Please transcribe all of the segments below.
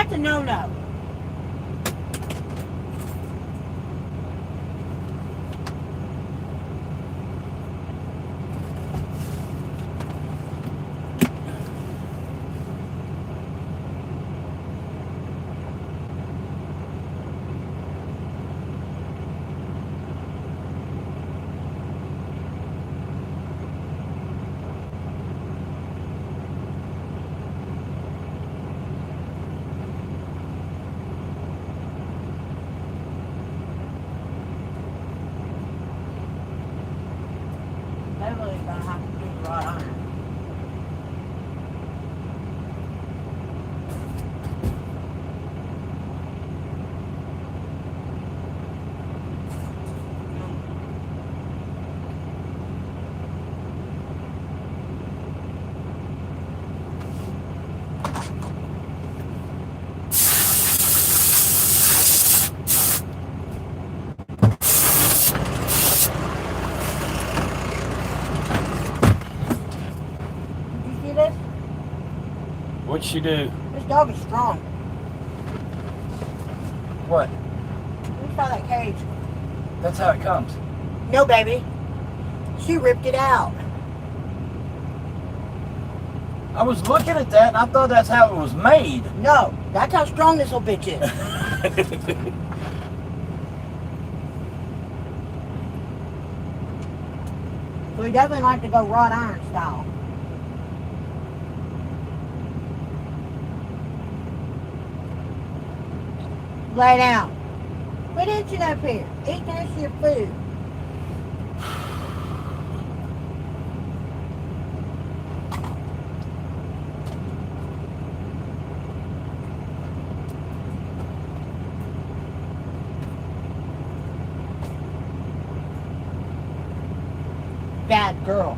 That's a no-no. Beverly's gonna have to do the wrought iron. What'd she do? This dog is strong. What? You saw that cage. That's how it comes. No, baby. She ripped it out. I was looking at that and I thought that's how it was made. No, that's how strong this little bitch is. So he definitely likes to go wrought iron style. Lay down. Quit itching up here. Eat the rest of your food. Bad girl.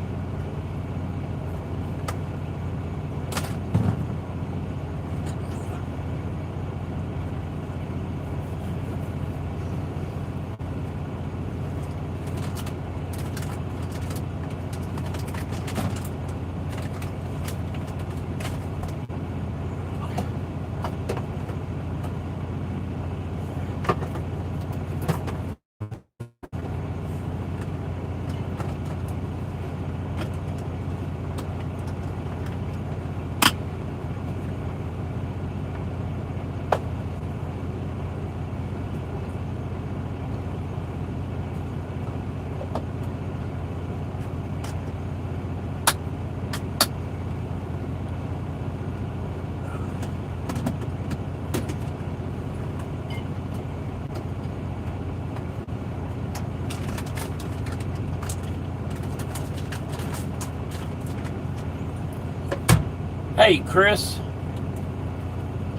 Hey, Chris.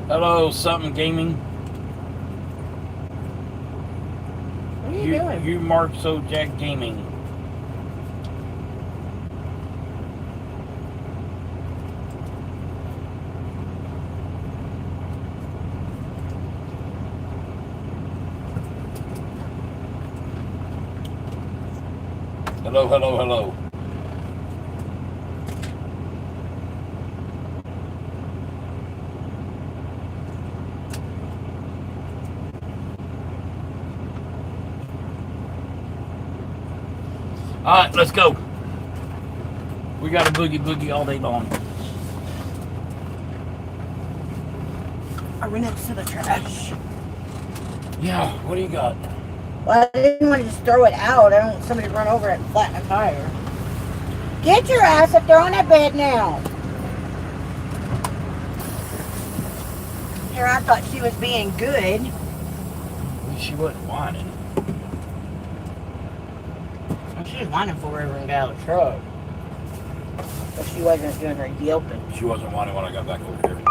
Hello, something gaming. What are you doing? You Mark So Jack Gaming. Hello, hello, hello. All right, let's go. We got a boogie all day long. Are we next to the trash? Yeah, what do you got? Well, I didn't want to just throw it out. I don't want somebody to run over it and flatten a tire. Get your ass up there on that bed now. Here, I thought she was being good. At least she wasn't whining. Well, she was whining for her and got out of the truck. But she wasn't doing her yelping. She wasn't whining when I got back over here.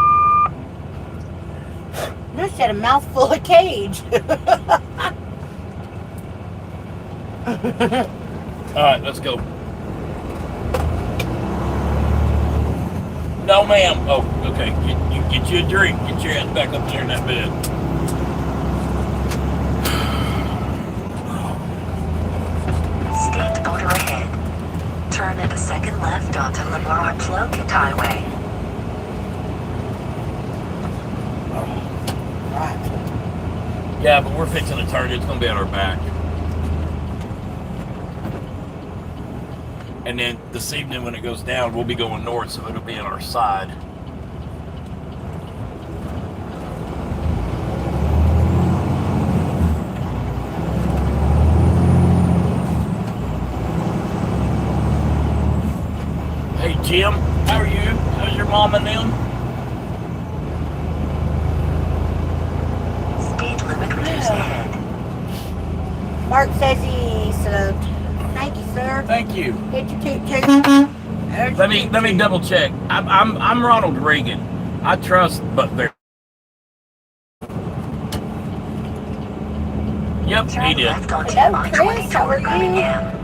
No, she had a mouthful of cage. Alright, let's go. No, ma'am. Oh, okay. Get you a drink. Get your ass back up there in that bed. State order ahead. Turn at the second left onto Lamar Ploquet Highway. Oh. Yeah, but we're fixing to turn. It's going to be on our back. And then this evening when it goes down, we'll be going north, so it'll be on our side. Hey, Jim, how are you? How's your mom and them? Speed limit reduced ahead. Mark says he's thank you, sir. Thank you. Hit your toot toot. There's Let your me toot double check. I'm Ronald Reagan. I trust, but there. Yep, he Turn did. left onto Hello, I-20 Chris, how are toward you? Birmingham.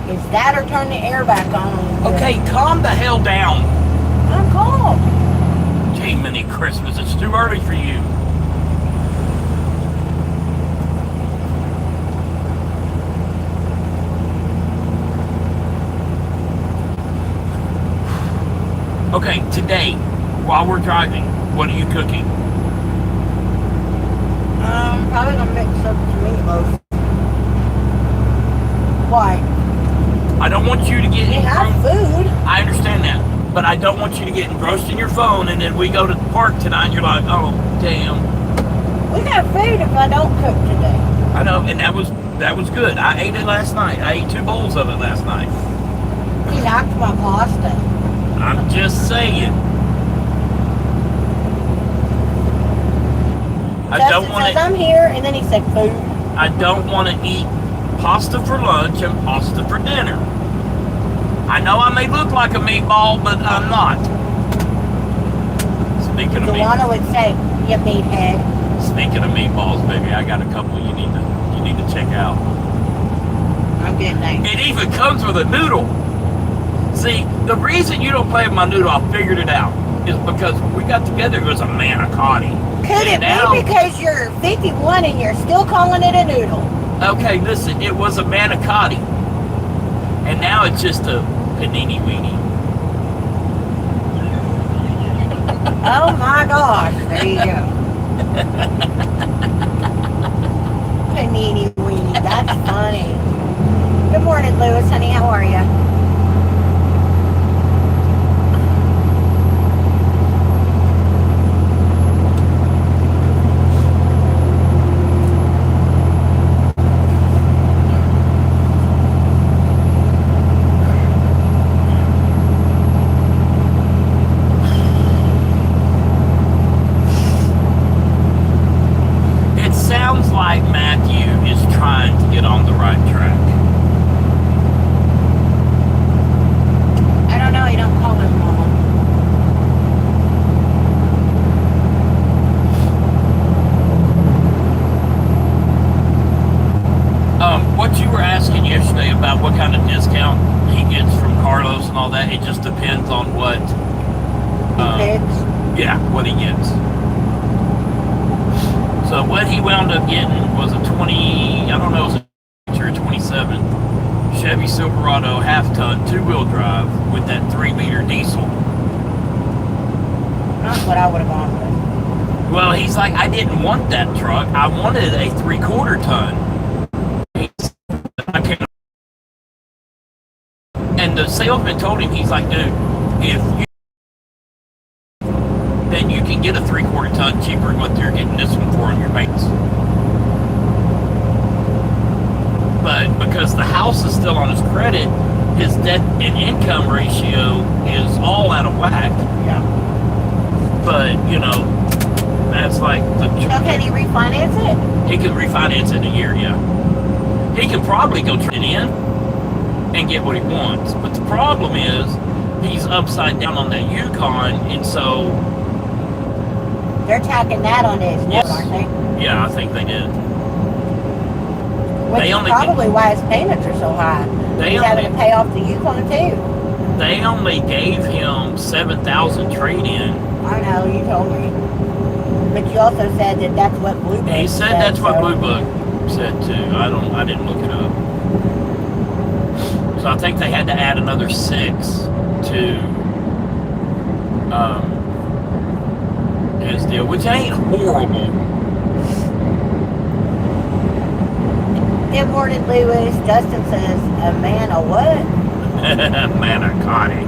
Is that or turn the air back on? Okay, calm the hell down. I'm calm. Gee, mini Christmas, it's too early for you. Okay, today, while we're driving, what are you cooking? Probably gonna mix up some meatloaf. Why? I don't want you to get We have food. I understand that, but I don't want you to get engrossed in your phone and then we go to the park tonight and you're like, oh, damn. We have food if I don't cook today. I know, and that was good. I ate it last night. I ate 2 bowls of it last night. He knocked my pasta. I'm just saying. I don't Justin want says to. I'm here, and then he said food. I don't want to eat pasta for lunch and pasta for dinner. I know I may look like a meatball, but I'm not. Speaking of Joanna would say, you meathead. Speaking of meatballs, baby, I got a couple you need to check out. I'm good, thanks. It even comes with a noodle. See, the reason you don't play with my noodle, I figured it out, is because when we got together, it was a manicotti. Could it now, be because you're 51 and you're still calling it a noodle? Okay, listen, it was a manicotti. And now it's just a panini weenie. Oh my gosh, there you go. Panini weenie, that's funny. Good morning, Lewis, honey, how are you? It sounds like Matthew is trying to get on the right track. I don't know, you don't call his mama. What you were asking yesterday about what kind of discount he gets from Carlos and all that, it just depends on what, Pigs. yeah, what he gets. So what he wound up getting was a 20, I don't know, it was a 27 Chevy Silverado half-ton, 2-wheel drive with that 3-liter diesel. That's what I would have gone with. Well, he's like, I didn't want that truck. I wanted a 3/4 ton. I can't. And the salesman told him, he's like, dude, if you, then you can get a 3/4 ton cheaper than what you're getting this one for on your base. But because the house is still on his credit, his debt and income ratio is all out of whack. Yeah. But, you know, that's like the... So can he refinance it? He can refinance it in a year, yeah. He can probably go trade it in and get what he wants. But the problem is, he's upside down on that Yukon, and so... They're tacking that on his Yes. aren't they? Yeah, I think they did. Which They is only probably why his payments are so high. They He's having to only- pay off the Yukon too. They only gave him $7,000 trade-in. I know, you told me. But you also said that that's what Blue Book He said that's what so- Blue Book said too. I didn't look it up. So I think they had to add another 6 to his deal, which ain't horrible. Good morning, Lewis. Justin says, a man, a what? Manicotti.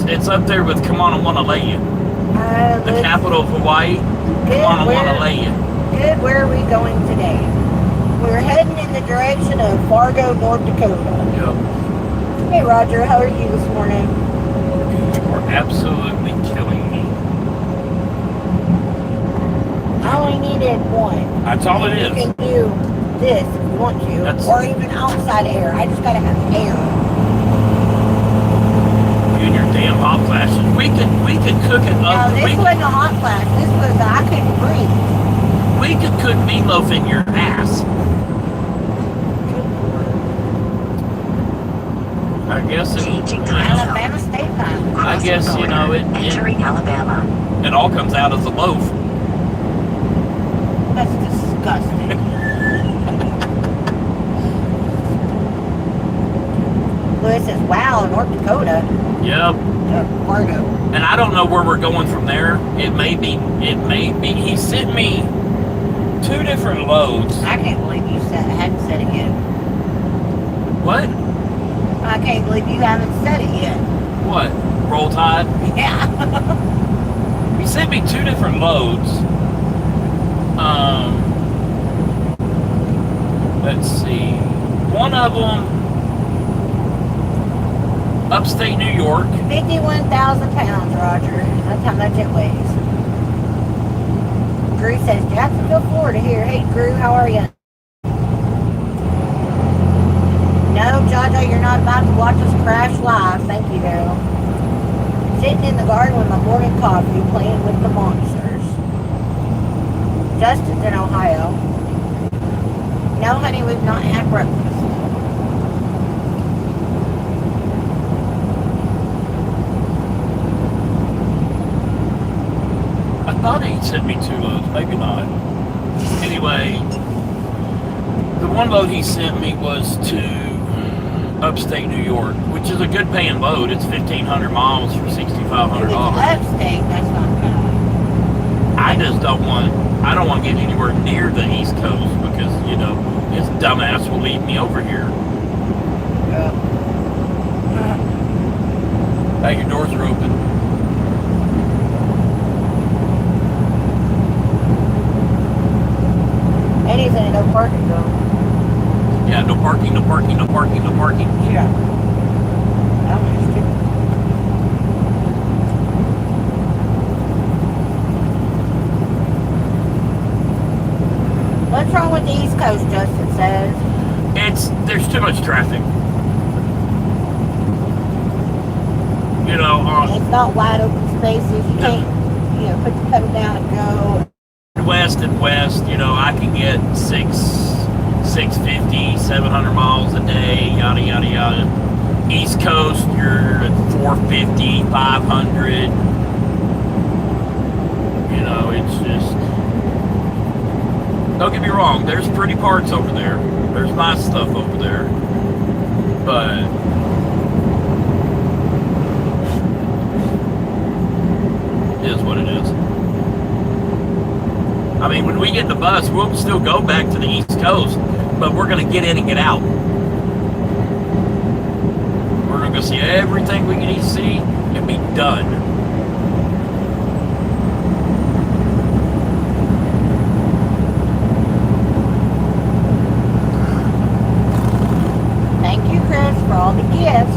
It's up there with Come On, I Wanna Lay You. The capital of Hawaii. Come On, I Wanna Lay You. Good, where are we going today? We're heading in the direction of Fargo, North Dakota. Yep. Hey, Roger, how are you this morning? You are absolutely killing me. I only needed one. That's all it You is. can do this if you want to, or even outside air. I just gotta have air. You and your damn hot flashes. We could cook it No, up. this wasn't a hot flash. This was I couldn't breathe. We could cook meatloaf in your ass. I guess Changing time Alabama zone. State time. I guess, you know, Entering Alabama. it all comes out as a loaf. That's disgusting. Lewis says, wow, North Dakota. Yep. Fargo. And I don't know where we're going from there. It may be, he sent me 2 different loads. I can't believe you hadn't said it yet. What? I can't believe you haven't said it yet. What? Roll Tide? Yeah. He sent me 2 different loads. Let's see. One of them, upstate New York. 51,000 pounds, Roger. That's how much it weighs. Drew says, Jacksonville, Florida here. Hey, Drew, how are you? No, Jaja, you're not about to watch us crash live. Thank you, though. Sitting in the garden with my morning coffee, playing with the monsters. Justin's in Ohio. No, honey, we've not had breakfast. I thought he sent me 2 loads, maybe not. Anyway, the one load he sent me was to upstate New York, which is a good paying load. It's 1,500 miles for $6,500. Upstate, that's not bad. I just don't want to get anywhere near the East Coast because, you know, his dumbass will leave me over here. Yeah. Hey, your doors are open. And he's in a no parking zone. Yeah, no parking, no parking, no parking, no parking. Yeah. That was stupid. What's wrong with the East Coast, Justin says? There's too much traffic. You know, It's not wide open spaces. You can't, put the pedal down and go. west and west, you know, I can get 650, 700 miles a day, yada, yada, yada. East Coast, you're at 450, 500. You know, it's just, don't get me wrong, there's pretty parts over there. There's nice stuff over there. But it is what it is. I mean, when we get the bus, we'll still go back to the East Coast, but we're going to get in and get out. We're going to go see everything we need to see and be done. Thank you, Chris, for all the gifts.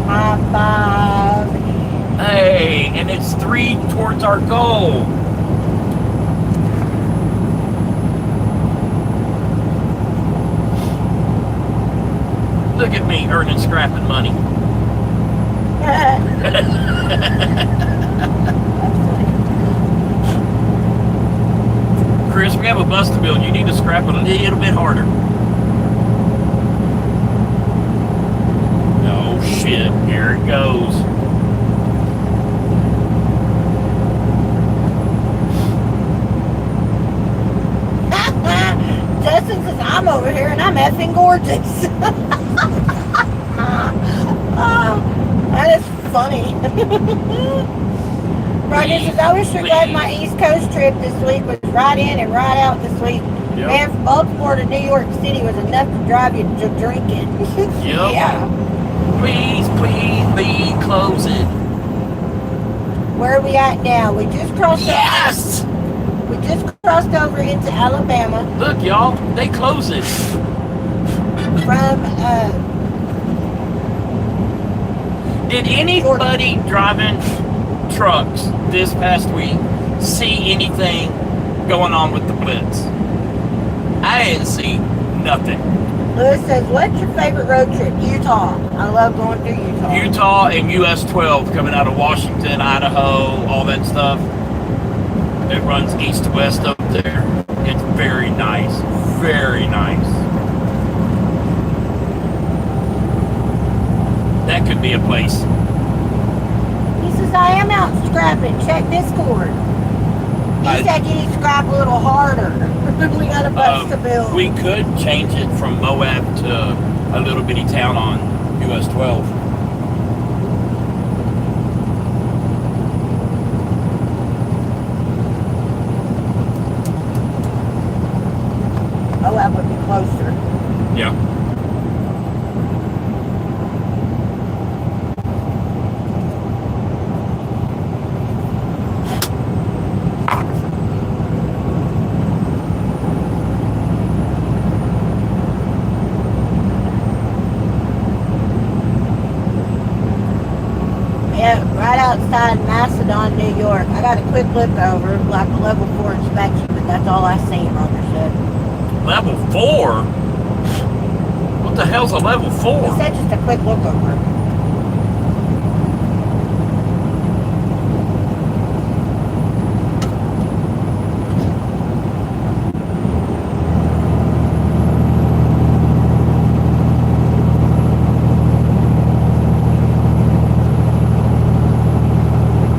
High five. Hey, and it's 3 towards our goal. Look at me earning scrapping money. Chris, we have a bus to build. You need to scrap it a little bit harder. Oh shit, here it goes. over here and I'm effing gorgeous. That is funny. Roger says, I was sure glad my East Coast trip this week was right in and right out this week. Yep. Man, from Baltimore to New York City was enough to drive you to drinking. Yep. Yeah. Please, be closing. Where are we at now? We just crossed Yes! over. We just crossed over into Alabama Look, y'all, they close it. from Did anybody driving trucks this past week see anything going on with the blitz? I didn't see nothing. Lewis says, what's your favorite road trip? Utah. I love going through Utah. Utah and US 12 coming out of Washington, Idaho, all that stuff. It runs east to west up there. It's very nice. Very nice. That could be a place. He says, I am out scrapping. Check Discord. He said you need to scrap a little harder. We got a bunch to build. We could change it from Moab to a little bitty town on US 12. Oh, that would be closer. Yeah. Yeah, right outside Macedon, New York. I got a quick look over, like a level 4 inspection, but that's all I seen, Roger said. Level 4? What the hell's a level 4? He said just a quick look over.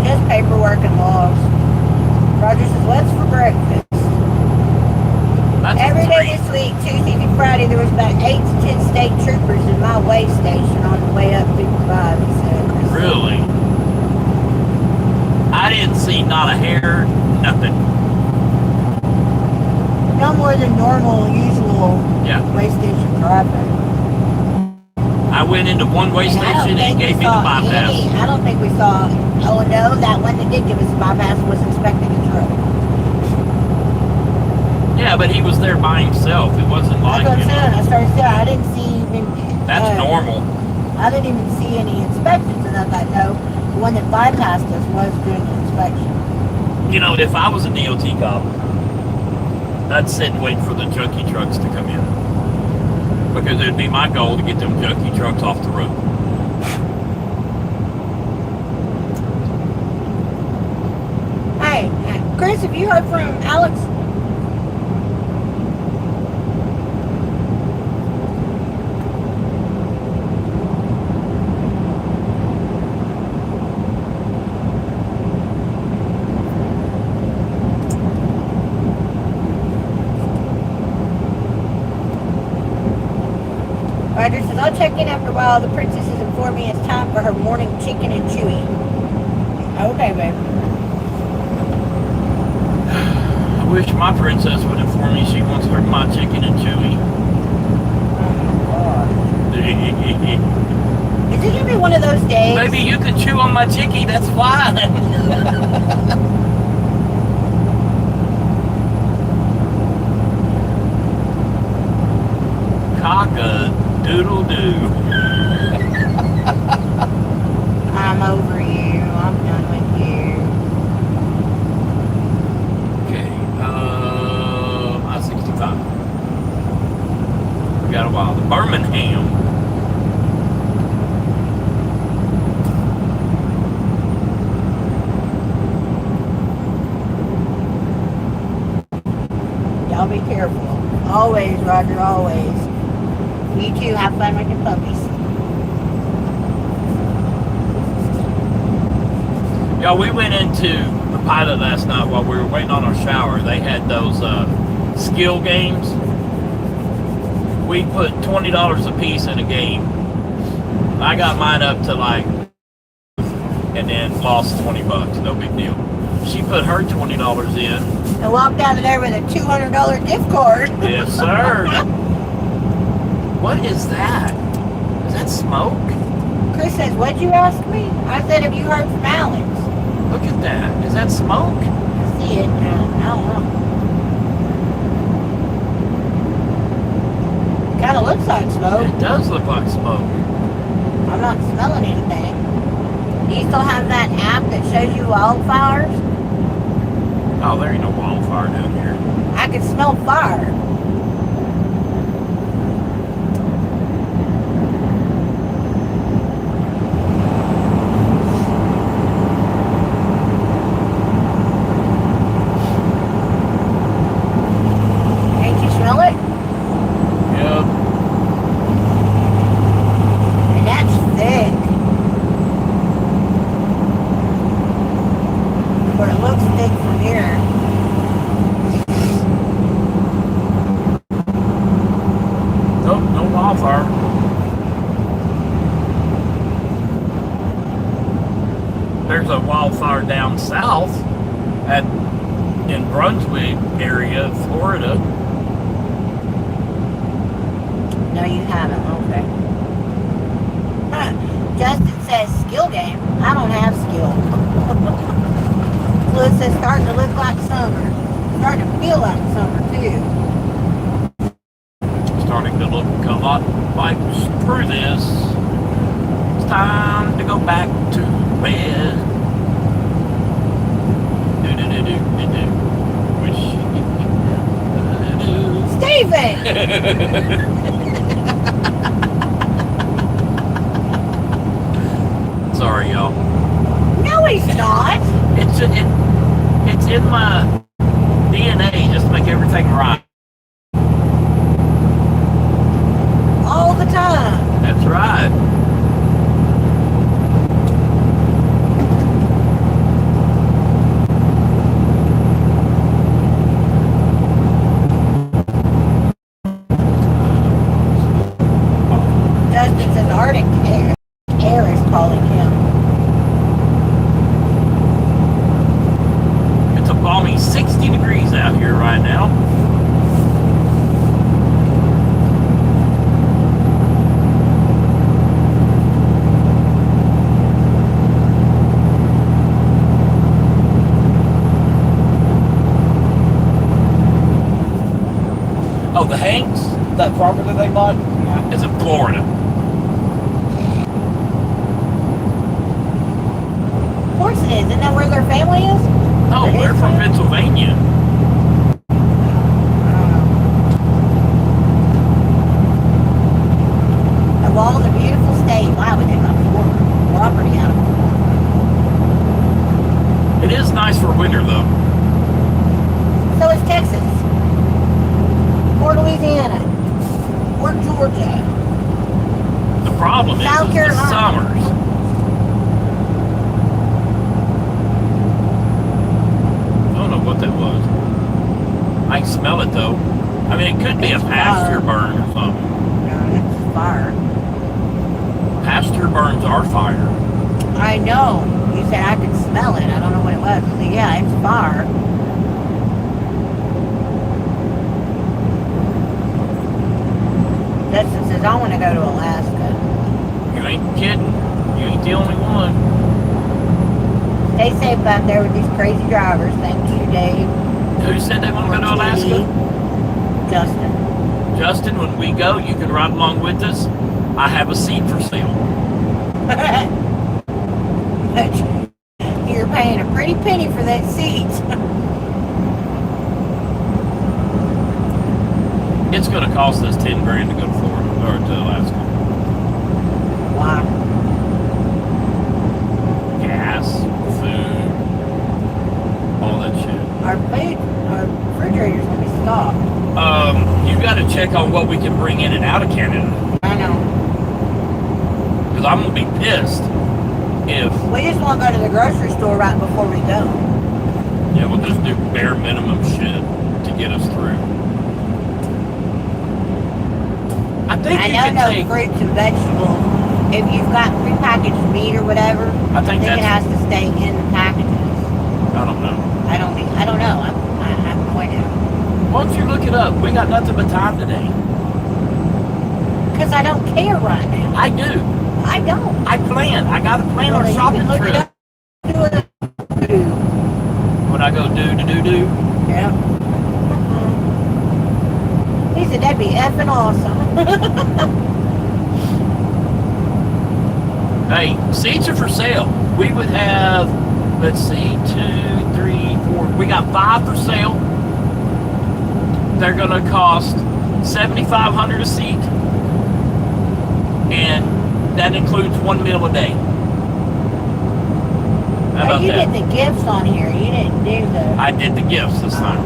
Just paperwork and logs. Roger says, what's for breakfast? That's Every a day three. this week, Tuesday through Friday, there was about 8 to 10 state troopers in my way station on the way up 55, he said. Really? I didn't see not a hair, nothing. No more than normal, usual Yeah. way station traffic. I went into one way And I don't station and think gave we me the saw bypass. I don't think we saw, oh no, that one that did give us a bypass was inspecting a truck. Yeah, but he was there by himself. It wasn't like, That's what I'm you saying. know, I started saying, I didn't see even... that's normal. I didn't even see any inspections, and I thought, no, the one that bypassed us was doing the inspection. You know, if I was a DOT cop, I'd sit and wait for the junkie trucks to come in. Because it'd be my goal to get them junkie trucks off the road. Hey, Chris, have you heard from Alex? Roger says, I'll check in after a while. The princess has informed me it's time for her morning chicken and chewy. Okay, babe. I wish my princess would inform me she wants her my chicken and chewy. Is it going to be one of those days? Maybe you could chew on my chickie, that's fine. Cock-a-doodle-doo. I'm over you. I'm done with you. Okay, I-65. We got a while. The Birmingham. Y'all be careful. Always, Roger, always. You too, have fun with your puppies. Yeah, we went into the pilot last night while we were waiting on our shower. They had those skill games. we put $20 a piece in a game. I got mine up to like, and then lost $20. No big deal. She put her $20 in. And walked out of there with a $200 gift card. Yes, sir. What is that? Is that smoke? Chris says, what'd you ask me? I said, have you heard from Alex? Look at that. Is that smoke? I see it now. I don't know. Kind of looks like smoke. It does look like smoke. I'm not smelling anything. Do you still have that app that shows you wildfires? Oh, there ain't no wildfire down here. I can smell fire. Can't you smell it? Yep. And that's thick. But it looks thick from here. Nope, no wildfire. There's a wildfire down south in Brunswick area of Florida. No, you haven't. Okay. Huh. Justin says skill game. I don't have skill. Lewis says starting to look like summer. Starting to feel like summer too. Starting to look a lot like screw this. It's time to go back to bed. Do-do-do-do-do-do. Wish Steven! Sorry, y'all. No, he's not. It's in my DNA just to make everything right. All the time. That's right. Justin says Arctic air is calling him. It's a balmy 60 degrees out here right now. Oh, the Hanks, that farmer that they bought, is in Florida. Of course it is. Isn't that where their family is? No, Their they're from family? Pennsylvania. Of all the beautiful states, why would they not Florida? Property out of Florida. It is nice for winter though. So is Texas. Or Louisiana. Or Georgia. The problem is South the Carolina. summers. I don't know what that was. I can smell it though. I mean, it could be a It's pasture fire. burn or something. No, it's fire. Pasture burns are fire. I know. You said I could smell it. I don't know what it was. So yeah, it's fire. Justin says, I want to go to Alaska. You ain't kidding. You ain't the only one. Stay safe out there with these crazy drivers. Thank you, Dave. Who said they want to go to Alaska? Justin. Justin, when we go, you can ride along with us. I have a seat for sale. You're paying a pretty penny for that seat. It's going to cost us 10 grand to go to Florida or to Alaska. Wow. Gas, food, all that shit. Our refrigerator's gonna be stocked. You got to check on what we can bring in and out of Canada. I know. Because I'm going to be pissed if, We just want to go to the grocery store right before we go. yeah, we'll just do bare minimum shit to get us through. I think I you know can no take. fruits and vegetables. If you've got prepackaged meat or whatever, I think it that's. has to stay in the packages. I don't know. I don't know. I have no idea. Why don't you look it up? We got nothing but time today. Because I don't care right now. I do. I don't. I plan. I got to plan Well, our you shopping can look it trip. up. Do it. Do. When I go do. Yeah. He said that'd be effing awesome. Hey, seats are for sale. We would have, let's see, 2, 3, 4. We got 5 for sale. They're going to cost $7,500 a seat, and that includes 1 meal a day. How about You that? did the gifts on here. You didn't do the. I did the gifts this time.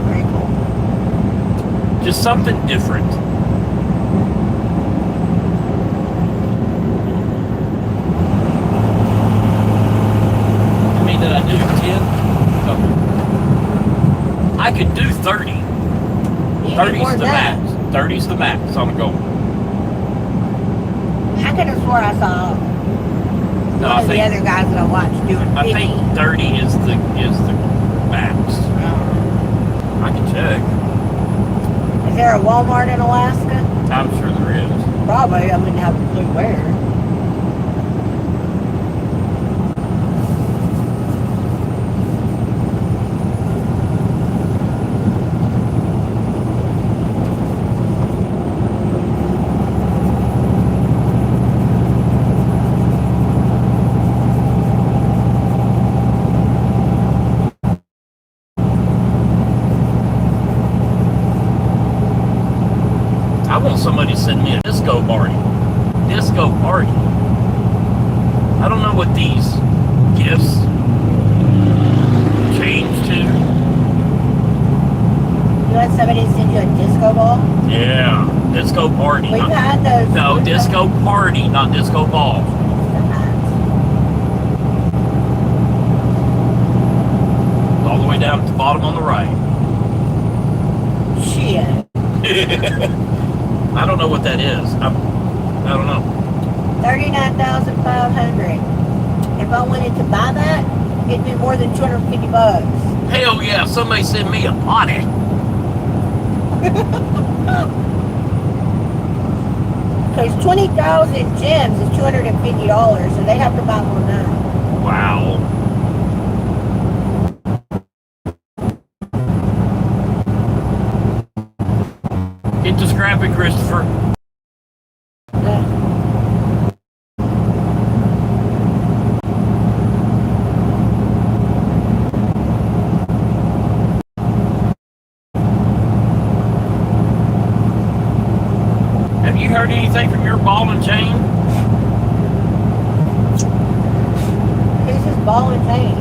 Very cool. Just something different. How many did I do? 10? Oh. I could do 30. You did 30's more the than that. max. 30's the max on the goal. I could have swore I saw No, one I of the think other guys that I watched doing 50. I think 30 is the max. I can check. Is there a Walmart in Alaska? I'm sure there is. Probably. I wouldn't have a clue where. I want somebody to send me a disco party. Disco party. I don't know what these gifts change to. You want somebody to send you a disco ball? Yeah, disco party. We've had those. No, disco party, not disco ball. All the way down at the bottom on the right. Shit. I don't know what that is. I don't know. 39,500. If I wanted to buy that, it'd be more than $250. Hell yeah, somebody send me a potty. Because 20,000 gems is $250, so they have to buy more than that. Wow. Get to scrapping, Christopher. Have you heard anything from your ball and chain? This is ball and chain.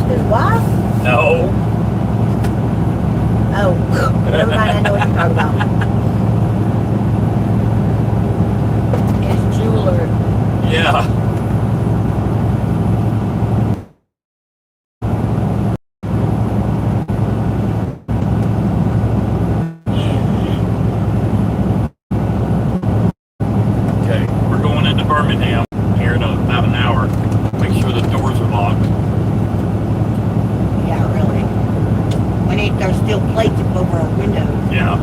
His wife? No. Oh, never mind. I know what you're talking about. His jeweler. Yeah. Okay, we're going into Birmingham here in about an hour. Make sure the doors are locked. Yeah, really. We need those steel plates up over our windows. Yeah.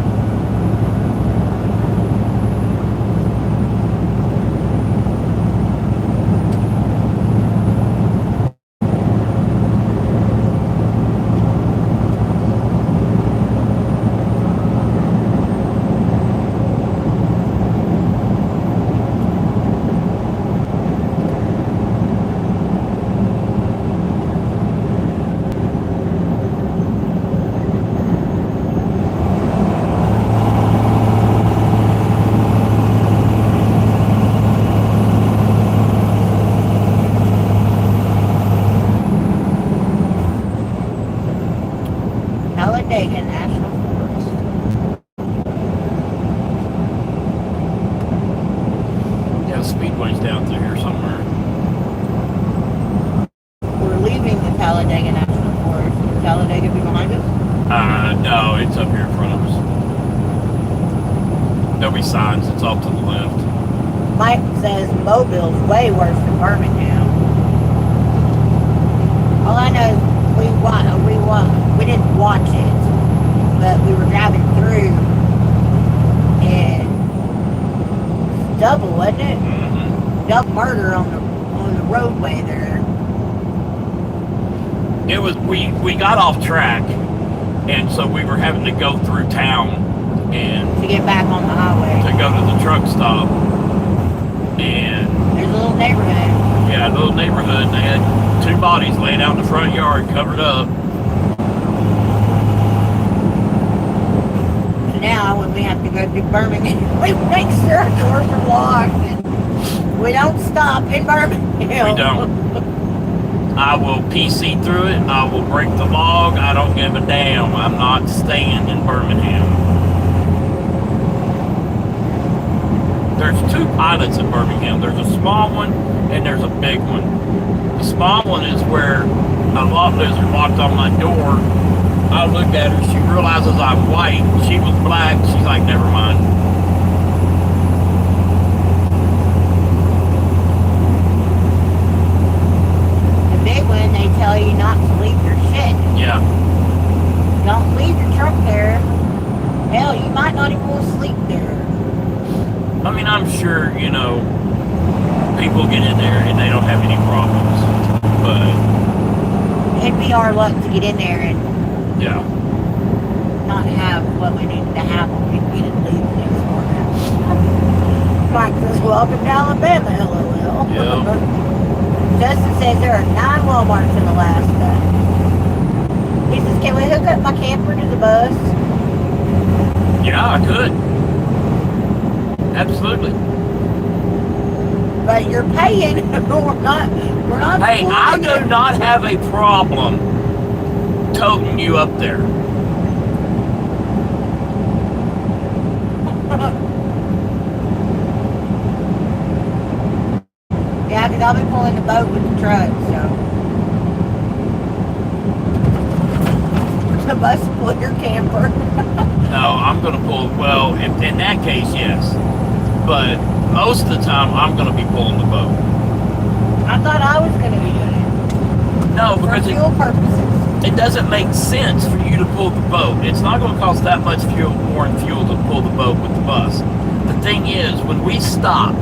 Talladega National Forest. Yeah, Speedway's down through here somewhere. We're leaving the Talladega National Forest. Will Talladega be behind us? No, it's up here in front of us. There'll be signs. It's off to the left. Mike says Mobile's way worse than Birmingham. All I know is we didn't watch it, but we were driving through, and it's double, wasn't it? Mm-hmm. Double murder on the roadway there. It was we got off track, and so we were having to go through town and To get back on the highway. to go to the truck stop. And There's a little neighborhood. yeah, a little neighborhood, and they had 2 bodies laying out in the front yard, covered up. So now when we have to go to Birmingham, we make sure our doors are locked and we don't stop in Birmingham. We don't. I will PC through it. I will break the log. I don't give a damn. I'm not staying in Birmingham. There's 2 pilots in Birmingham. There's a small one and there's a big one. The small one is where a lot lizard walked on my door. I looked at her. She realizes I'm white. She was black. She's like, never mind. The big one, they tell you not to leave your shit. Yeah. Don't leave your truck there. Hell, you might not even want to sleep there. I mean, I'm sure, people get in there and they don't have any problems. But, It'd be our luck to get in there and yeah. not have what we needed to have when we needed to leave next morning. Mike says, welcome to Alabama, LOL. Yeah. Justin says there are 9 Walmarts in Alaska. He says, can we hook up my camper to the bus? Yeah, I could. Absolutely. But you're paying. we're not Hey, I flying do it. not have a problem toting you up there. Yeah, because I'll be pulling the boat with the truck, so. The bus will pull your camper. No, I'm going to pull, well, in that case, yes. But most of the time, I'm going to be pulling the boat. I thought I was going to be doing it. No, For because fuel purposes. it doesn't make sense for you to pull the boat. It's not going to cost that much more in fuel to pull the boat with the bus. The thing is, when we stop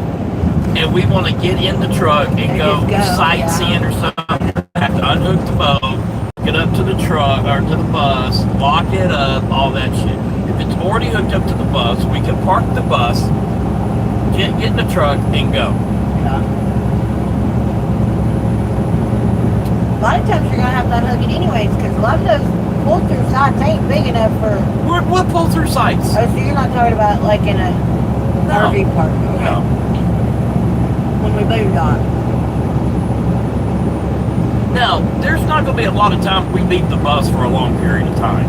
and we want to get in the truck and go sightseeing or something, we have to unhook the boat, get up to the truck or to the bus, lock it up, all that shit. If it's already hooked up to the bus, we can park the bus, get in the truck, and go. Yeah. A lot of times you're going to have to unhook it anyways, because a lot of those pull-through sites ain't big enough for... We'll pull through sites. Oh, so you're not talking about like in a RV park? Okay. No. When we boondock. Now, there's not going to be a lot of time we leave the bus for a long period of time.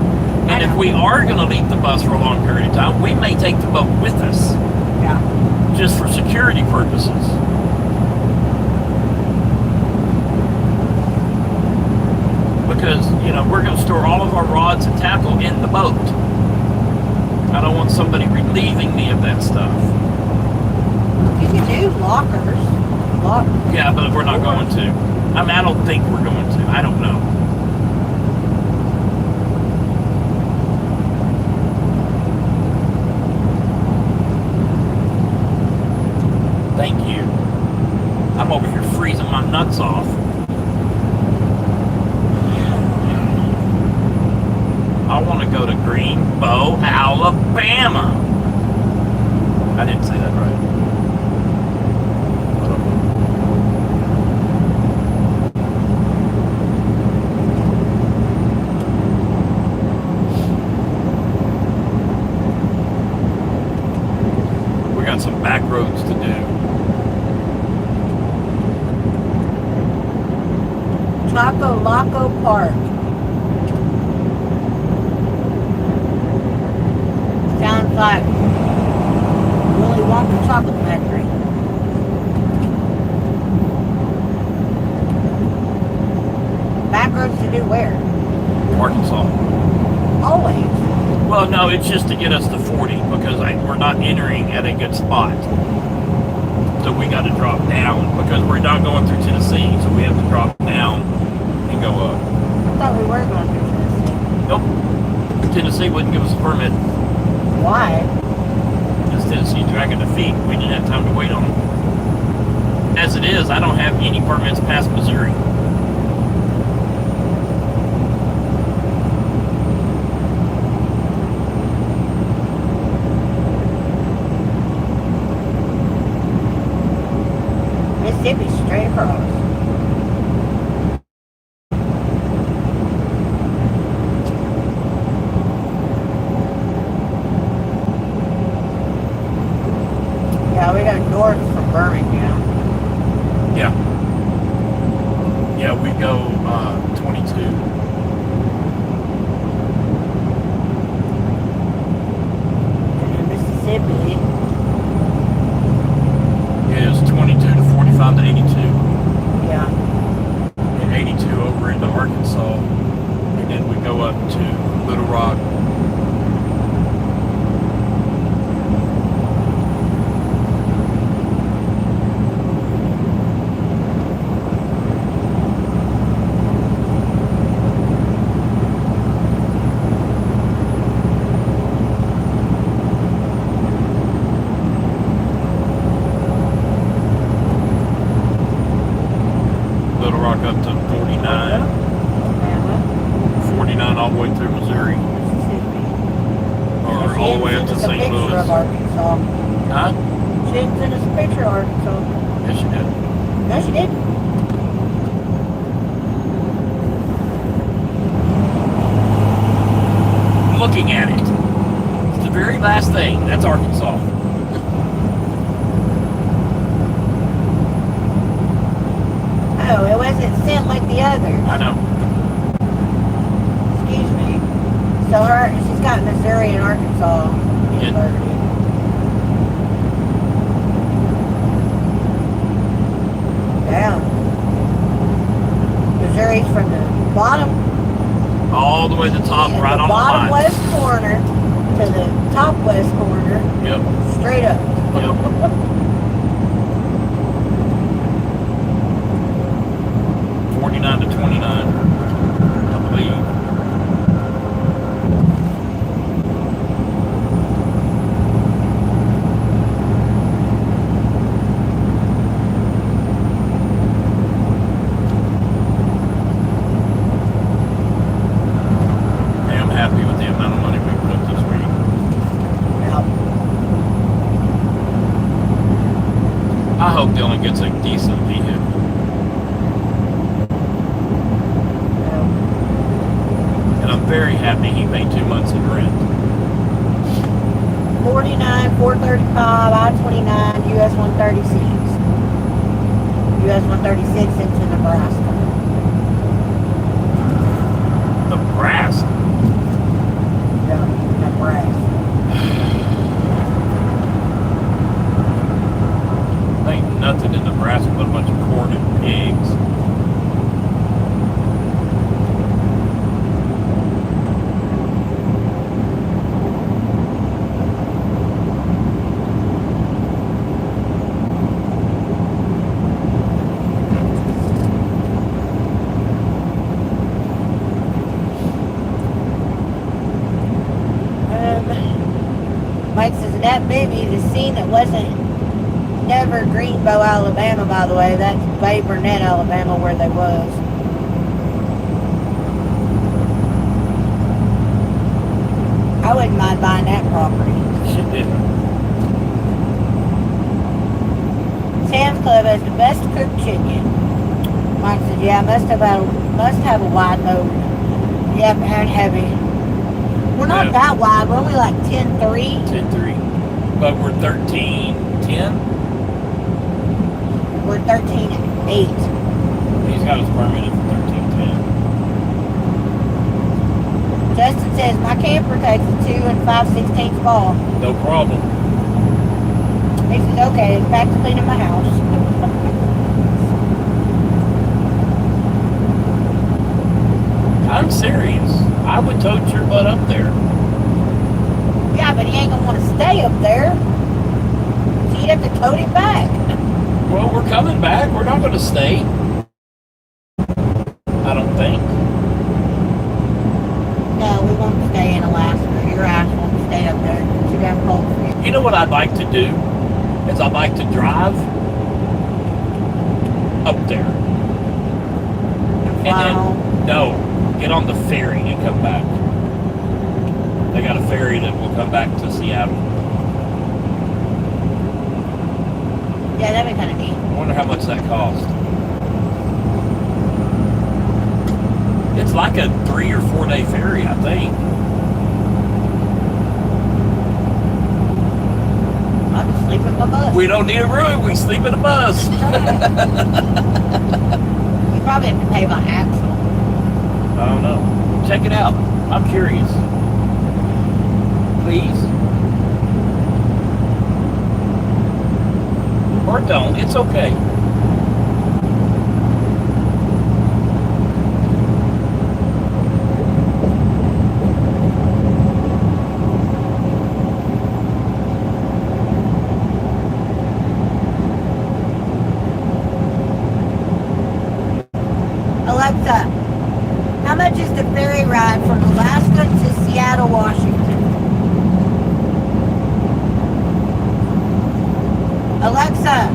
And if we are going to leave the bus for a long period of time, we may take the boat with us. Yeah. Just for security purposes. Because, we're going to store all of our rods and tackle in the boat. I don't want somebody relieving me of that stuff. You can do lockers. Yeah, but we're not going to. I mean, I don't think we're going to. I don't know. Thank you. I'm over here freezing my nuts off. I want to go to Greenbow, Alabama. I didn't say that right. We got some back roads to do. Taco Laco Park. Sounds like Willy Wonka chocolate factory. Back roads to do where? Arkansas. Always. Well, no, it's just to get us to 40 because we're not entering at a good spot. So we got to drop down because we're not going through Tennessee, so we have to drop down and go up. I thought we were going through Tennessee. Nope. Tennessee wouldn't give us a permit. Why? Because Tennessee's dragging their feet. We didn't have time to wait on them. As it is, I don't have any permits past Missouri. Mississippi straight across. Yeah, we go north from Birmingham. Yeah. Yeah, we go 22. And in Mississippi, It is 22 to 45 to 82. yeah. And 82 over into Arkansas. And then we go up to Little Rock. Little Rock up to 49. Alabama, 49 all the way through Missouri. Mississippi. Or all the way up to She St. sent us a picture Louis. of Arkansas. Huh? She didn't send us a picture of Arkansas. Yes, you did. No, she didn't. Looking at it. It's the very last thing. That's Arkansas. Oh, it wasn't sent like the others. I know. Excuse me. So she's got Missouri and Arkansas Yeah. inverted. Down. Missouri's from the bottom, All the way to the top, right the on bottom the line. west corner to the top west corner, Yep. straight up. Yep. 49 to 29, I believe. I am happy with the amount of money we put up this week. Now, I hope Dylan gets a decent vehicle. And I'm very happy he paid 2 months in rent. 49, 435, I-29, US 136. US 136 into Nebraska. Nebraska. Yeah, Nebraska. Ain't nothing in Nebraska but a bunch of corn and pigs. Mike says, in that movie, the scene that wasn't never Greenbow, Alabama, by the way, that's Bay Burnett, Alabama, where they was. I wouldn't mind buying that property. Shit didn't. Sam's Club has the best cooked chicken. Mike said, yeah, must have a wide motor. Yep, and heavy. We're not Yeah. that wide. We're only like 10.3. 10-3. But we're 13-10. We're 13.8. He's got his permit in for 13-10. Justin says, my camper takes a 2 5/16 ball. No problem. He says, okay, it's back to cleaning my house. I'm serious. I would tote your butt up there. Yeah, but he ain't gonna want to stay up there. So you'd have to tote him back. Well, we're coming back. We're not going to stay. I don't think. No, we won't stay in Alaska. Your ass won't stay up there. It's too damn cold for you. You know what I'd like to do? Is I'd like to drive up there. Fly And then, home. no, get on the ferry and come back. They got a ferry that will come back to Seattle. Yeah, that'd be kind of neat. I wonder how much that cost. It's like a 3 or 4 day ferry, I think. I'll just sleep in my bus. We don't need a room. We sleep in a bus. You probably have to pay by axle. I don't know. Check it out. I'm curious. Please. Or don't. It's okay. Alexa, how much is the ferry ride from Alaska to Seattle, Washington? Alexa,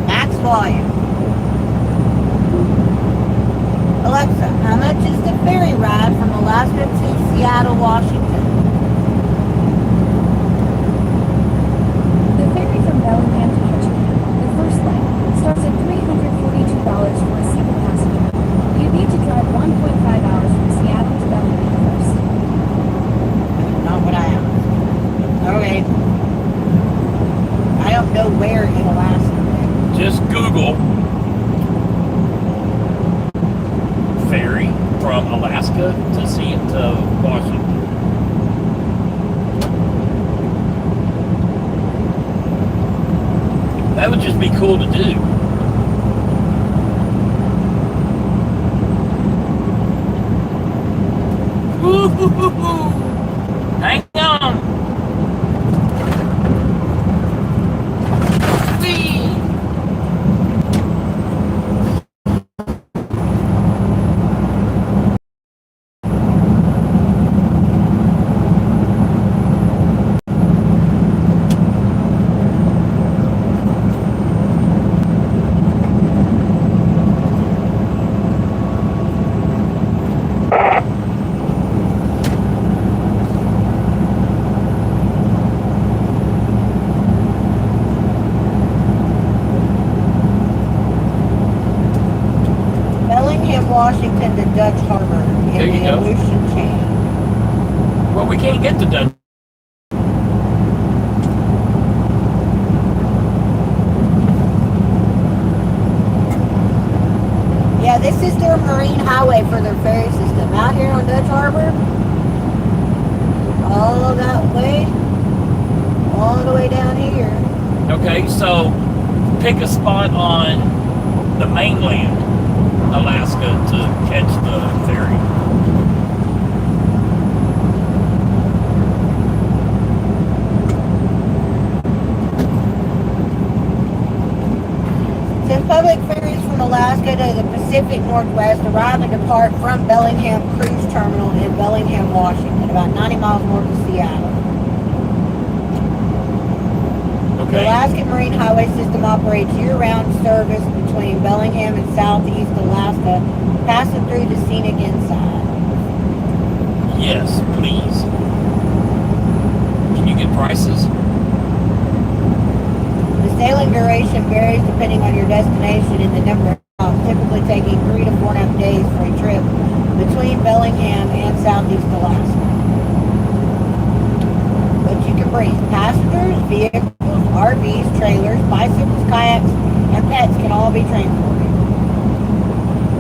max volume. Alexa, how much is the ferry ride from Alaska to Seattle, Washington? The ferry from Bellingham to Kitchener, the first leg, starts at $342 for a single passenger. You need to drive 1.5 hours from Seattle to Bellingham first. Not what I am. Okay. I don't know where in Alaska. Just Google ferry from Alaska to Washington. That would just be cool to do. Woo-hoo-hoo-hoo. Hang on. Whee! Bellingham, Washington to Dutch Harbor There in you the go. Aleutian chain. Well, we can't get to Dutch. Yeah, this is their marine highway for their ferry system. Out here on Dutch Harbor, all that way, all the way down here. Okay, so pick a spot on the mainland, Alaska, to catch the ferry. Since public ferries from Alaska to the Pacific Northwest arrive and depart from Bellingham Cruise Terminal in Bellingham, Washington, about 90 miles north of Seattle. The Okay. Alaskan Marine Highway System operates year-round service between Bellingham and southeast Alaska, passing through the scenic inside. Yes, please. Can you get prices? The sailing duration varies depending on your destination and the number of miles, typically taking 3 to 4.5 days for a trip between Bellingham and southeast Alaska. But you can bring passengers, vehicles, RVs, trailers, bicycles, kayaks, and pets can all be transported.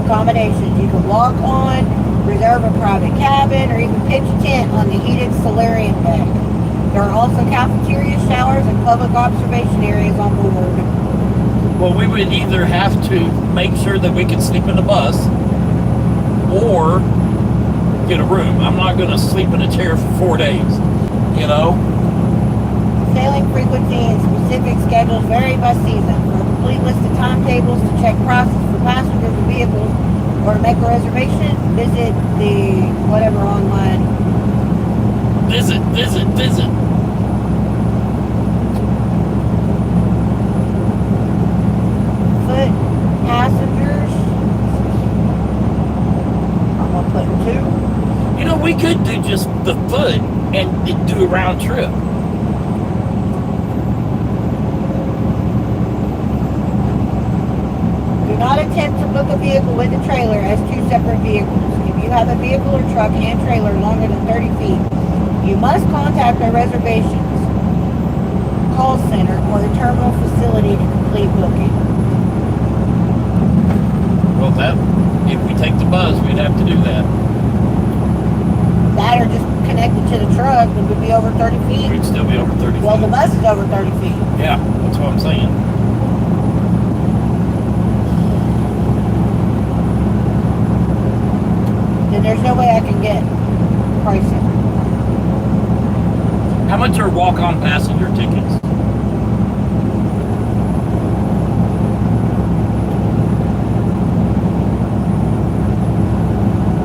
Accommodations, you can walk on, reserve a private cabin, or even pitch a tent on the heated solarium deck. There are also cafeteria, showers, and public observation areas on board. Well, we would either have to make sure that we can sleep in the bus, or get a room. I'm not going to sleep in a chair for 4 days, you know? Sailing frequency and specific schedules vary by season. For a complete list of timetables, to check prices for passengers and vehicles, or to make a reservation, visit the whatever online. Visit. Foot passengers. I'm gonna put 2. You know, we could do just the foot and do a round trip. Do not attempt to book a vehicle with a trailer as 2 separate vehicles. If you have a vehicle or truck and trailer longer than 30 feet, you must contact our reservations call center or a terminal facility to complete booking. Well, if we take the bus, we'd have to do that. That or just connected to the truck, it would be over 30 feet. We'd still be over 30 Well, feet. the bus is over 30 feet. Yeah, that's what I'm saying. Then there's no way I can get pricing. How much are walk-on passenger tickets?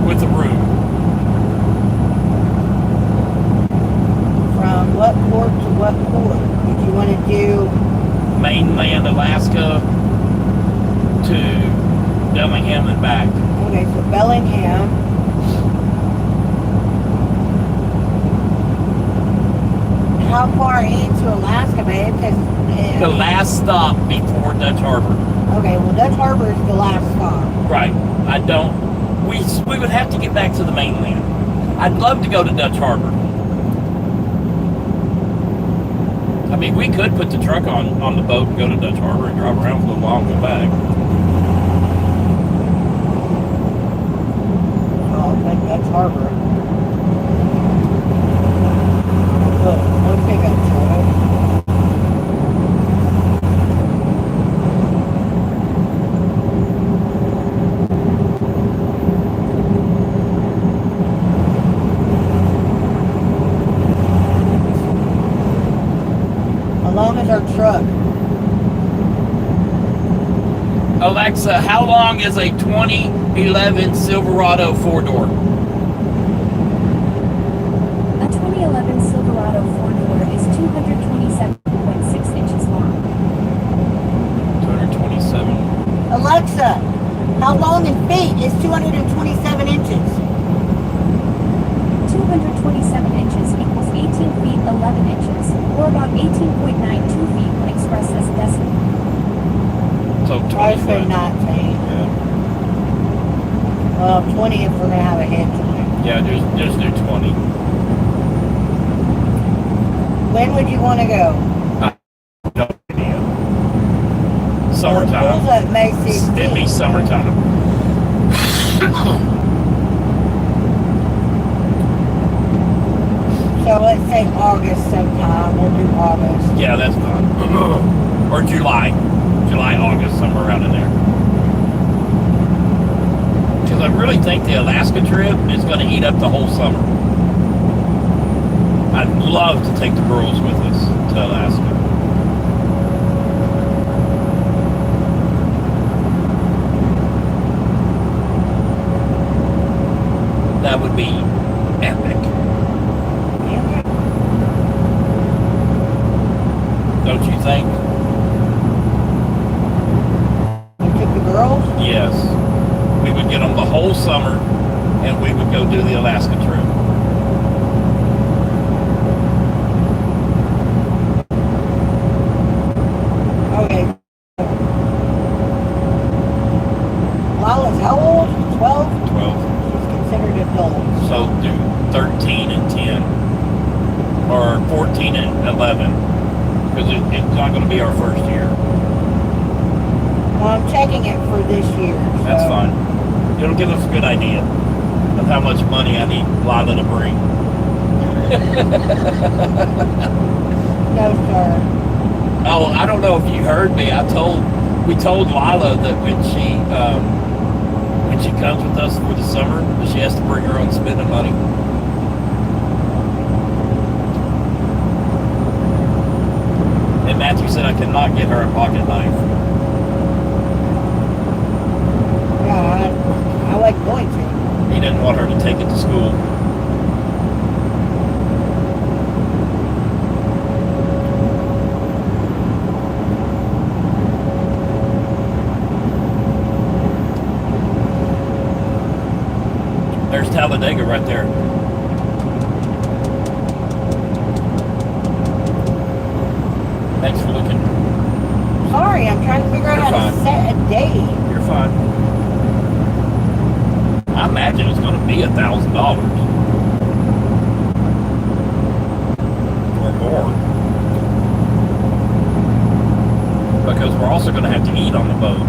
With a room. From what port to what port? If you want to do Mainland Alaska to Bellingham and back. okay, so Bellingham. How far into Alaska, babe? Because The last stop before Dutch Harbor. okay, well Dutch Harbor is the last stop. Right. We would have to get back to the mainland. I'd love to go to Dutch Harbor. I mean, we could put the truck on the boat and go to Dutch Harbor and drive around for a little while and go back. Oh, okay, Dutch Harbor. Look, okay, Dutch Harbor. How long is our truck? Alexa, how long is a 2011 Silverado 4-door? A 2011 Silverado 4-door is 227.6 inches long. 227. Alexa, how long in feet is 227 inches? 227 inches equals 18 feet 11 inches, or about 18.92 feet when expressed as a decimal. So I 20 say foot. 19. Yeah, Well, 20 if we're going to have a hitch on it. yeah, just do 20. When would you want to go? No idea. Well, Summertime. the pool's at May 16th. It'd be summertime. So let's say August sometime. We'll do August. Yeah, that's fine. Or July, August, somewhere around in there. Because I really think the Alaska trip is going to eat up the whole summer. I'd love to take the girls with us to Alaska. That would be epic. Yeah. Don't you think? You took the girls? Yes. We would get them the whole summer and we would go do the Alaska trip. Okay. Lala's how old? 12? 12. She's considered adult. So do 13 and 10. Or 14 and 11. Because it's not going to be our first year. Well, I'm checking it for this year. That's so- fine. It'll give us a good idea of how much money I need Lila to bring. No, sir. Oh, I don't know if you heard me. We told Lila that when she comes with us for the summer, but she has to bring her own spending money. And Matthew said I cannot get her a pocket knife. Yeah, I like going to. He didn't want her to take it to school. There's Talladega right there. Thanks for looking. Sorry, I'm trying to figure out You're how to fine. set a date. You're fine. I imagine it's going to be $1,000 or more, because we're also going to have to eat on the boat.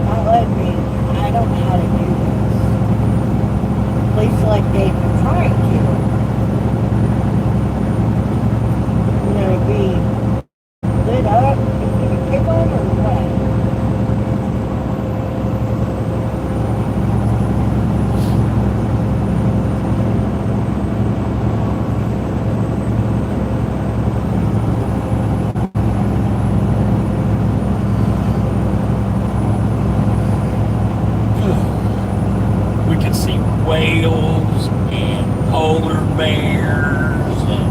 Not letting me. I don't know how to do this. Please select date. I'm trying to. Will it be lit up? Is it a pick on or what? We can see whales and polar bears. And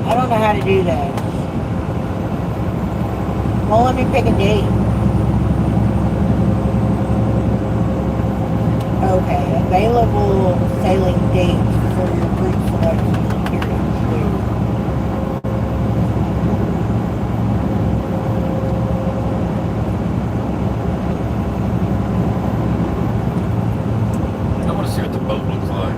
I don't know how to do that. Well, let me pick a date. Okay, available sailing dates for your group selection period. I want to see what the boat looks like.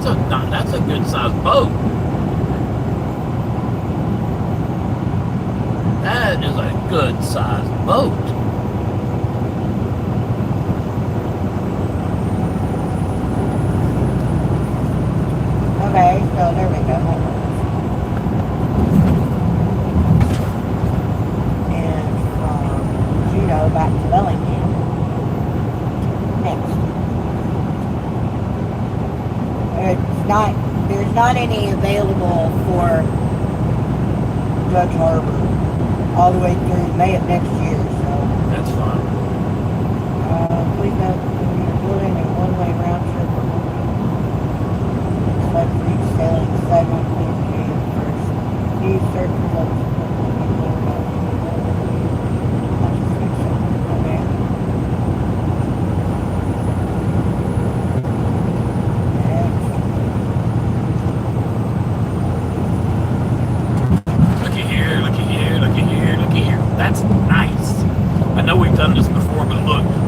That's a good sized boat. That is a good sized boat. Okay, so there we go. Hold on. And from Juneau back to Bellingham. Next. There's not any available for Judge Harbor all the way through May of next year, so. That's fine. Please note you're boarding a one-way round trip or select for each sailing segment, please be first. Use certain results.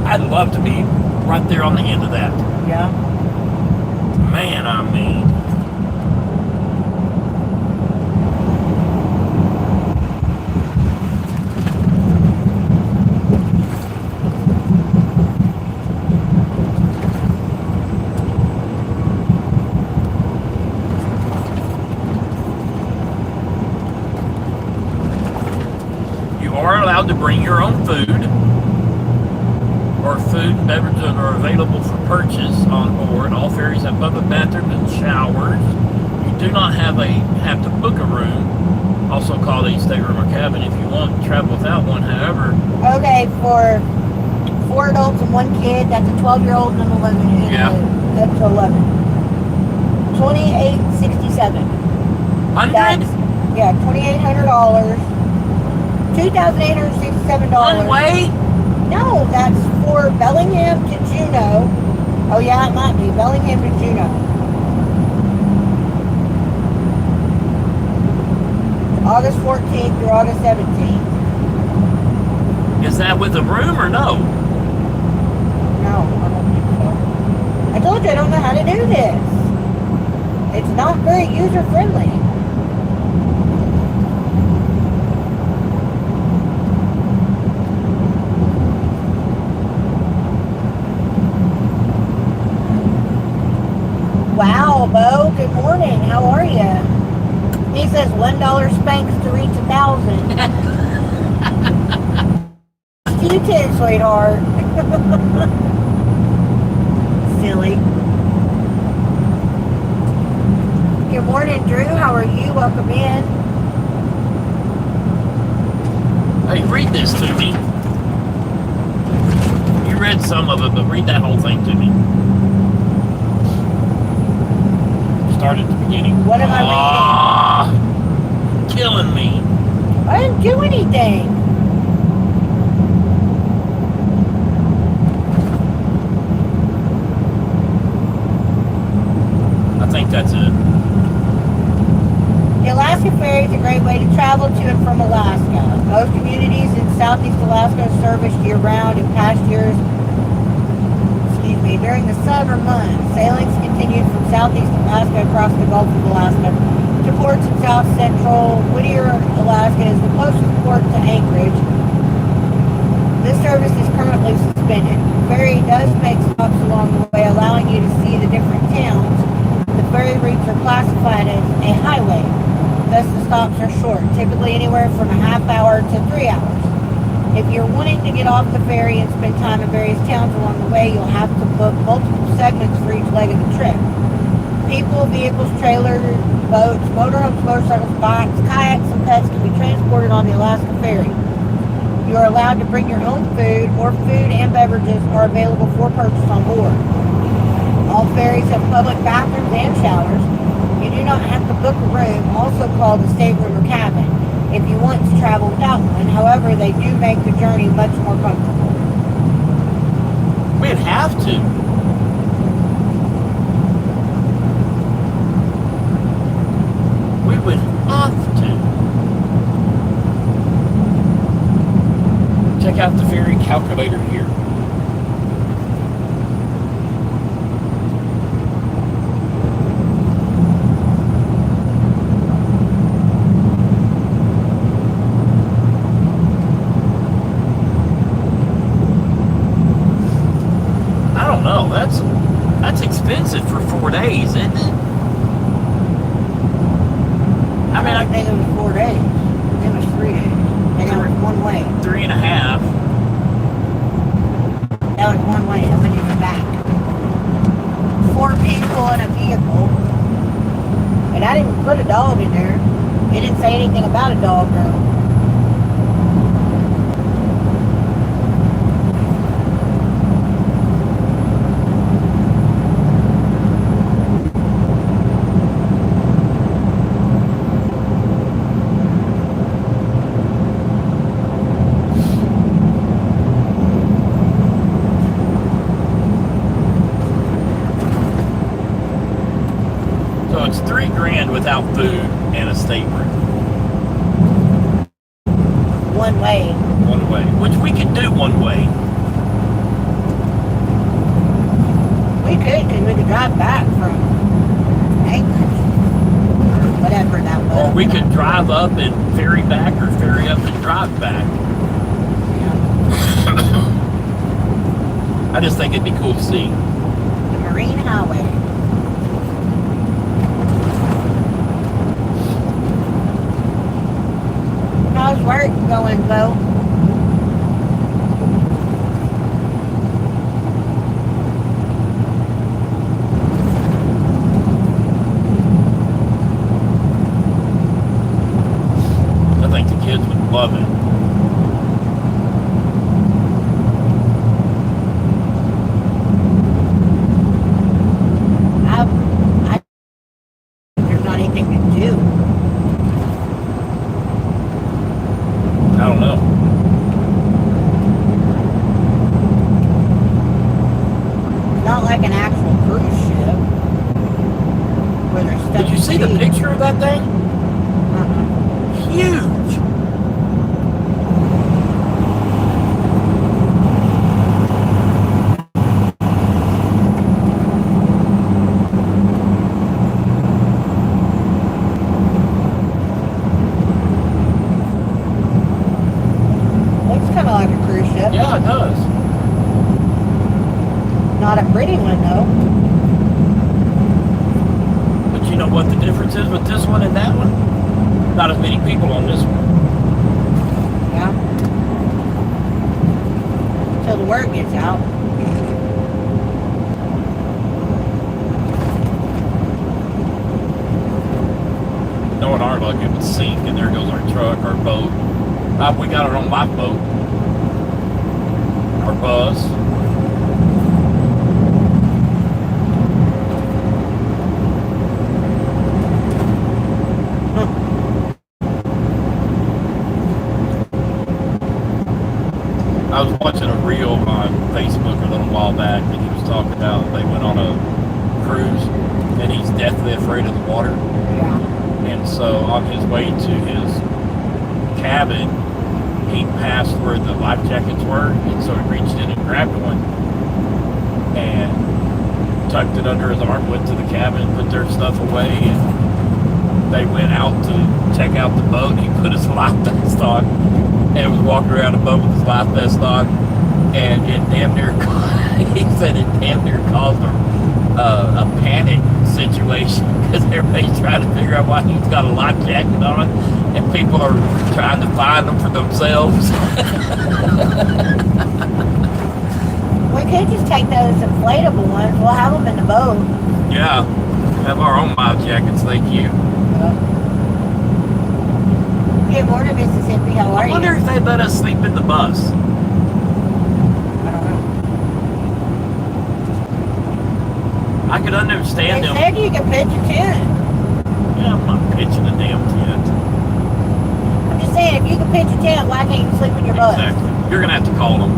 I'd love to be right there on the end of that. Yeah. Man, I mean. You are allowed to bring your own food. Or food and beverages that are available for purchase on board. All ferries have public bathrooms and showers. You do not have to book a room, also called a stateroom or cabin, if you want to travel without one. However, okay, for 4 adults and 1 kid, that's a 12-year-old and an 11. Yeah. That's 11. $2,867. 100? Yeah, $2,800. $2,867. One way? No, that's for Bellingham to Juneau. Oh yeah, it might be Bellingham to Juneau. August 14th through August 17th. Is that with a room or no? No, I don't think so. I told you I don't know how to do this. It's not very user friendly. Wow, Bo, good morning. How are you? He says $1 spanks to reach 1,000. You too, sweetheart. Silly. Good morning, Drew. How are you? Welcome in. Hey, read this to me. You read some of it, but read that whole thing to me. Start at the beginning. What am I reading? Killing me. I didn't do anything. I think that's it. The Alaska Ferry is a great way to travel to and from Alaska. Most communities in southeast Alaska are serviced year-round. In past years, during the summer months, sailings continued from southeast Alaska across the Gulf of Alaska to ports in south central. Whittier, Alaska is the closest port to Anchorage. This service is currently suspended. The ferry does make stops along the way, allowing you to see the different towns. The ferry routes are classified as a highway. Thus the stops are short, typically anywhere from a half hour to 3 hours. If you're wanting to get off the ferry and spend time in various towns along the way, you'll have to book multiple segments for each leg of the trip. People, vehicles, trailers, boats, motorhomes, motorcycles, bikes, kayaks, and pets can be transported on the Alaska Ferry. You are allowed to bring your own food, or food and beverages are available for purchase on board. All ferries have public bathrooms and showers. You do not have to book a room, also called a stateroom or cabin, if you want to travel without one. However, they do make the journey much more comfortable. We'd have to. We would have to. Check out the ferry calculator here. That's expensive for 4 days, isn't it? I mean, I think it was 4 days. It was 3 days. And it was one way. 3.5. That was one way. I went in the back. 4 people in a vehicle. And I didn't put a dog in there. It didn't say anything about a dog, though. So it's $3,000 without food and a stateroom. One way. One way. Which we could do one way. We could, because we could drive back from Anchorage. Or whatever that was. Or we could drive up and ferry back, or ferry up and drive back. I just think it'd be cool to see. The Marine Highway. How's work going, Bo? I think the kids would love it. There's not anything to do. I don't know. Not like an actual cruise ship. Where there's stuff Did you to see the picture of that thing? Uh-uh. Huge. Looks kind of like a cruise ship. Yeah, it does. Not a pretty one, though. But you know what the difference is with this one and that one? Not as many people on this one. Yeah. Till the word gets out. Knowing our luck, it would sink, and there goes our truck, our boat. We got our own lifeboat. Our bus. I was watching a reel on Facebook a little while back, and he was talking about they went on a cruise, and he's deathly afraid of the water. Yeah. And so on his way to his cabin, he passed where the life jackets were, and so he reached in and grabbed one and tucked it under his arm, went to the cabin, put their stuff away, and they went out to check out the boat. He put his life vest on and was walking around the boat with his life vest on, and it damn near he said it damn near caused a panic situation because everybody's trying to figure out why he's got a life jacket on, and people are trying to find them for themselves. We could just take those inflatable ones. We'll have them in the boat. Yeah, have our own life jackets, thank you. Good morning, Mississippi. How are I you? wonder if they'd let us sleep in the bus. I don't know. I could understand They them. said you could pitch a tent. Yeah, I'm not pitching a damn tent. I'm just saying, if you can pitch a tent, why can't you sleep in your bus? Exactly. You're gonna have to call them.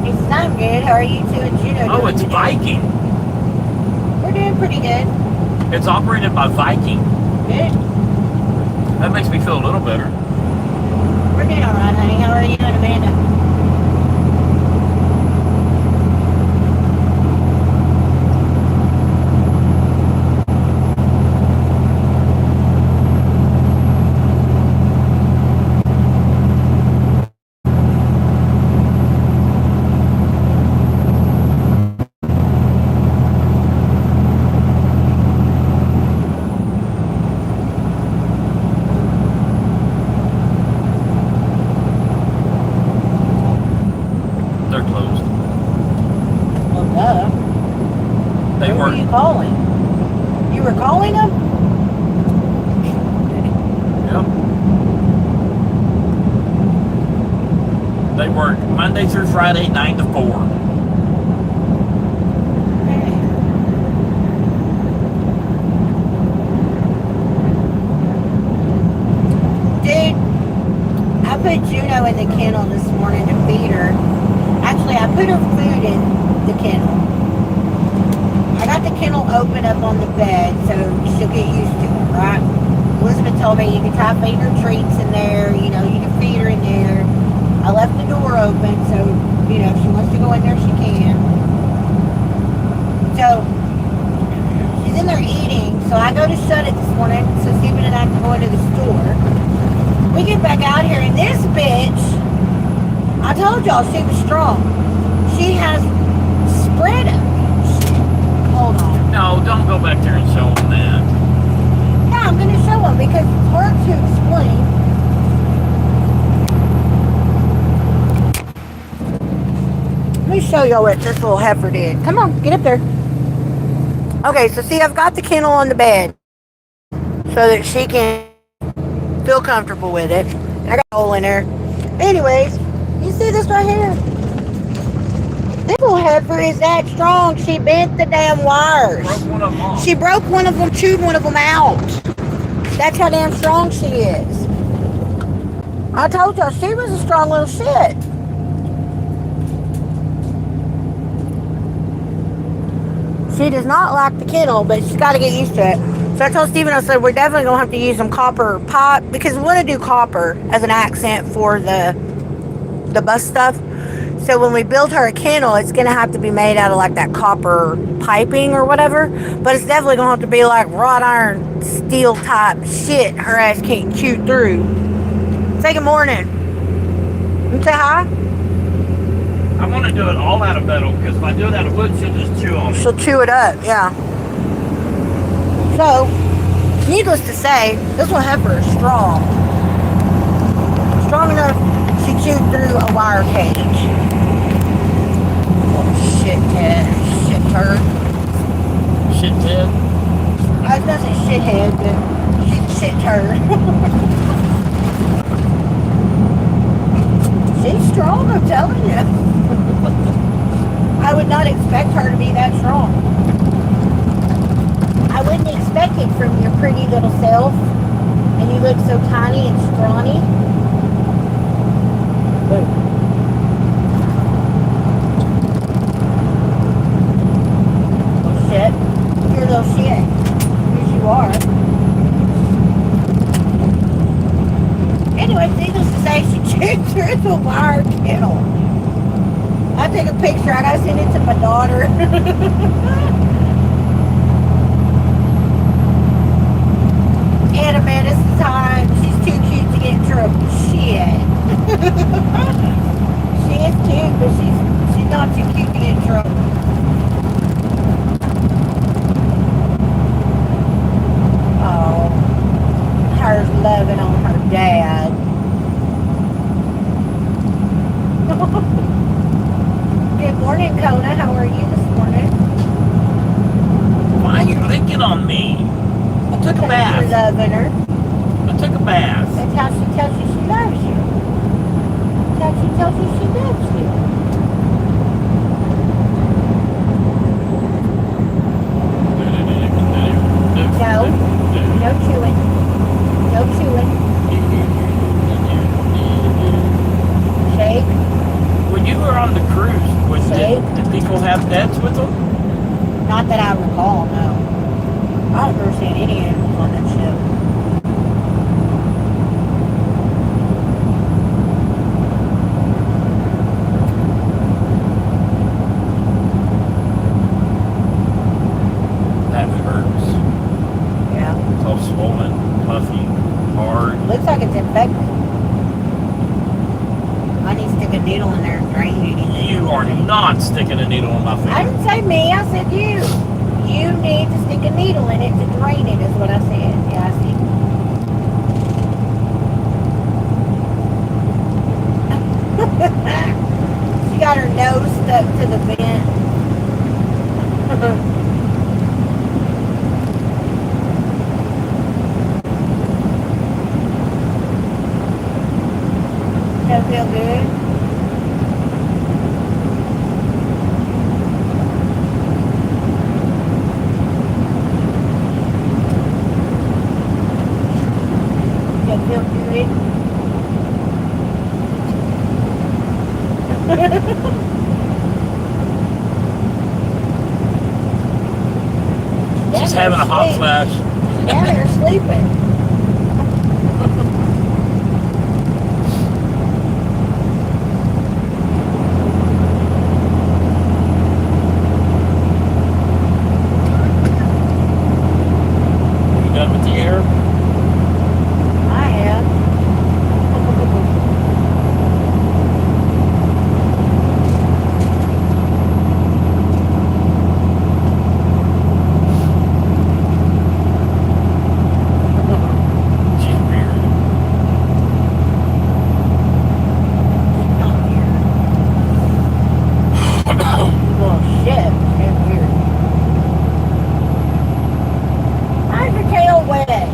It's not good. How are you two and Juno Oh, doing it's today? Viking. We're doing pretty good. It's operated by Viking. Good. That makes me feel a little better. We're doing all right, honey. How are you and Amanda? They're closed. Well, duh. They Who were work. you calling? You were calling them? Yep. They work Monday through Friday, 9 to 4. Dude, I put Juno in the kennel this morning to feed her. Actually, I put her food in the kennel. I got the kennel open up on the bed so she'll get used to it, right? Elizabeth told me you can try feeding her treats in there, you know, you can feed her in there. I left the door open so, you know, if she wants to go in there, she can. So, she's in there eating, so I go to shut it this morning so Stephen and I can go into the store. We get back out here and this bitch, I told y'all she was strong. She has spread it. Hold on. No, don't go back there and show them that. Yeah, I'm going to show them because it's hard to explain. Let me show y'all what this little heifer did. Come on, get up there. Okay, so see, I've got the kennel on the bed so that she can feel comfortable with it. I got a hole in her. Anyways, you see this right here? This little heifer is that strong. She bent the damn wires. Broke one of them off. She broke one of them, chewed one of them out. That's how damn strong she is. I told y'all, she was a strong little shit. She does not like the kennel, but she's got to get used to it. So I told Steven, I said, we're definitely going to have to use some copper pipe because we want to do copper as an accent for the bus stuff. So when we build her a kennel, it's going to have to be made out of like that copper piping or whatever. But it's definitely going to have to be like wrought iron steel type shit her ass can't chew through. Say good morning. You say hi? I want to do it all out of metal because if I do it out of wood, she'll just chew on it. She'll chew it up, yeah. So, needless to say, this little heifer is strong. Strong enough she chewed through a wire cage. Little shithead, shit turd. Shithead. I was gonna say shithead, but she's a shit turd. She's strong, I'm telling you. I would not expect her to be that strong. I wouldn't expect it from your pretty little self. And you look so tiny and scrawny. Little shit. You're a little shit. Yes, you are. Anyway, needless to say, she chewed through the wire kennel. I take a picture. I gotta send it to my daughter. And Amanda's the time. She's too cute to get in trouble. Shit. She is cute, but she's not too cute to get in trouble. Oh, her's loving on her dad. Good morning, Kona. How are you this morning? Why are you licking on me? I took a You're bath. loving her. I took a bath. That's how she tells you she loves you. That's how she tells you she loves you. No. No chewing. No chewing. Shake. When you were on the cruise, did people have pets with them? Not that I recall, no. I don't remember seeing any animals on that ship. needle in there and drain it. You are not sticking a needle in my I finger. didn't say me, I said you. You need to stick a needle in it to drain it, is what I said. Yeah, I see. She got her nose stuck to the vent. That feel good? That feel good? She's having a hot flash. Yeah, they're sleeping. You done with the air? I am. She's weird. Well, shit. That's weird. Why's your tail wet?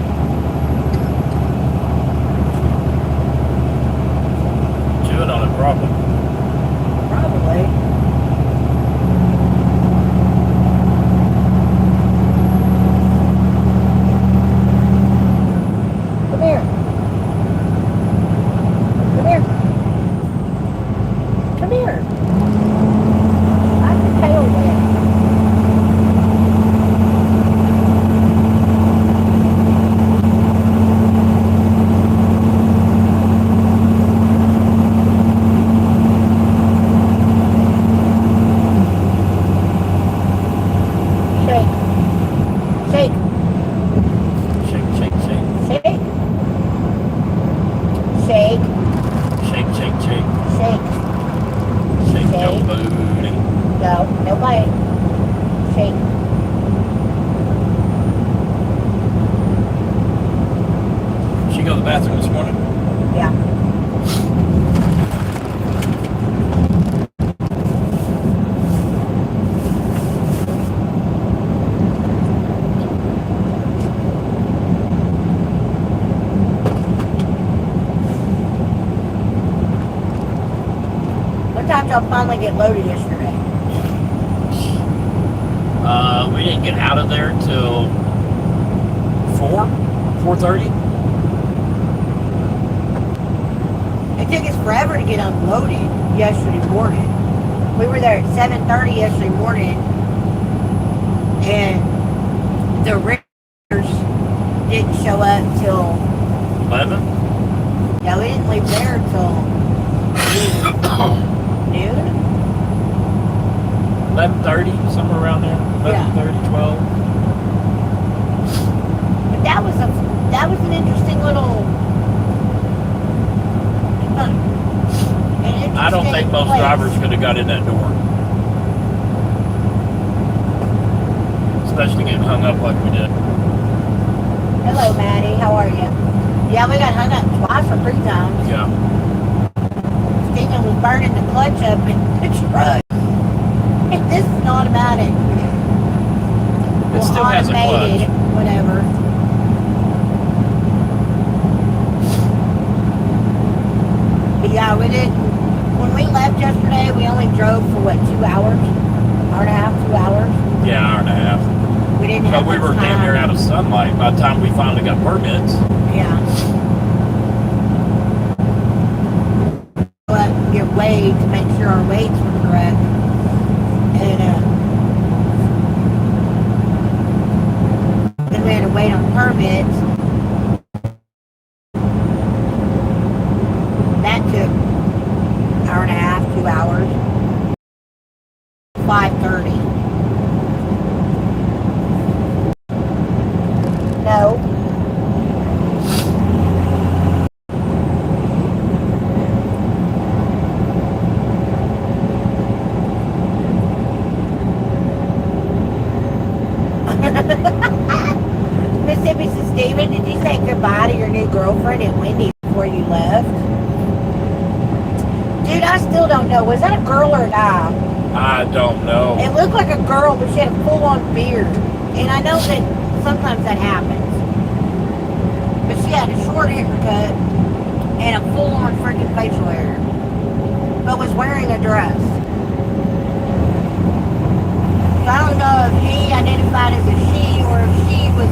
Chewing on it probably. Probably. Come here. Come here. Come here. Why's your tail wet? Shake. Shake. Shake, shake, shake. Shake. Shake. Shake, shake, shake. Shake. Shake your Shake. booty. No, no bite. Shake. She go to the bathroom this morning? Yeah. What time y'all finally get loaded yesterday? We didn't get out of there till 4:30. It took us forever to get unloaded yesterday morning. We were there at 7:30 yesterday morning, and the riggers didn't show up till 11. yeah, we didn't leave there till noon. 11:30, somewhere around there. 11:30, 12. But that was an interesting little. I don't think most drivers could have got in that door. Especially getting hung up like we did. Hello, Maddie. How are you? Yeah, we got hung up twice or 3 times. Yeah. Stephen was burning the clutch up in the truck. This is an automatic. It still has a automated, clutch. Whatever. But yeah, we didn't. When we left yesterday, we only drove for what, 2 hours? Hour and a half, 2 hours? Yeah, hour and a half. We didn't have But we much were damn time. near out of sunlight by the time we finally got permits. Yeah. But get weighed to make sure our weights were correct. And then we had to wait on permits. That took hour and a half, 2 hours. 5:30. No. Mississippi says, Steven, did you say goodbye to your new girlfriend at Wendy's before you left? Dude, I still don't know. Was that a girl or a guy? I don't know. It looked like a girl, but she had a full-on beard. And I know that sometimes that happens. But she had a short haircut and a full-on freaking facial hair. But was wearing a dress. So I don't know if he identified as a she or if she was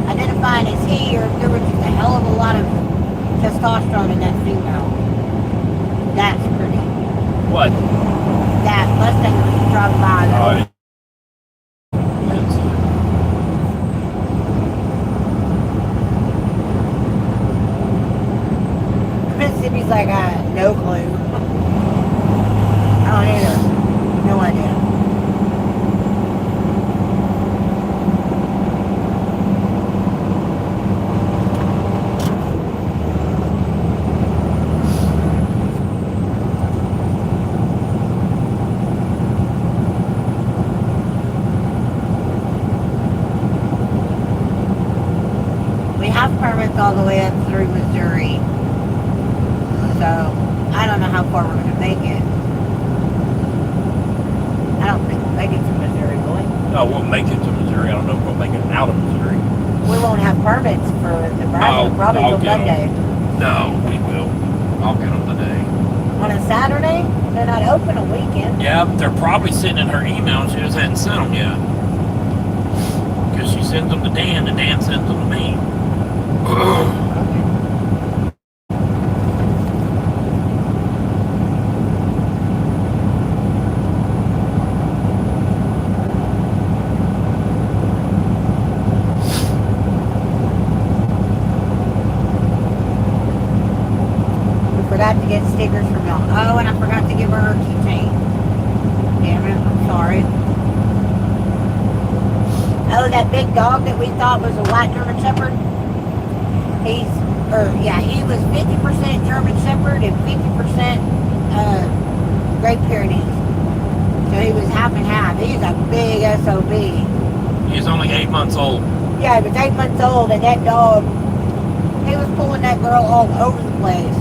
identifying as he, or if there was just a hell of a lot of testosterone in that female. That's pretty. What? That Mustang that was driving by. Mississippi's like, I have no clue. I don't either. No idea. We have permits all the way up through Missouri. So, I don't know how far we're going to make it. I don't think we'll make it to Missouri, will we? No, we'll make it to Missouri. I don't know if we'll make it out of Missouri. We won't have permits for Nebraska I'll probably till get 'em. Monday. No, we will. I'll get them today. On a Saturday? They're not open a weekend. Yeah, they're probably sitting in her email and she just hadn't sent them yet. Because she sends them to Dan and Dan sends them to me. Forgot to get stickers from y'all. Oh, and I forgot to give her her keychain. Damn it, I'm sorry. Oh, that big dog that we thought was a white German Shepherd. He was 50% German Shepherd and 50% Great Pyrenees. So he was half and half. He's a big SOB. He's only 8 months old. Yeah, he was 8 months old, and that dog, he was pulling that girl all over the place.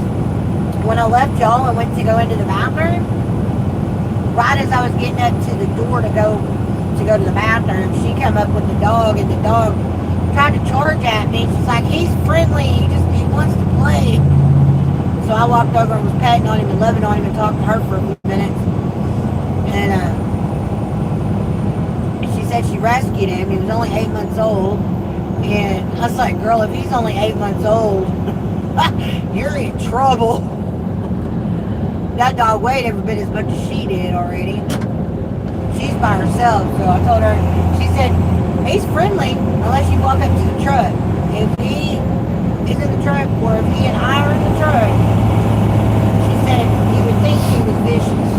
When I left y'all and went to go into the bathroom, right as I was getting up to the door to go to the bathroom, she come up with the dog, and the dog tried to charge at me. She's like, he's friendly, he wants to play. So I walked over and was patting on him and loving on him and talked to her for a few minutes. And she said she rescued him. He was only 8 months old. And I was like, girl, if he's only 8 months old, you're in trouble. That dog weighed every bit as much as she did already. She's by herself, so I told her, she said, he's friendly unless you walk up to the truck. If he is in the truck or if he and I are in the truck, she said he would think he was vicious.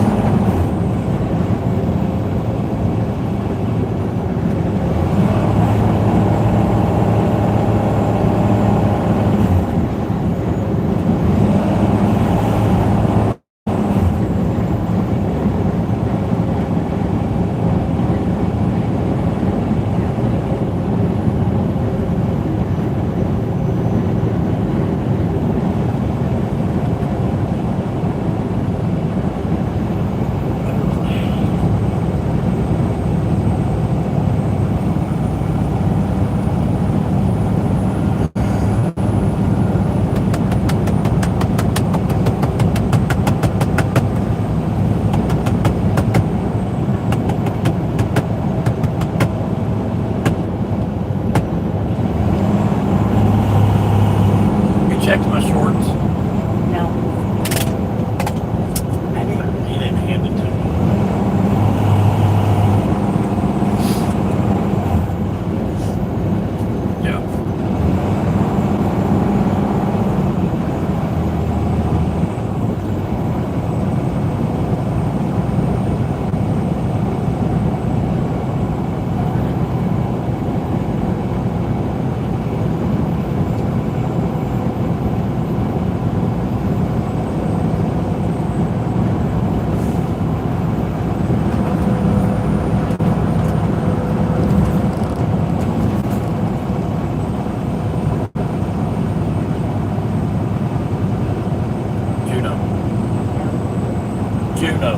Juno.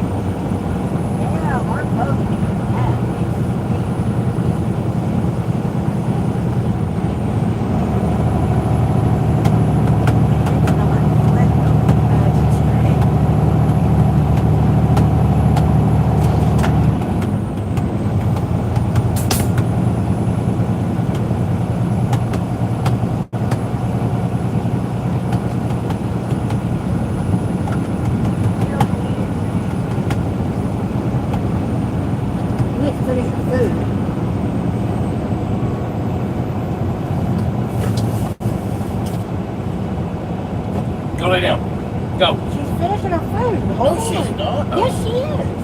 Yeah, Mark Hogan. Go lay down. Go. She's finishing her food. Hold No, she's on. not. Yes, she is.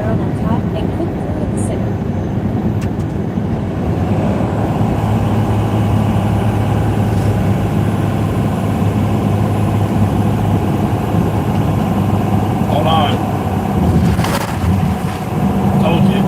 brown on top and cook through in the center. Hold on. Told you.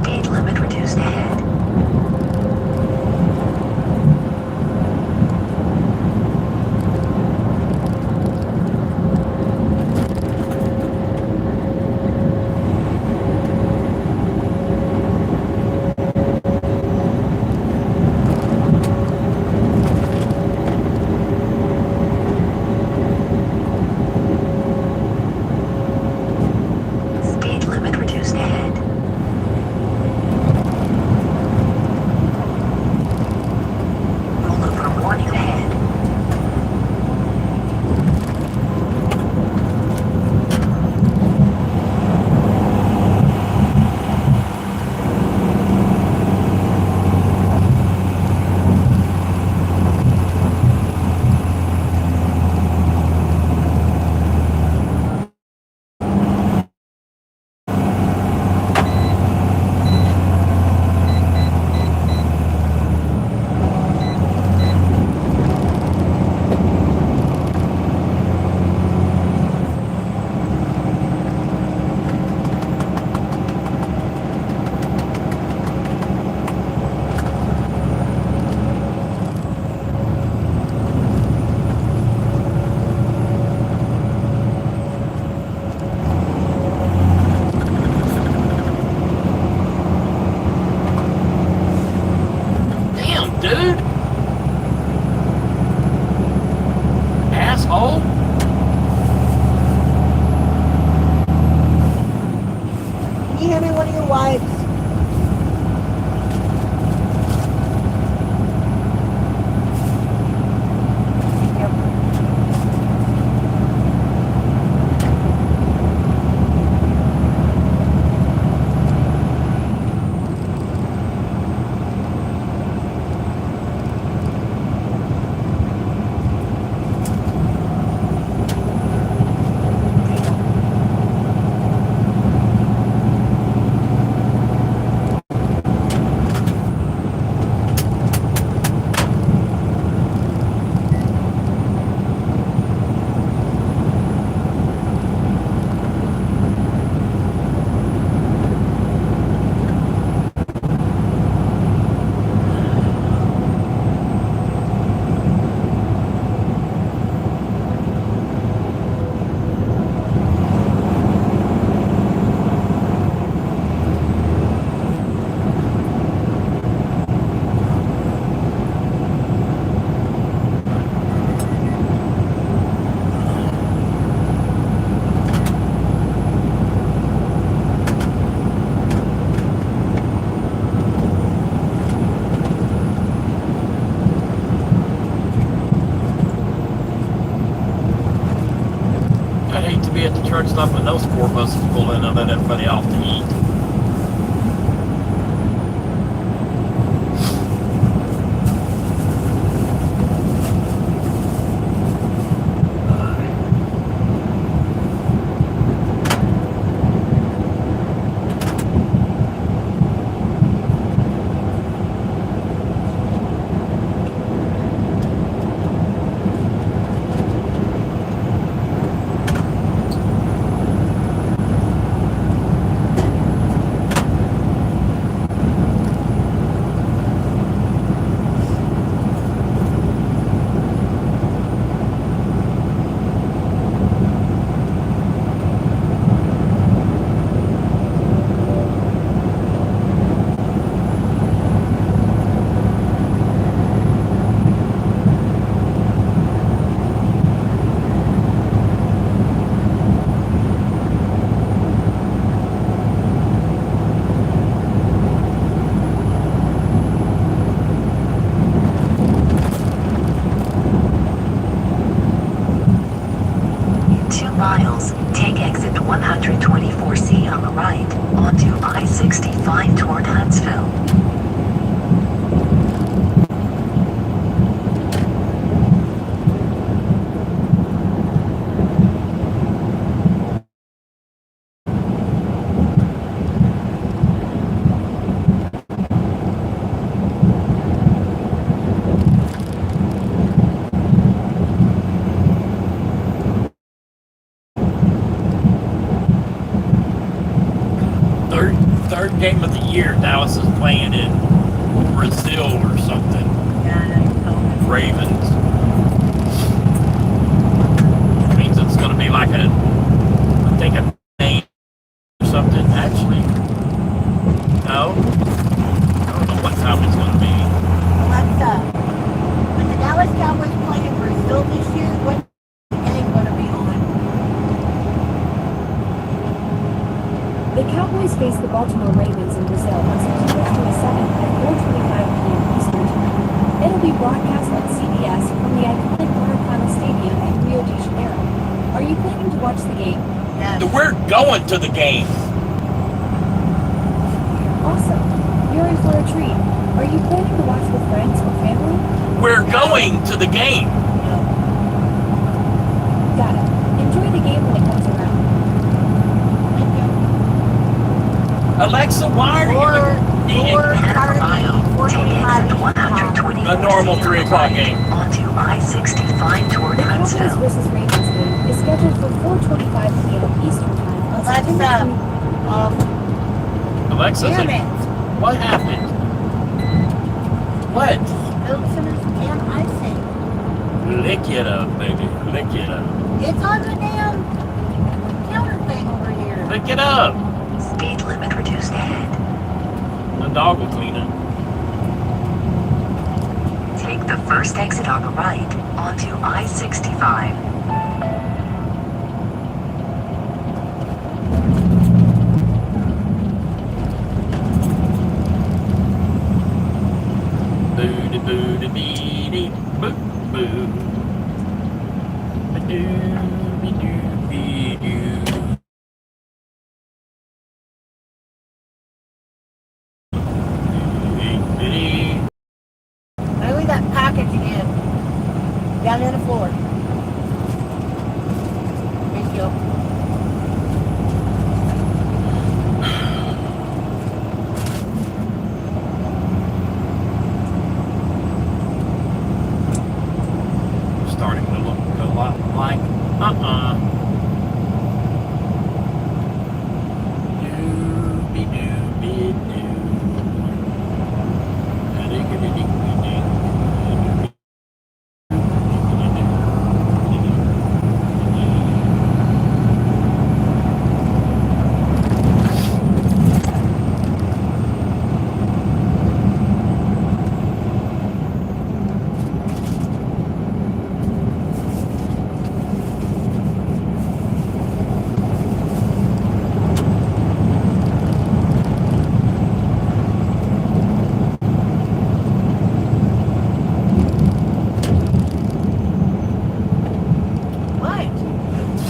Speed limit reduced ahead. Speed limit reduced ahead. Rollover warning ahead. Damn, dude. Asshole. Can you hand me one of your wipes? I'd hate to be at the truck stop when those 4 buses pull in and let everybody off to eat. In 2 miles, take exit 124C on the right, onto I-65 toward Huntsville. Third game of the year, Dallas is playing in Brazil or something. Ravens. Means it's going to be like a name or something. Actually, no. I don't know what time it's going to be. Alexa, when the Dallas Cowboys play in Brazil this year, what game going to be on? The Cowboys face the Baltimore Ravens in Brazil on September 27th at 4:25 p.m. Eastern Time. It'll be broadcast on CBS from the iconic Pawna Stadium in Rio de Janeiro. Are you planning to watch the game? Yes. We're going to the game. Awesome. You're in for a treat. Are you planning to watch with friends or family? We're going to the game. Got it. Enjoy the game when it comes around. Alexa, why are you Half a mile, take exit 124C a normal 3 o'clock game? onto I-65 toward The Cowboys Huntsville. vs. Ravens game is scheduled for 4:25 p.m. Eastern Time on September Alexa, 20th. Alexa, damn it. what happened? What? Spilled some of this damn icing. Lick it up, baby. Lick it up. It's on the damn counter thing over here. Lick it up. Speed limit reduced ahead. The dog will clean it. Take the first exit on the right, onto I-65. Boo boo dee dee boo boo. Ba-doo, be-doo, be-doo. Now we got package again. Down in the floor. Thank you. Starting to look a lot like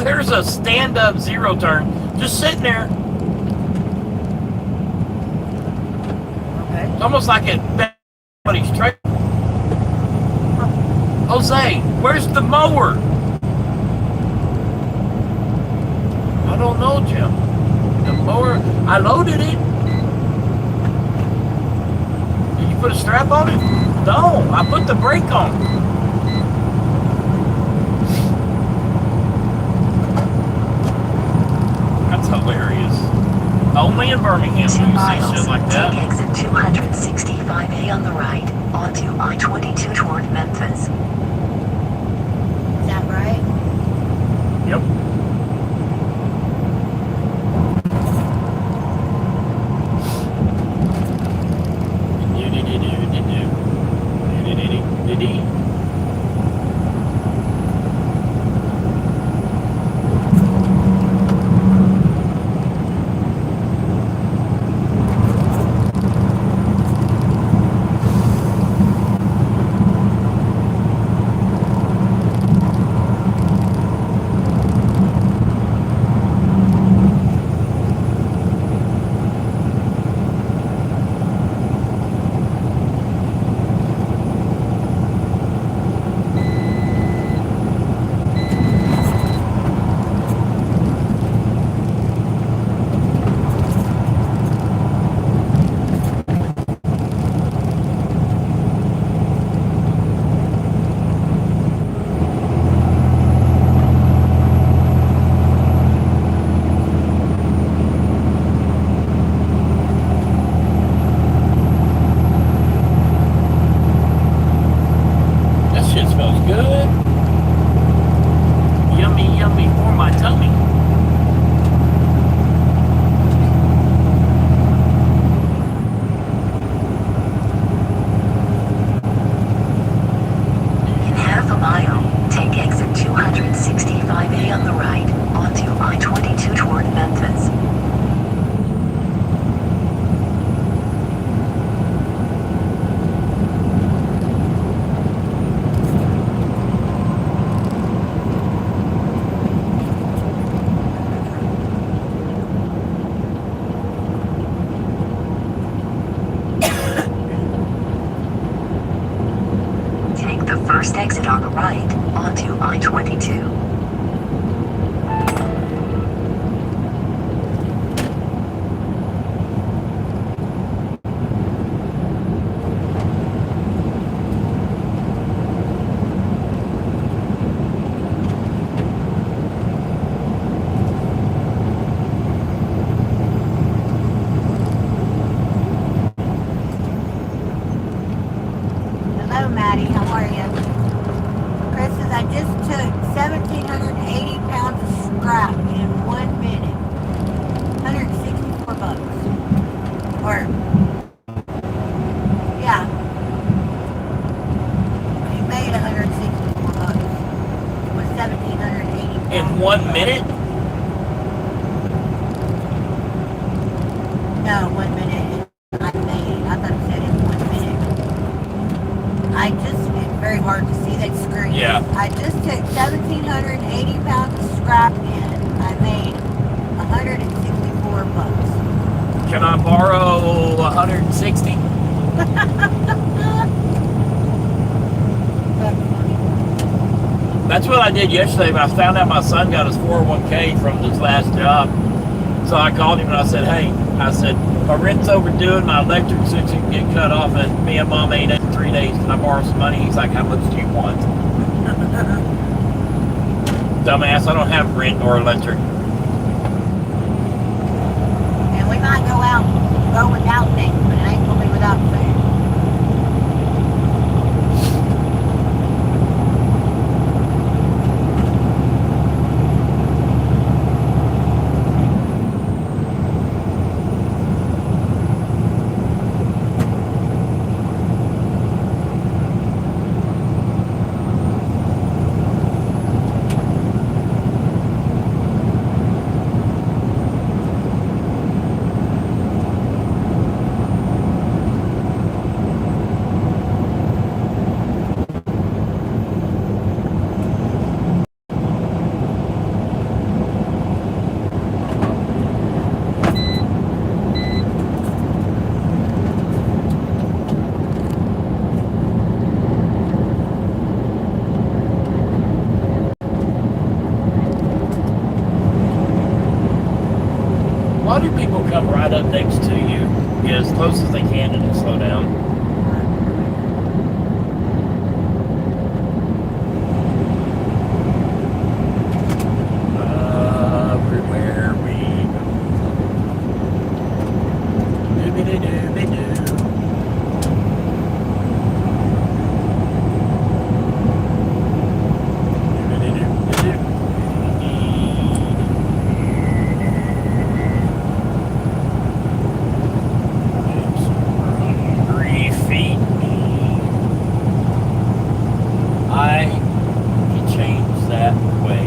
there's a stand-up zero turn just sitting there. Okay. It's almost like it somebody's trailer. Jose, where's the mower? I don't know, Jim. The mower, I loaded it. Did you put a strap on it? No, I put the brake on. That's hilarious. Only in Birmingham do 2 you see miles. shit like Take that. exit 265A on the right, onto I-22 toward Memphis. Is that right? Yep. That shit smells good. Yummy, yummy for my tummy. In half a mile, take exit 265A on the right, onto I-22 toward Memphis. Take the first exit on the right, onto I-22. Hello, Maddie. How are you? Chris says, I just took 1,780 pounds of scrap in 1 minute. 164 bucks. Or, yeah. He made 164 bucks. With 1,780 pounds. In 1 minute? No, 1 minute. I made. I thought it said in 1 minute. It's very hard to see that screen. Yeah. I just took 1,780 pounds of scrap in. I made 164 bucks. Can I borrow 160? That's funny. That's what I did yesterday when I found out my son got his 401k from his last job. So I called him and I said, hey, my rent's overdue and my electric switch can get cut off and me and mom ain't in 3 days. Can I borrow some money? He's like, how much do you want? Dumbass, I don't have rent or electric. And we might go without things, but it ain't gonna be without food. other people come right up next to you, get as close as they can and then slow down. Where we go. Doobie-doo-doobie-doo. I can change that way.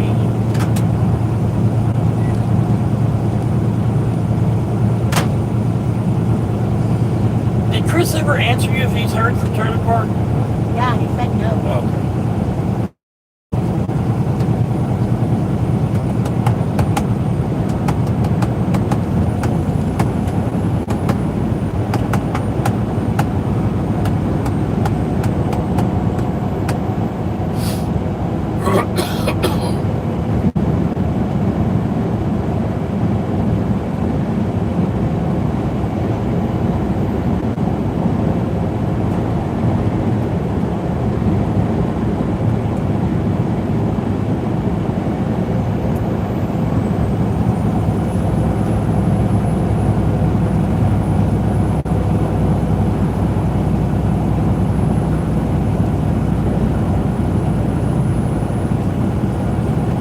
Did Chris ever answer you if he's heard from Trailer Park? Yeah, he said no. Okay.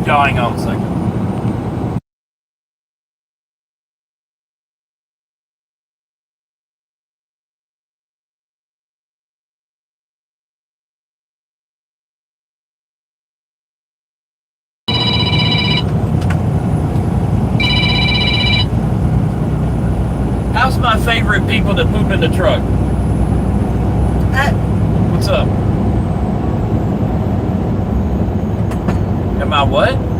Hang on a second. How's my favorite people that poop in the truck? What's up? Am I what?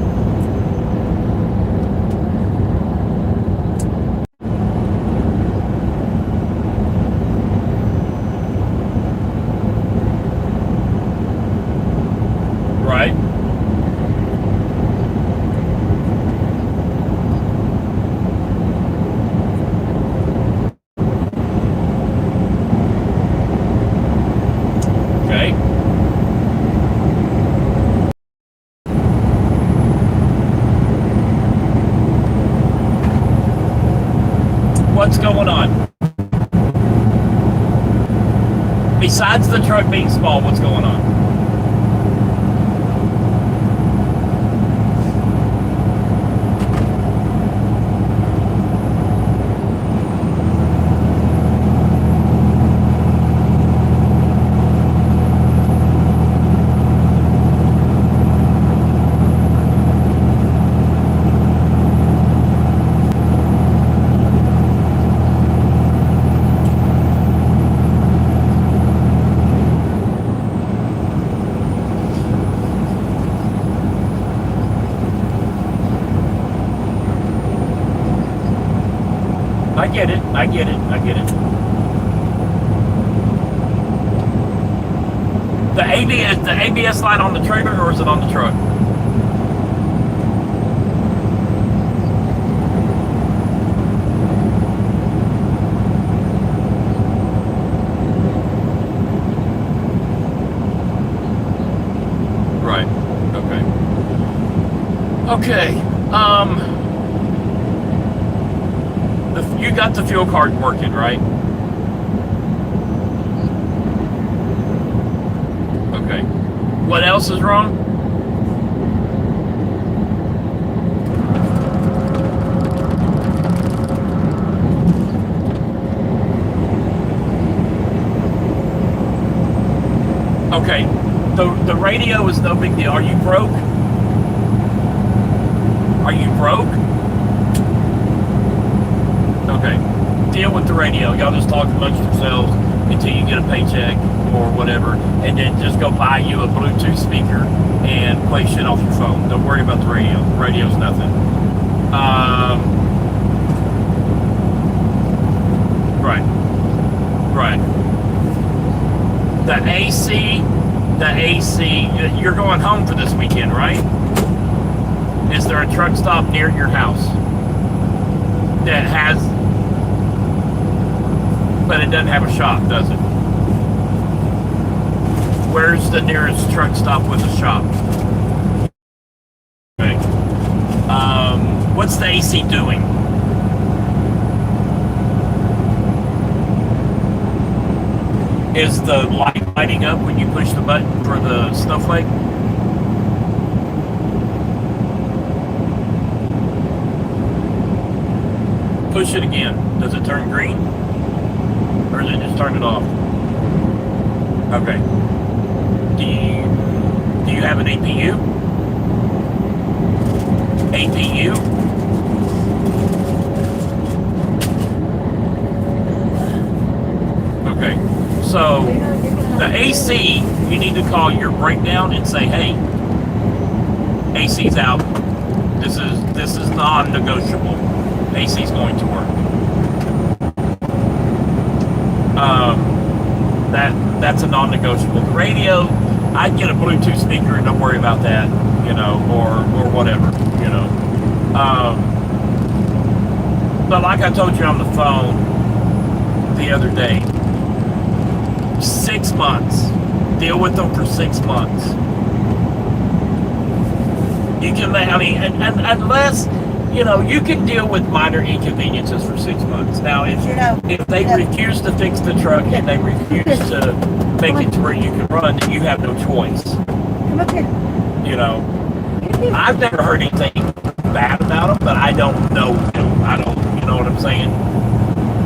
Right. Okay. What's going on? Besides the truck being small, what's going on? I get it. I get it. I get it. The ABS light on the trailer, or is it on the truck? Right. Okay. Okay. You got the fuel card working, right? Okay. What else is wrong? Okay. The radio is no big deal. Are you broke? Are you broke? Okay. Deal with the radio. Y'all just talk amongst yourselves until you get a paycheck or whatever, and then just go buy you a Bluetooth speaker and play shit off your phone. Don't worry about the radio. The radio's nothing. Right. Right. The AC, you're going home for this weekend, right? Is there a truck stop near your house? that has, but it doesn't have a shop, does it? Where's the nearest truck stop with a shop? Okay. What's the AC doing? Is the light lighting up when you push the button for the snowflake? Push it again. Does it turn green? Or does it just turn it off? Okay. Do you have an APU? APU? Okay. So the AC, you need to call your breakdown and say, hey, AC's out. This is non-negotiable. AC's going to work. That's a non-negotiable. The radio, I'd get a Bluetooth speaker and don't worry about that, or whatever, But like I told you on the phone the other day, 6 months. Deal with them for 6 months. You can, unless, you can deal with minor inconveniences for 6 months. Now, if they refuse to fix the truck and they refuse to make it to where you can run, then you have no choice. Come up here. I've never heard anything bad about them, but I don't know them. I don't, you know what I'm saying?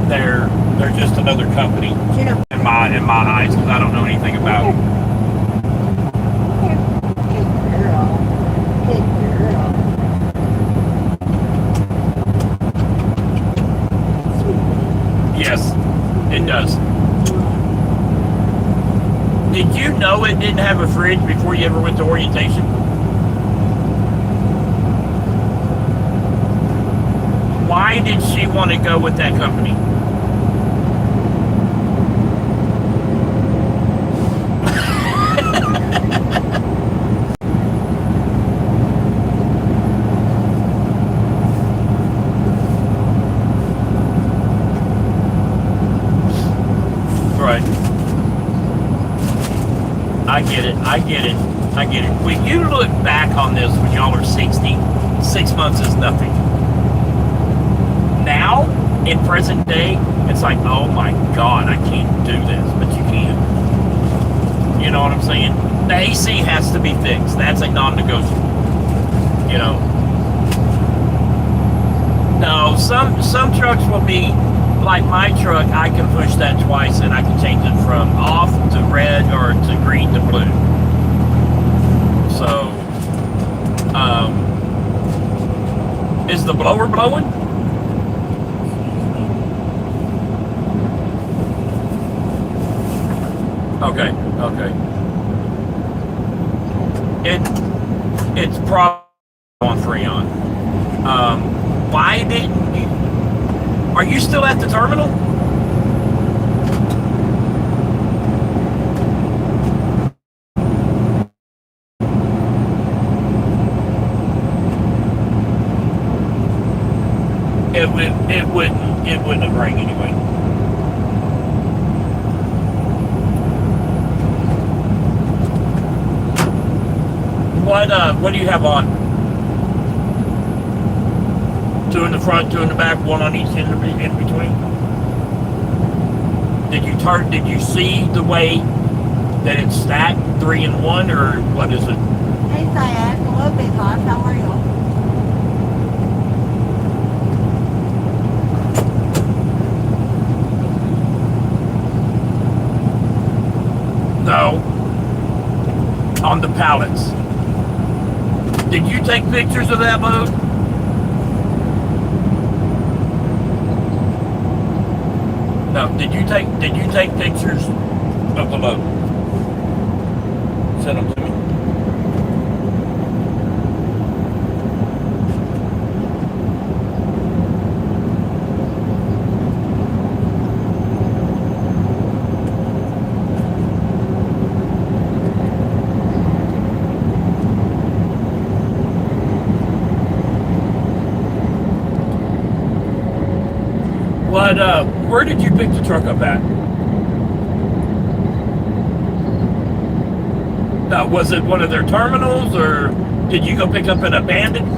They're just another company in my eyes, because I don't know anything about them. Yes, it does. Did you know it didn't have a fridge before you ever went to orientation? Why did she want to go with that company? Right. I get it. When you look back on this when y'all are 60, 6 months is nothing. Now, in present day, it's like, oh my God, I can't do this, but you can. You know what I'm saying? The AC has to be fixed. That's a non-negotiable. No, some trucks will be, like my truck, I can push that twice and I can change it from off to red or to green to blue. So, is the blower blowing? Okay. It's probably on Freon. Why didn't you? Are you still at the terminal? It wouldn't have rang anyway. What do you have on? 2 in the front, 2 in the back, 1 on each end in between. Did you see the way that it's stacked, 3 in 1, or what is it? Hey, Cyan. Hello, Big Hawk. How are you? No. On the pallets. Did you take pictures of that load? No. Did you take pictures of the load? Send them to me. But where did you pick the truck up at? Was it one of their terminals, or did you go pick up an abandoned?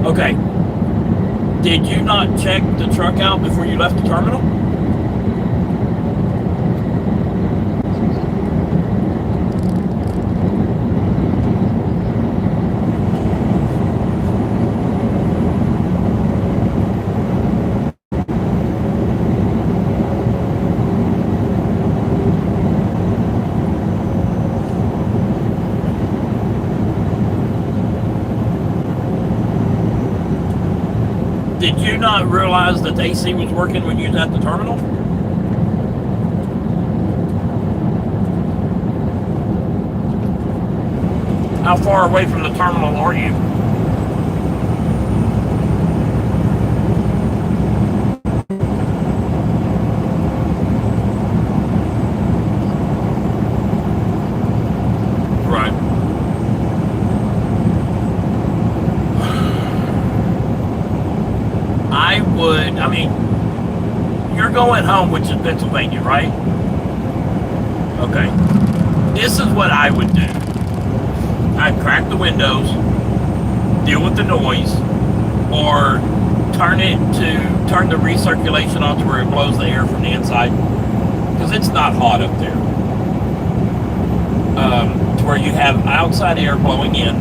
Okay. Did you not check the truck out before you left the terminal? Did you not realize that the AC was working when you was at the terminal? How far away from the terminal are you? Right. I mean, you're going home, which is Pennsylvania, right? Okay. This is what I would do. I'd crack the windows, deal with the noise, or turn the recirculation on to where it blows the air from the inside. Because it's not hot up there. To where you have outside air blowing in.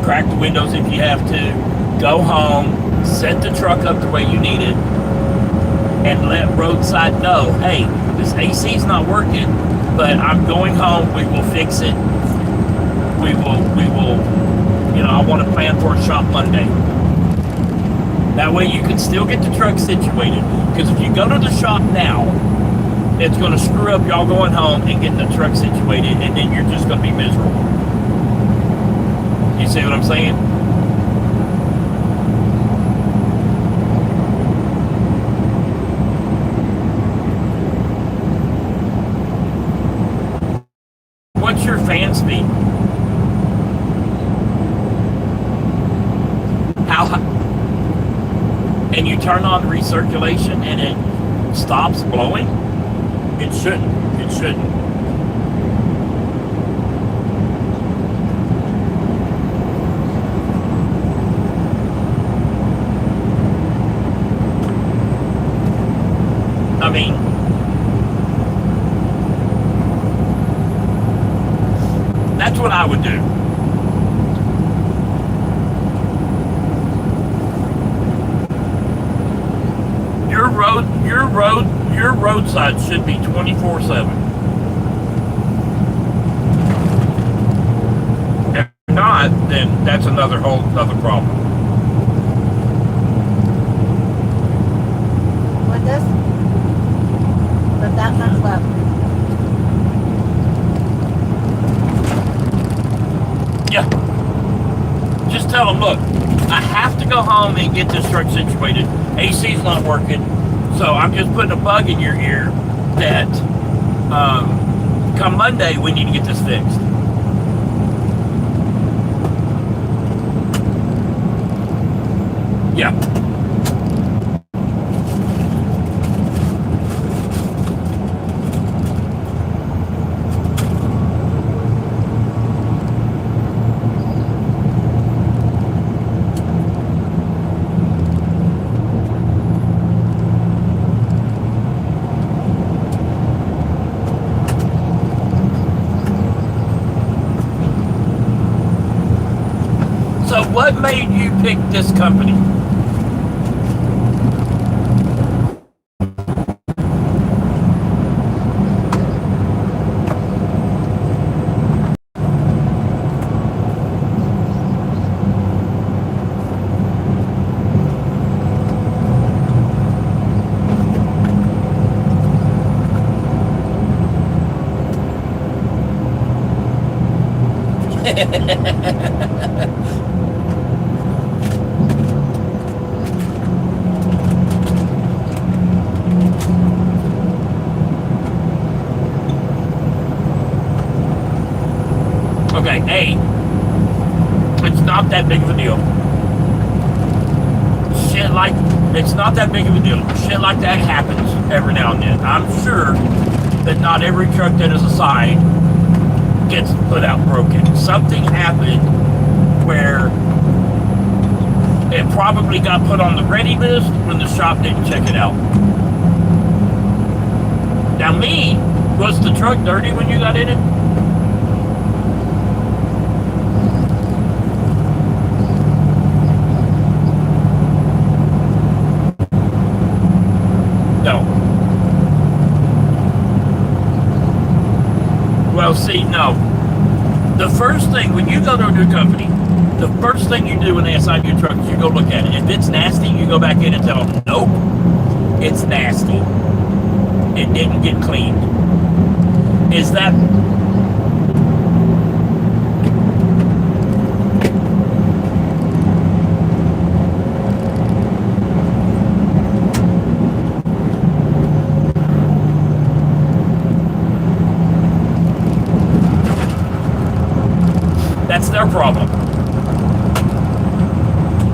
Crack the windows if you have to. Go home. Set the truck up the way you need it, and let roadside know, hey, this AC's not working, but I'm going home. We will fix it. We will, I want to plan for a shop Monday. That way you can still get the truck situated. Because if you go to the shop now, it's going to screw up y'all going home and getting the truck situated, and then you're just going to be miserable. You see what I'm saying? What's your fan speed? How high? And you turn on recirculation and it stops blowing? It shouldn't. It shouldn't. I mean, that's what I would do. Your roadside should be 24/7. If not, then that's another problem. With this, but that much left. Yeah. Just tell them, look, I have to go home and get this truck situated. AC's not working. So I'm just putting a bug in your ear that come Monday we need to get this fixed. Yeah. So what made you pick this company? Okay, A, it's not that big of a deal. shit like, it's not that big of a deal. Shit like that happens every now and then. I'm sure that not every truck that is assigned gets put out broken. Something happened where it probably got put on the ready list when the shop didn't check it out. Now me, was the truck dirty when you got in it? No. Well, see, no. The first thing, when you go to a new company, the first thing you do when they assign you a truck is you go look at it. If it's nasty, you go back in and tell them, nope, it's nasty. It didn't get cleaned. Is that... That's their problem.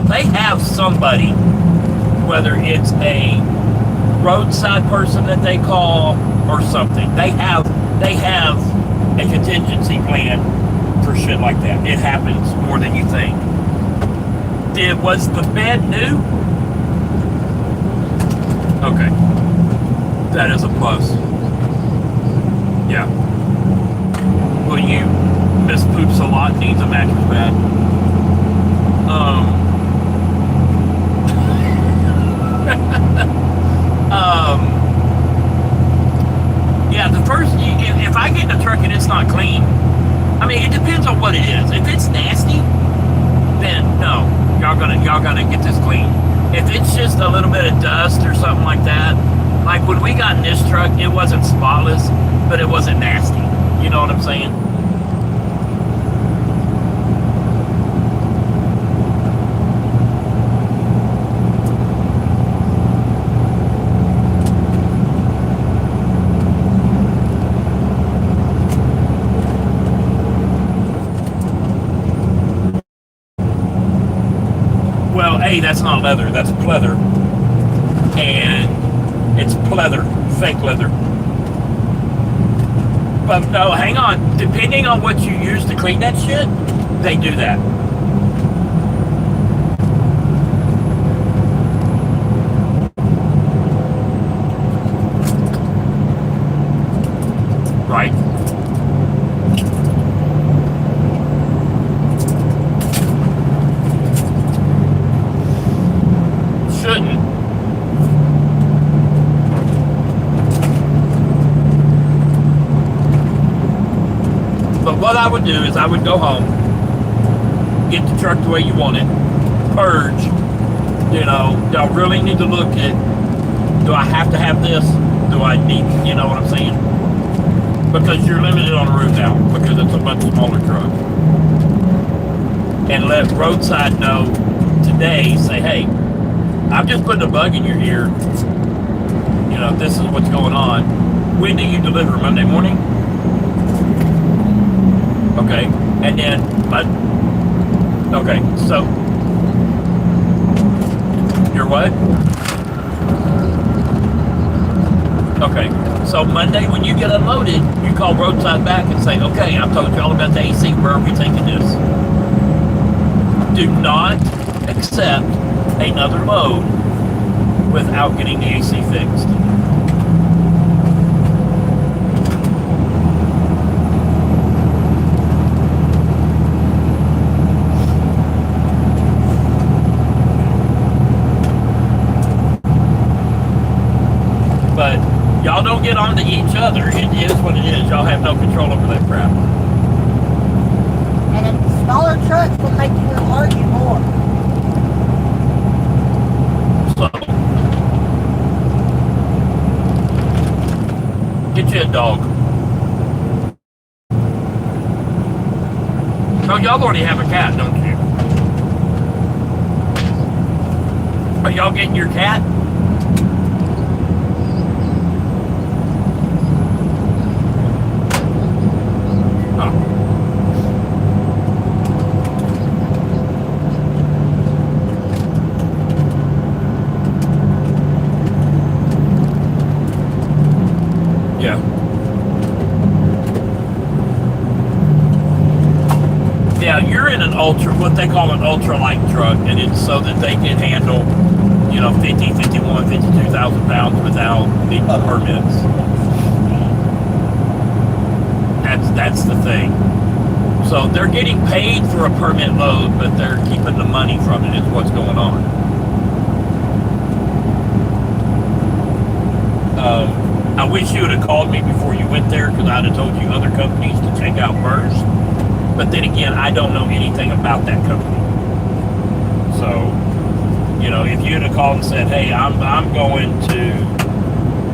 They have somebody, whether it's a roadside person that they call or something. They have a contingency plan for shit like that. It happens more than you think. Was the bed new? Okay. That is a plus. Yeah. Well, you miss poops a lot, needs a mattress pad. Yeah, the first, if I get in a truck and it's not clean, I mean, it depends on what it is. If it's nasty, then no, y'all gotta get this clean. If it's just a little bit of dust or something like that, like when we got in this truck, it wasn't spotless, but it wasn't nasty. You know what I'm saying? Well, A, that's not leather, that's pleather. And it's pleather, fake leather. But no, hang on. Depending on what you use to clean that shit, they do that. Right? Shouldn't. But what I would do is I would go home, get the truck the way you want it, purge. You know, y'all really need to look at, do I have to have this? Do I need, you know what I'm saying? Because you're limited on the route now, because it's a much smaller truck. And let roadside know today, say, hey, I'm just putting a bug in your ear. You know, this is what's going on. When do you deliver? Monday morning? Okay. And then, okay, so, you're what? Okay, so Monday when you get unloaded, you call roadside back and say, okay, I've told you all about the AC, where are we taking this? Do not accept another load without getting the AC fixed. But y'all don't get onto each other. It is what it is. Y'all have no control over that crap. And a smaller trucks will make you argue more. So, get you a dog. Oh, y'all already have a cat, don't you? Are y'all getting your cat? an ultra, what they call an ultralight truck, and it's so that they can handle, 50, 51, 52,000 pounds without needing permits. That's the thing. So they're getting paid for a permit load, but they're keeping the money from it is what's going on. I wish you would have called me before you went there, because I'd have told you other companies to check out first. But then again, I don't know anything about that company. So, if you'd have called and said, hey, I'm going to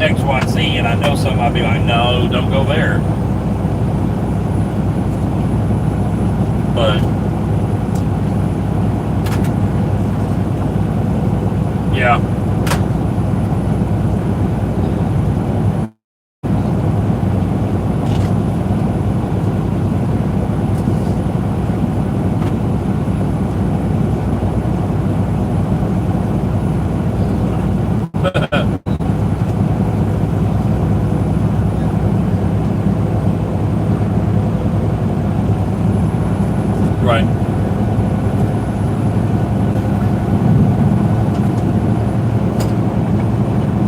XYZ and I know something, I'd be like, no, don't go there. But yeah. Right.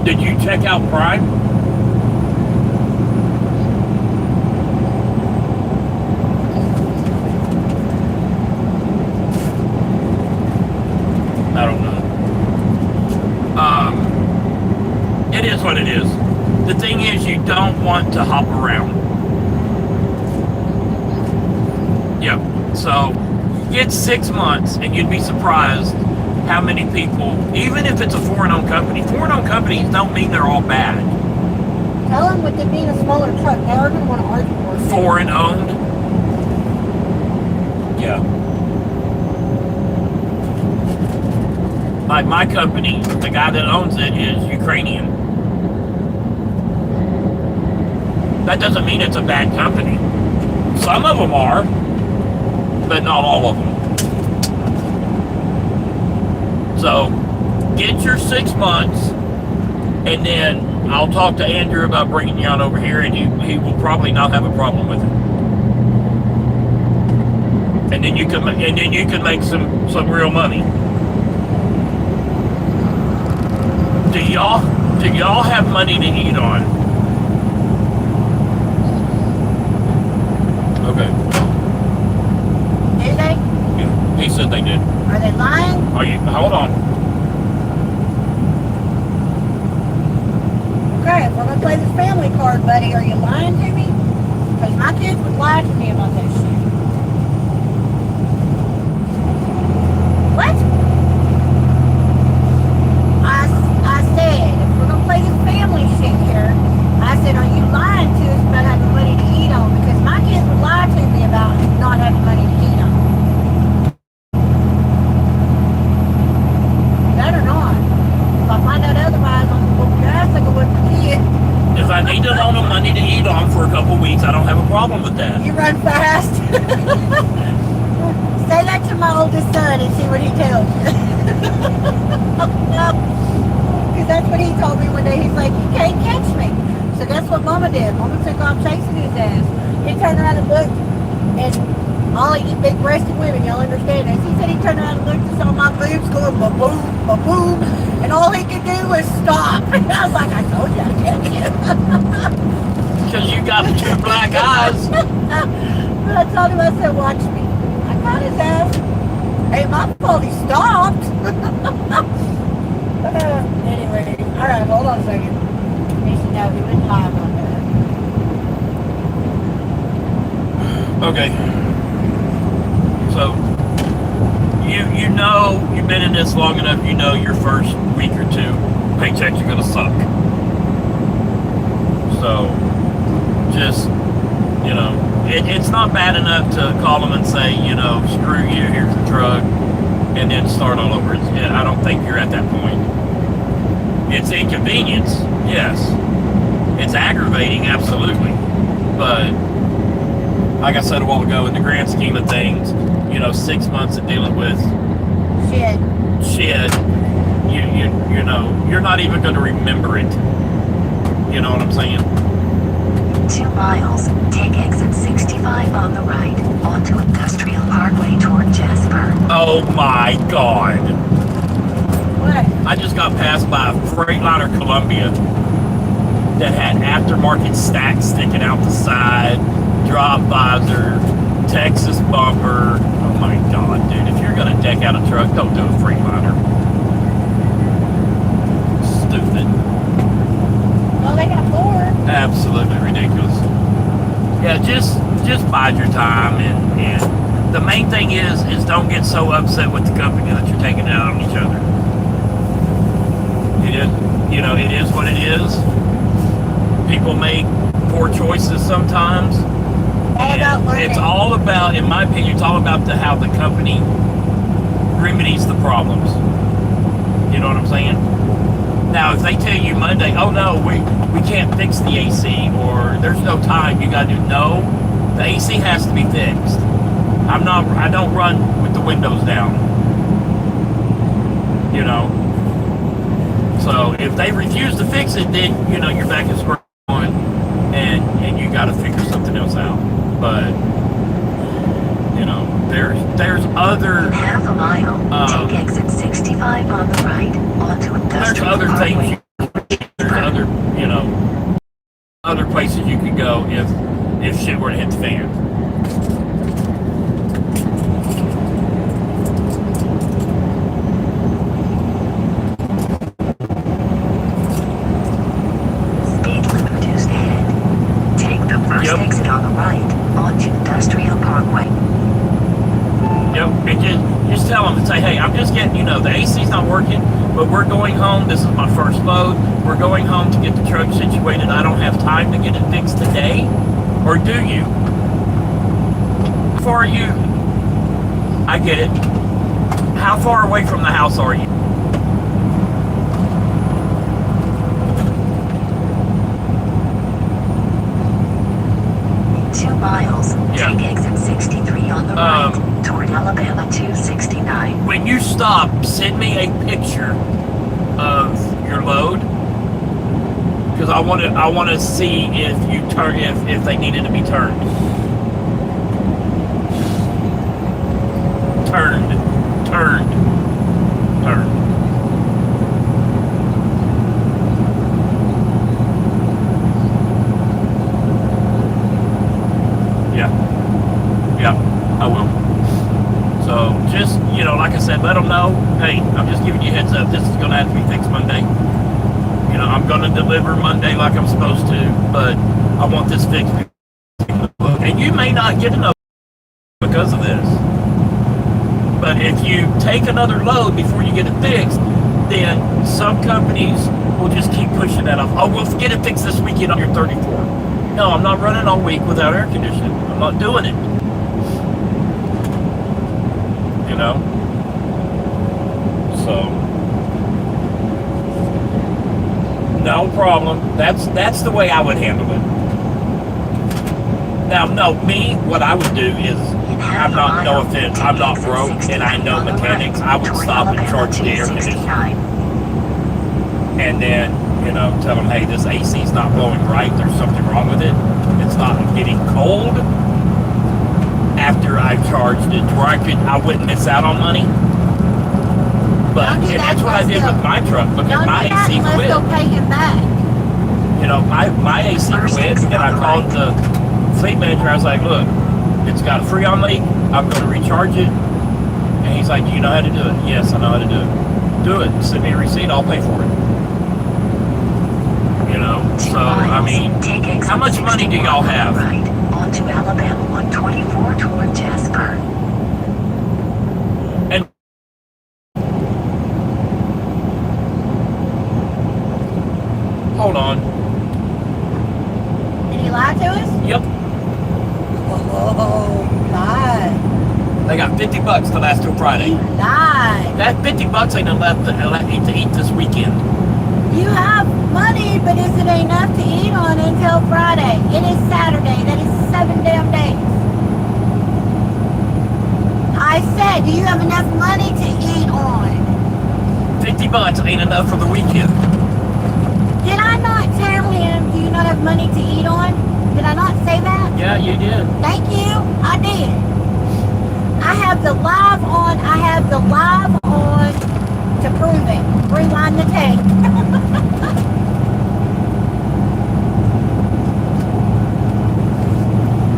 Did you check out Prime? I don't know. It is what it is. The thing is, you don't want to hop around. Yep. So, get 6 months, and you'd be surprised how many people, even if it's a foreign-owned companies don't mean they're all bad. Tell them with it being a smaller truck, they are going to want to argue for it. Foreign-owned? Yeah. Like my company, the guy that owns it is Ukrainian. That doesn't mean it's a bad company. Some of them are, but not all of them. So, get your 6 months, and then I'll talk to Andrew about bringing you on over here, and he will probably not have a problem with it. And then you can make some real money. Do y'all have money to eat on? Okay. Do they? Yeah, he said they did. Are they lying? Hold on. Okay, if we're going to play this family card, buddy, are you lying to me? Because my kids would lie to me about that shit. What? I said, if we're going to play this family shit here, I said, are you lying to us about having money to eat on? Because my kids would lie to me about not having money to eat on. That or not. If I find out otherwise, I'm going to whoop your ass like I would for kid. If I need to loan them money to eat on for a couple weeks, I don't have a problem with that. You run fast. Say that to my oldest son and see what he tells you. Because that's what he told me one day. He's like, you can't catch me. So that's what Mama did. Mama took off chasing his ass. He turned around and looked, and all of you big-breasted women, y'all understand this. He said he turned around and looked and saw my boobs going ba-boom, ba-boom, and all he could do was stop. And I was like, I told you I'd catch you. Because you got two black eyes. But I told him, I said, watch me. I got his ass. Ain't my fault he stopped. Anyway, alright, hold on a second. He should know he was live on that. Okay. So, you've been in this long enough, your first week or two, paychecks are going to suck. So, just, it's not bad enough to call them and say, screw you, here's the truck, and then start all over. I don't think you're at that point. It's inconvenience, yes. It's aggravating, absolutely. But, like I said a while ago, in the grand scheme of things, 6 months of dealing with shit, you're not even going to remember it. You know what I'm saying? 2 miles, take exit 65 on the right, onto Industrial Parkway toward Jasper. Oh my God. What? I just got passed by a Freightliner Columbia that had aftermarket stacks sticking out the side, drop visor, Texas bumper. Oh my God, dude. If you're going to deck out a truck, don't do a Freightliner. Stupid. Well, they got 4. Absolutely ridiculous. Yeah, just bide your time, and the main thing is don't get so upset with the company that you're taking it out on each other. It is, it is what it is. People make poor choices sometimes. It's all about, in my opinion, it's all about how the company remedies the problems. You know what I'm saying? Now, if they tell you Monday, oh no, we can't fix the AC, or there's no time, you got to do, no, the AC has to be fixed. I don't run with the windows down. You know? So if they refuse to fix it, then, you're back in square one, and you got to figure something else out. But, there's other... In half a mile, take exit 65 on the right, onto There's Industrial other Parkway. things, there's other places you could go if shit were to hit the fan. Speed limit reduced ahead. Take the first exit on the right, onto Industrial Parkway. Yep, and just tell them and say, hey, I'm just getting, the AC's not working, but we're going home. This is my first load. We're going home to get the truck situated. I don't have time to get it fixed today. Or do you? How far are you? I get it. How far away from the house are you? In 2 miles, Yeah. take exit 63 on the right, toward Alabama 269. When you stop, send me a picture of your load, because I want to see if you turn if they needed to be turned. Turned. Yeah, I will. So just, like I said, let them know, hey, I'm just giving you a heads up. This is going to have to be fixed Monday. I'm going to deliver Monday like I'm supposed to, but I want this fixed. And you may not get another because of this. But if you take another load before you get it fixed, then some companies will just keep pushing that off. Oh, we'll get it fixed this weekend on your 34. No, I'm not running all week without air conditioning. I'm not doing it. So, no problem. That's the way I would handle it. Now, no, what I would do is, I'm not broke and I know mechanics. I would stop and charge the air conditioning. And then, tell them, hey, this AC's not blowing right. There's something wrong with it. It's not getting cold after I've charged it, where I wouldn't miss out on money. But and that's what I did with my truck, because my AC quit. They'll pay him back. My AC quit, and I called the fleet manager. I was like, look, it's got a freon leak. I'm going to recharge it. And he's like, do you know how to do it? Yes, I know how to do it. Do it. Send me a receipt. I'll pay for it. So, I mean, how much money do y'all have? Right, onto Alabama 124 toward Jasper. And hold on. Did he lie to us? Yep. Oh, lied. They got $50 to last till Friday. You lied. That $50 ain't enough to eat this weekend. You have money, but is it enough to eat on until Friday? It is Saturday. That is 7 damn days. I said, do you have enough money to eat on? $50 ain't enough for the weekend. Did I not tell him, do you not have money to eat on? Did I not say that? Yeah, you did. Thank you. I did. I have the live on. I have the live on to prove it. Rewind the tape.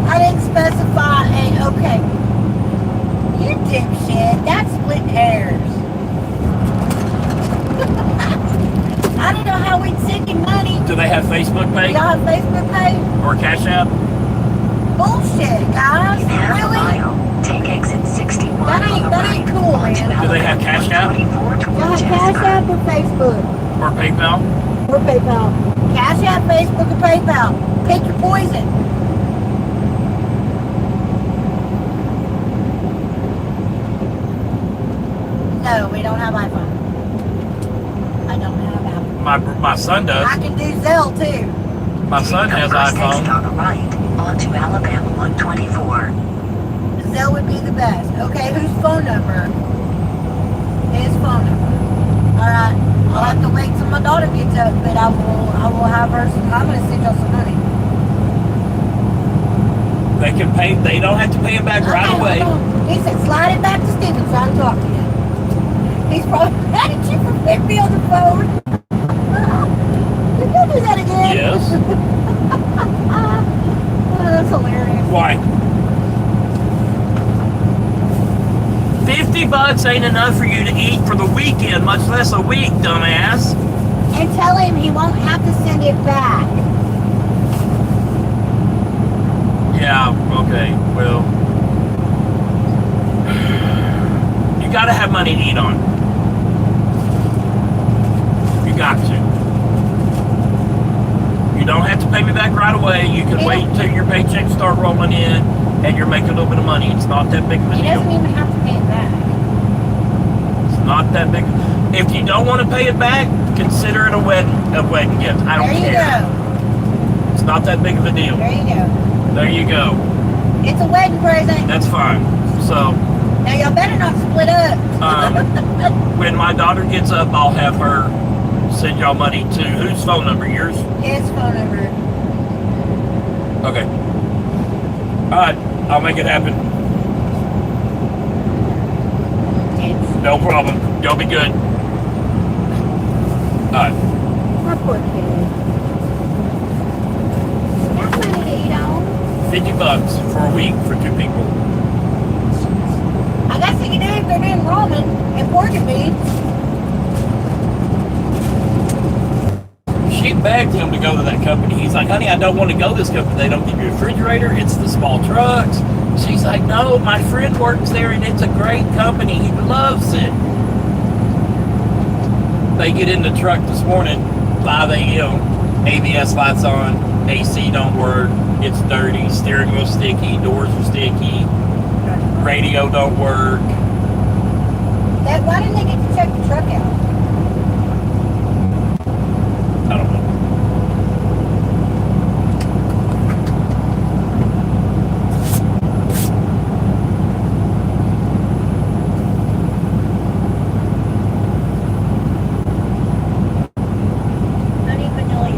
I didn't specify a, okay. You dipshit. That's split hairs. I don't know how we'd send you money. Do they have Facebook page Y'all have Facebook page? or Cash App? Bullshit, guys. In half a Really? mile, take exit 61 That on the ain't right. cool, onto man. Do they have Cash App? 124 Y'all toward have Cash Jasper. App or Facebook? Or PayPal? Or PayPal. Cash App, Facebook, or PayPal. Pick your poison. No, we don't have iPhone. I don't have Apple. My son does. I can do Zelle too. My son Take has the first exit iPhone. on the right, onto Alabama 124. Zelle would be the best. Okay, whose phone number? His phone number. Alright. I'll have to wait till my daughter gets up, but I will have her I'm gonna send y'all some money. They can pay. They don't have to pay it back right Okay, away. hold on. He said slide it back to Steven so I can talk to you. He's probably mad at you for putting me on the phone. Did you do that again? Yes. Oh, that's hilarious. Why? $50 ain't enough for you to eat for the weekend, much less a week, dumbass. And tell him he won't have to send it back. Yeah, okay, well. You gotta have money to eat on. You got to. You don't have to pay me back right away. You can wait until your paychecks start rolling in and you're making a little bit of money. It's not that big of a He deal. doesn't even have to pay it back. It's not that big. If you don't want to pay it back, consider it a wedding gift. I don't There you care. go. It's not that big of a deal. There you go. There you go. It's a wedding present. That's fine. So, Now y'all better not split up. when my daughter gets up, I'll have her send y'all money to whose phone number? Yours? His phone number. Okay. Alright, I'll make it happen. No problem. Y'all be good. Alright. My poor kid. Got money to eat on. $50 for a week for 2 people. I guess you can do it if they're doing ramen and pork and beans. She begged him to go to that company. He's like, honey, I don't want to go to this company. They don't give you a refrigerator. It's the small trucks. She's like, no, my friend works there and it's a great company. He loves it. They get in the truck this morning, 5 a.m. ABS lights on, AC don't work, it's dirty, steering wheel sticky, doors are sticky, radio don't work. Why didn't they get to check the truck out? I don't know. Honey vanilla.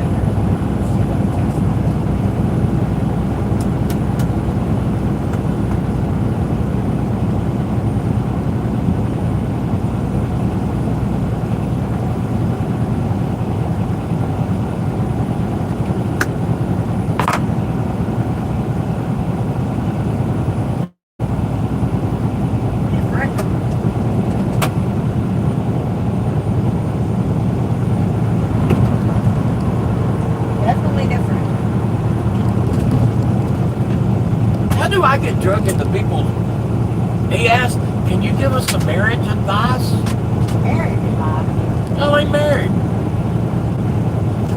Different. Definitely different. How do I get drunk into people? He asked, can you give us some marriage advice? Marriage advice. No, ain't married.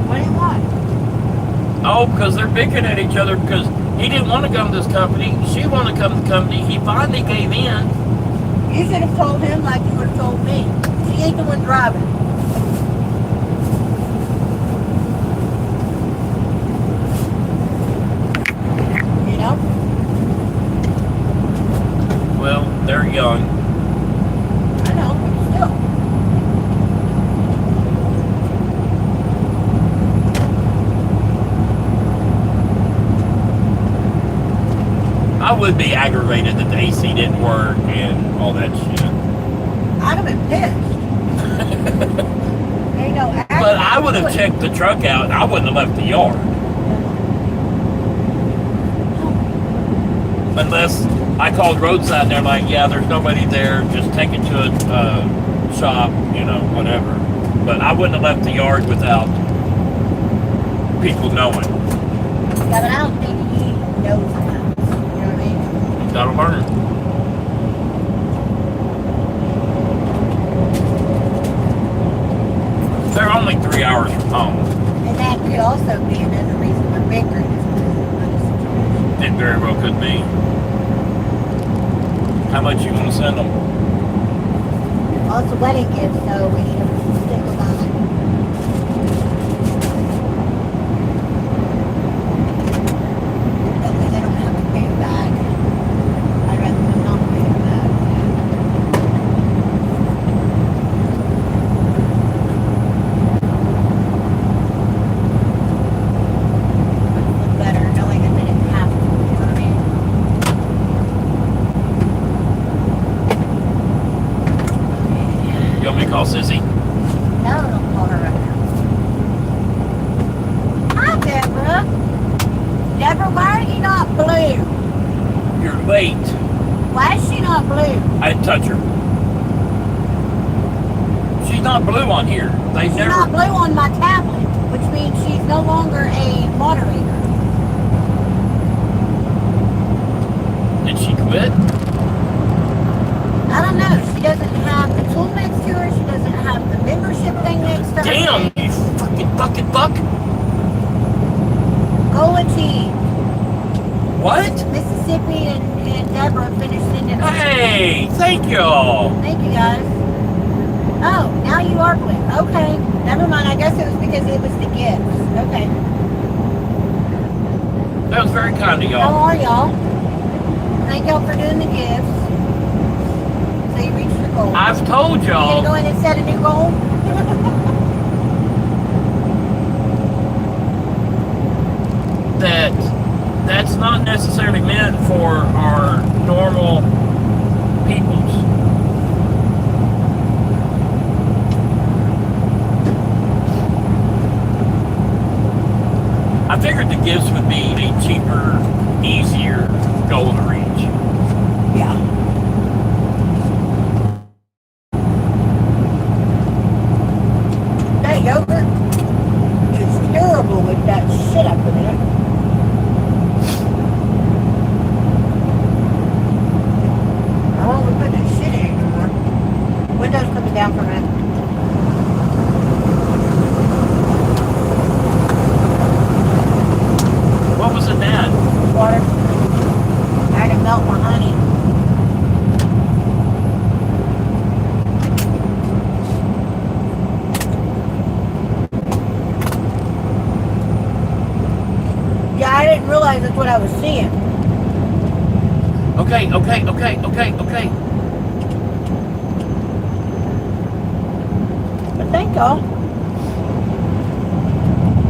What do you want? Oh, because they're bickering at each other because he didn't want to come to this company. She wanted to come to the company. He finally gave in. You should have told him like you would have told me. She ain't the one driving. You know? Well, they're young. I know, but still. I would be aggravated that the AC didn't work and all that shit. I'd have been pissed. Ain't no But I would have checked the truck out and I wouldn't have left the yard. Unless I called roadside and they're like, yeah, there's nobody there, just take it to a shop, you know, whatever. But I wouldn't have left the yard without people knowing. Yeah, but I don't think he knows that. You know what I mean? You gotta learn. They're only 3 hours from home. And that could also be another reason why Baker is good. It very well could be. How much you want to send them? Well, it's a wedding gift, so we need to stick with that. That way they don't have to pay it back. I'd rather them not pay it back. It's better knowing that they didn't have to, you know what I mean? You want me to call Sissy? No, don't call her right now. Hi, Deborah. Deborah, why are you not blue? You're late. Why is she not blue? I didn't touch her. She's not blue on here. They've She's never. not blue on my tablet, which means she's no longer a moderator. Did she quit? I don't know. She doesn't have the tool next to her. She doesn't have the membership thing next to her. Damn, you fucking buck. Cola cheese. What? Mississippi and Deborah finished sending us. Hey, thank y'all. Thank you, guys. Oh, now you are blue. Okay. Never mind. I guess it was because it was the gifts. Okay. That was very kind of How y'all. are y'all? Thank y'all for doing the gifts. So you reached your goal. I've told You gonna go y'all in and set a new goal? that that's not necessarily meant for our normal peoples. I figured the gifts would be a cheaper, easier goal to reach. Yeah. That yogurt is terrible with that shit I put in it. I won't put that shit in anymore. Windows coming down for a minute. What was it, Dad? Water. I had to melt my honey. Yeah, I didn't realize that's what I was seeing. Okay. But thank y'all.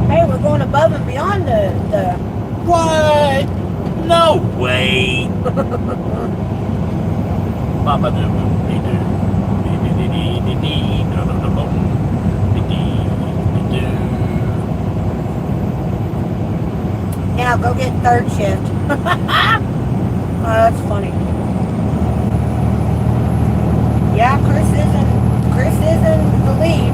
Hey, we're going above and beyond the What? No way. Mama do. Yeah, go get third shift. Oh, that's funny. Yeah, Chris is in the lead.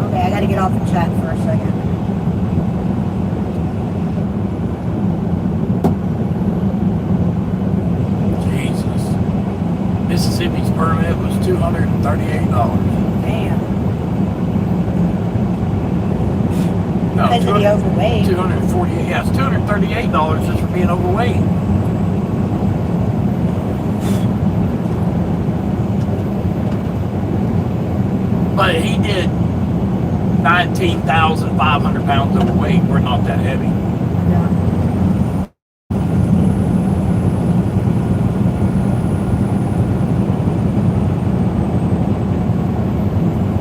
Okay, I gotta get off the chat for a second. Jesus. Mississippi's permit was $238. Damn. No, Because of the overweight. 248. Yeah, it's $238 just for being overweight. But he did 19,500 pounds overweight. We're not that heavy. Yeah.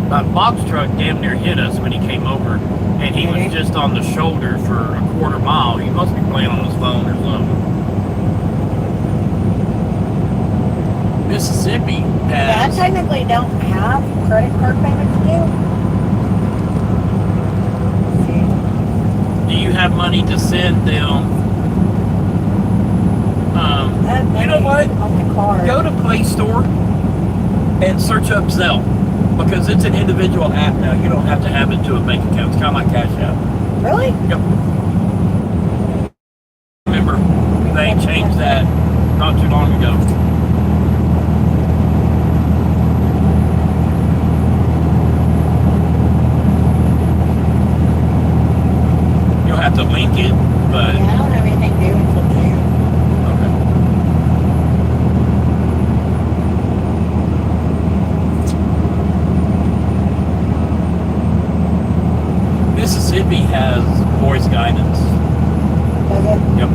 That box truck damn near hit us when he came over, and he was just on the shoulder for a quarter mile. He must be playing on his phone or something. Mississippi Yeah, I has. technically don't have credit card payments due. Do you have money to send them? You know what? On the card. Go to Play Store and search up Zelle, because it's an individual app now. You don't have to have it to a bank account. It's kind of like Cash App. Really? Yep. Remember, they changed that not too long ago. You'll have to link it, but Yeah, I don't have anything due until June. okay. Mississippi has voice guidance. Does it? Yep.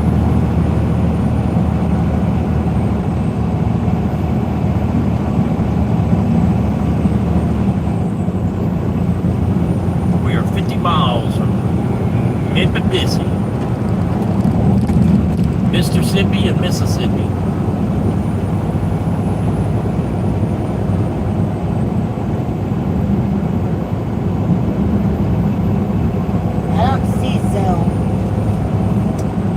We are 50 miles from Mississippi, and Mississippi. I don't see Zelle.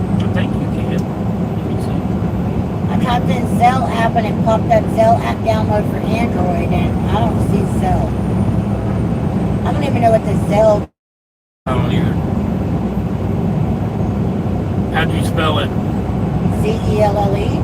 I think you can. Let me see. I typed in Zelle app and it popped up Zelle app download for Android, and I don't see Zelle. I don't even know what the Zelle. I don't either. How do you spell it? Zelle.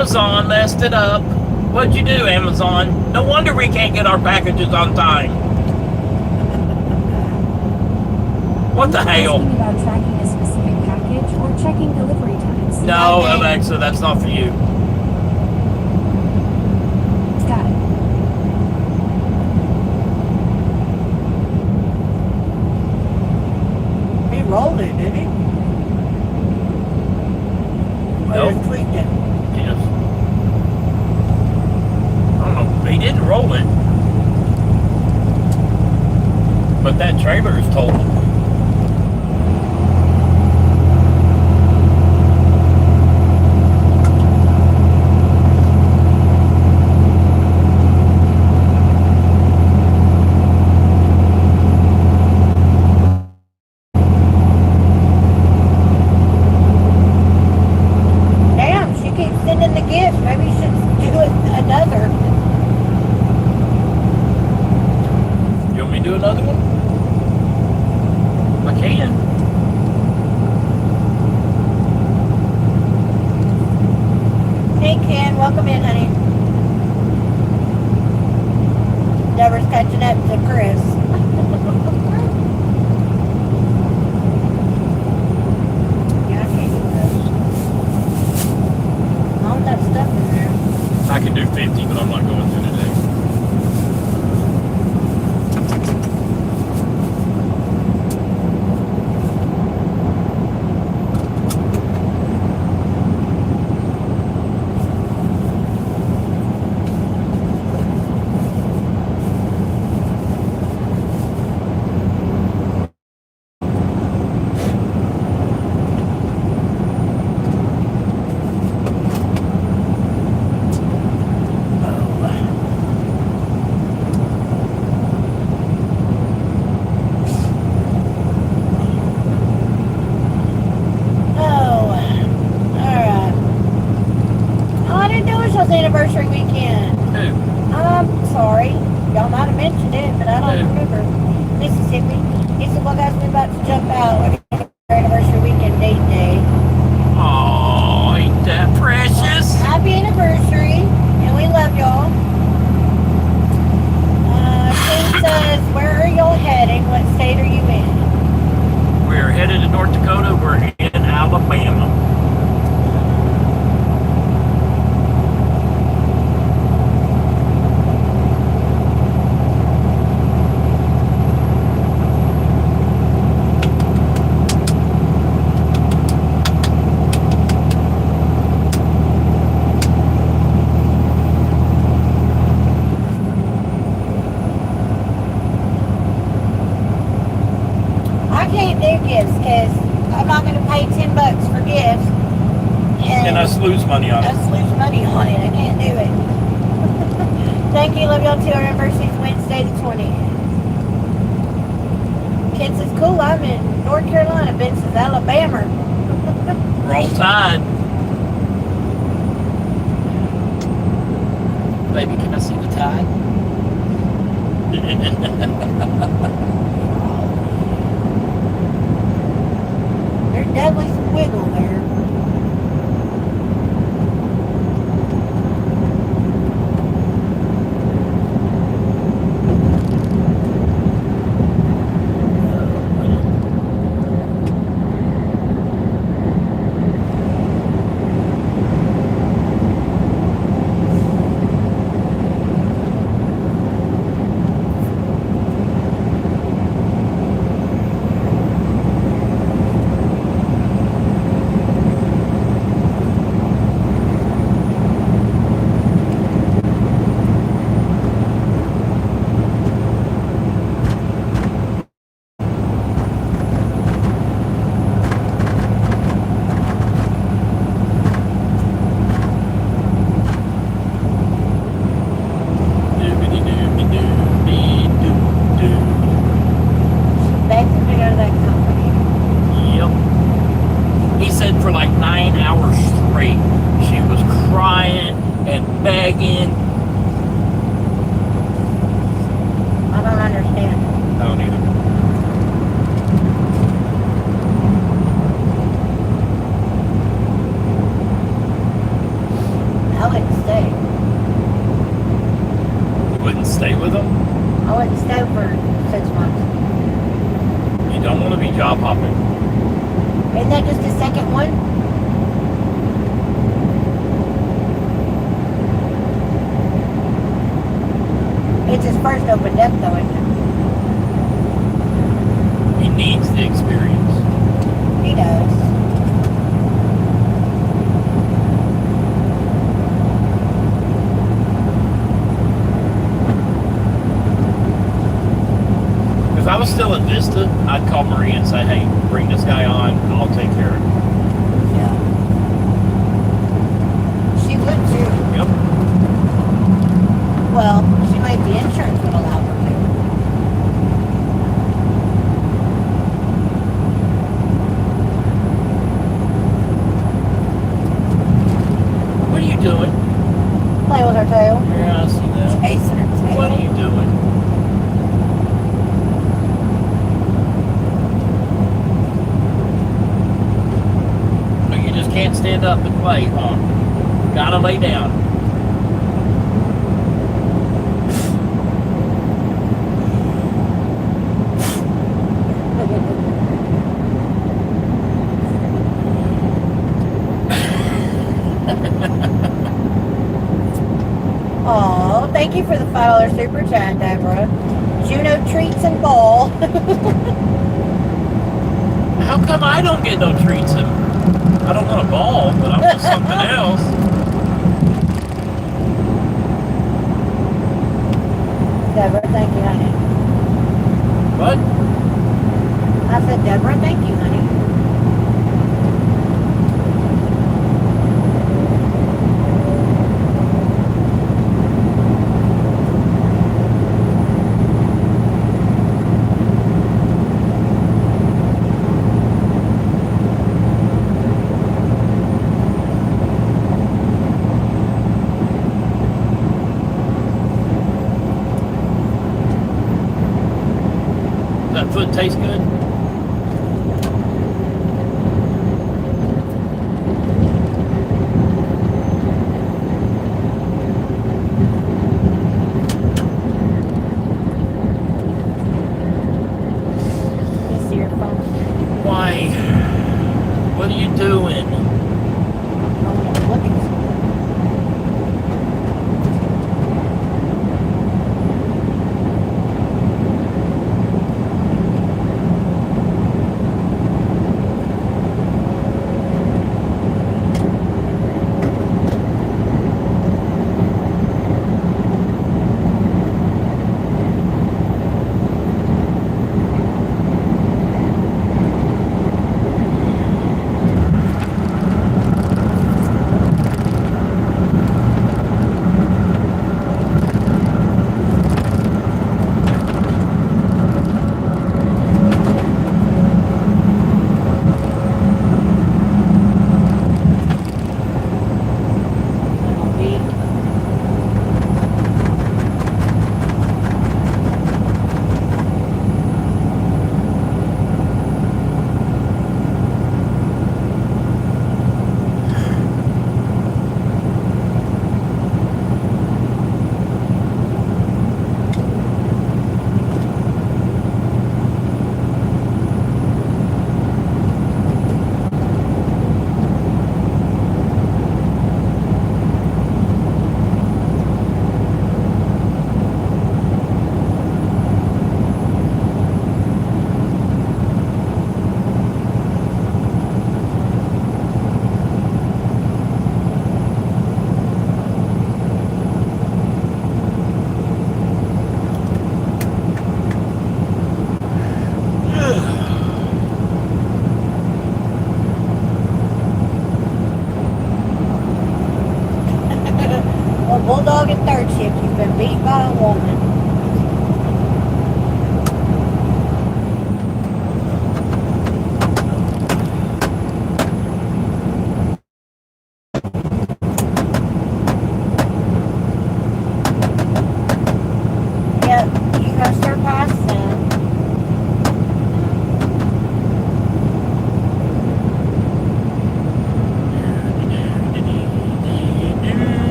Amazon messed it up. What'd you do, Amazon? No wonder we can't get our packages on time. What the hell? Asking about tracking a specific package or checking delivery times. No, Alexa, that's not for you. Got it. He rolled it, didn't he? Or Nope. just tweaked it? Yes. I don't know. He didn't roll it. But that trailer is totaled. Damn, she keeps sending the gift. Maybe you should do it another. You want me to do another one? I can. Hey Ken, welcome in, honey. Deborah's catching up to Chris. Yeah, I can't do this. All that stuff in there. I can do 50, but I'm not going to today. Oh, alright. Oh, I didn't know it was y'all's anniversary weekend. Who? I'm sorry. Y'all might have mentioned it, but I don't Yeah. remember. Mississippi. He said, well, guys, we're about to jump out. We're going to our anniversary weekend date day. Oh, ain't that precious? Happy anniversary, and we love y'all. King says, where are y'all heading? What state are you in? We're headed to North Dakota. We're in Alabama. I can't do gifts because I'm not going to pay $10 for gifts. And us lose money on it. Us lose money on it. I can't do it. Thank you. Love y'all too. Our anniversary is Wednesday the 20th. Ken says, cool. I'm in North Carolina. Ben says, Alabama. Roll Tide. Baby, can I see the tide? There's definitely some wiggle there. for 6 months. You don't want to be job hopping. Isn't that just the second one? It's his first open deck though, isn't He needs the experience. it? He does. If I was still at Vista, I'd call Marie and say, hey, bring this guy on, I'll take care of it. Yeah. She would too. Yep. Well, she might the insurance would allow her to. What are you doing? Play with her tail. Yeah, I see that. Chasing her tail. What are you doing? Oh, you just can't stand up and play, huh? Gotta lay down. Aw, thank you for the $5 super chat, Deborah. Juno treats and ball. How come I don't get no treats? I don't want a ball, but I want something else. Deborah, thank you, honey. What? I said, Deborah, thank you, honey. That food taste good? Let me see your phone. Why? What are you doing? I want to look at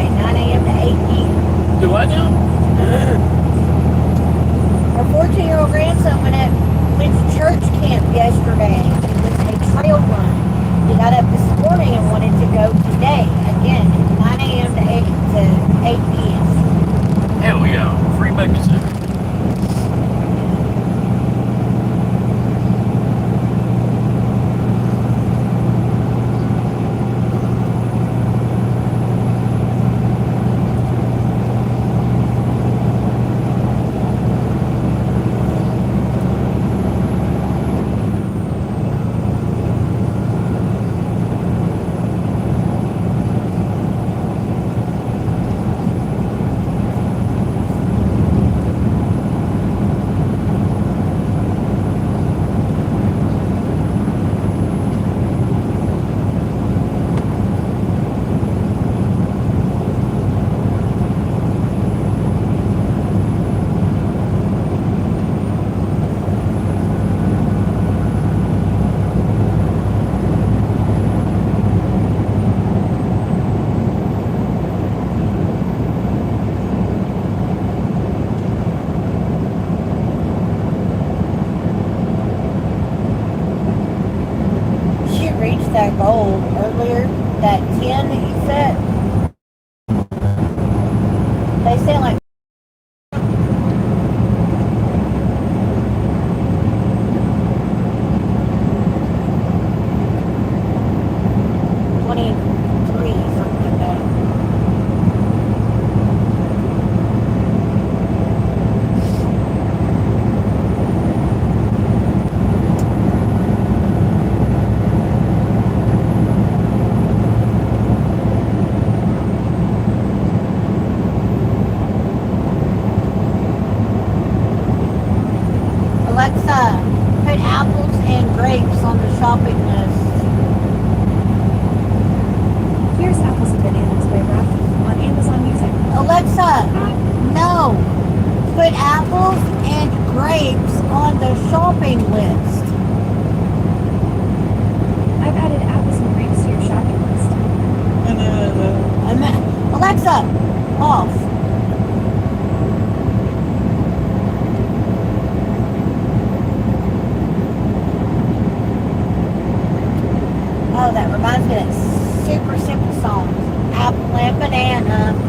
Sunday, 9 a.m. to 8 p.m. Do I now? Our 14-year-old grandson went to church camp yesterday. It was a trail run. He got up this morning and wanted to go today. Again, 9 a.m. to 8 p.m. Hell yeah. Free babysitter. That goal earlier, that 10 that you set, they say like Alexa, put apples and grapes on the shopping list. Here's Apples and Bananas by Ralph on Amazon Music. Alexa, no, put apples and grapes on the shopping list. I've added apples and grapes to your shopping list. Alexa, off. Oh, that reminds me of that super simple song, Apple and Banana.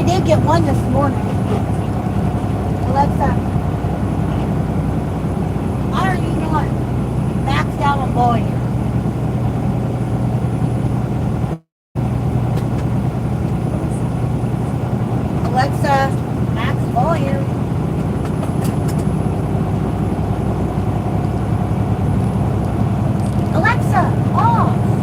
I did get one this morning. Alexa, why are you not maxed out on volume? Alexa, max volume. Alexa, off.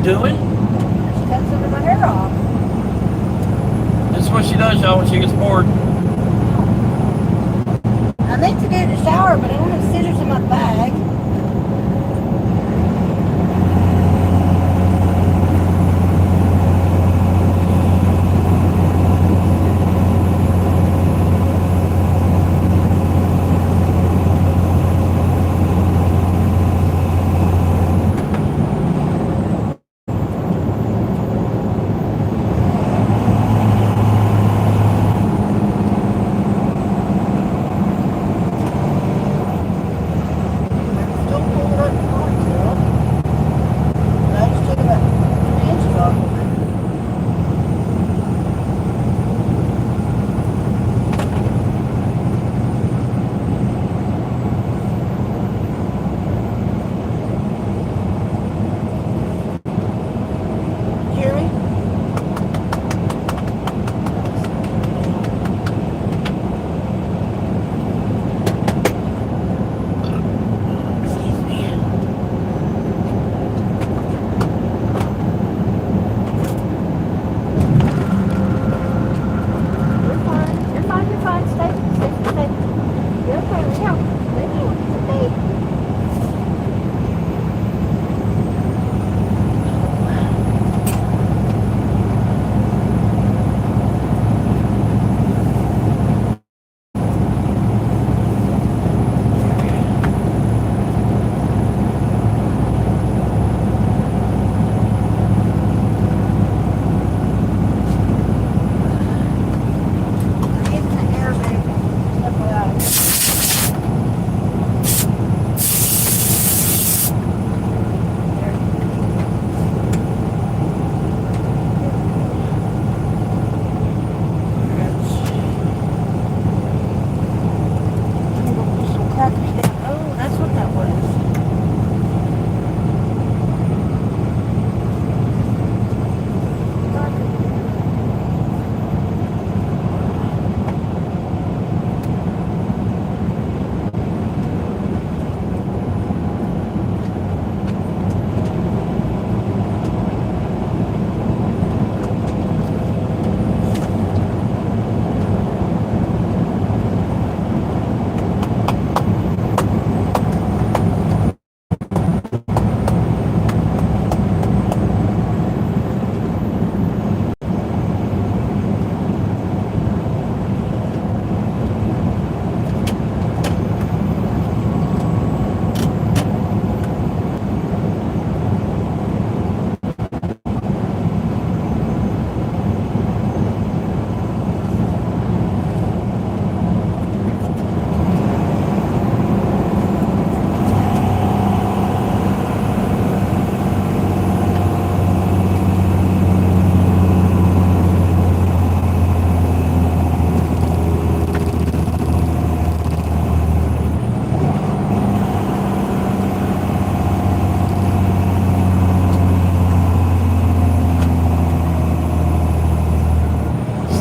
doing? She cut some of my hair off. This is what she does, y'all, when she gets bored. I meant to do it in the shower, but I don't have scissors in my bag. Still pull it up ponytail. I just took about 3 inches off of it. Hear me? Excuse me. You're fine. You're fine. You're fine. Stay. Stay. Stay. You're okay. Lay down. Lay down. Stay. I'm getting the hair ready. Oh, that's what that was.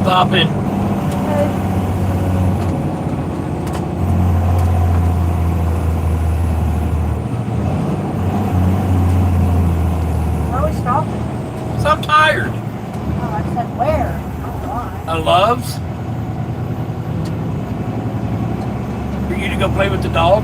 Stop it. Where are we stopping? So I'm tired. Oh, I said where? Oh, why? I loves. For you to go play with the dog.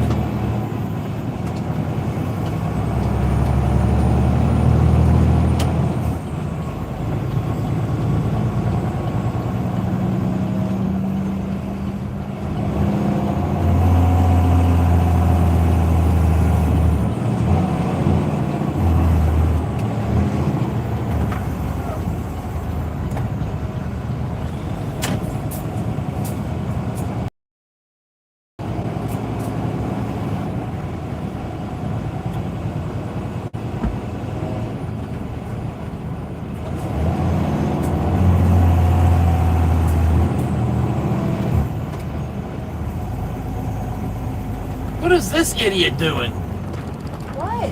What is this idiot doing? What?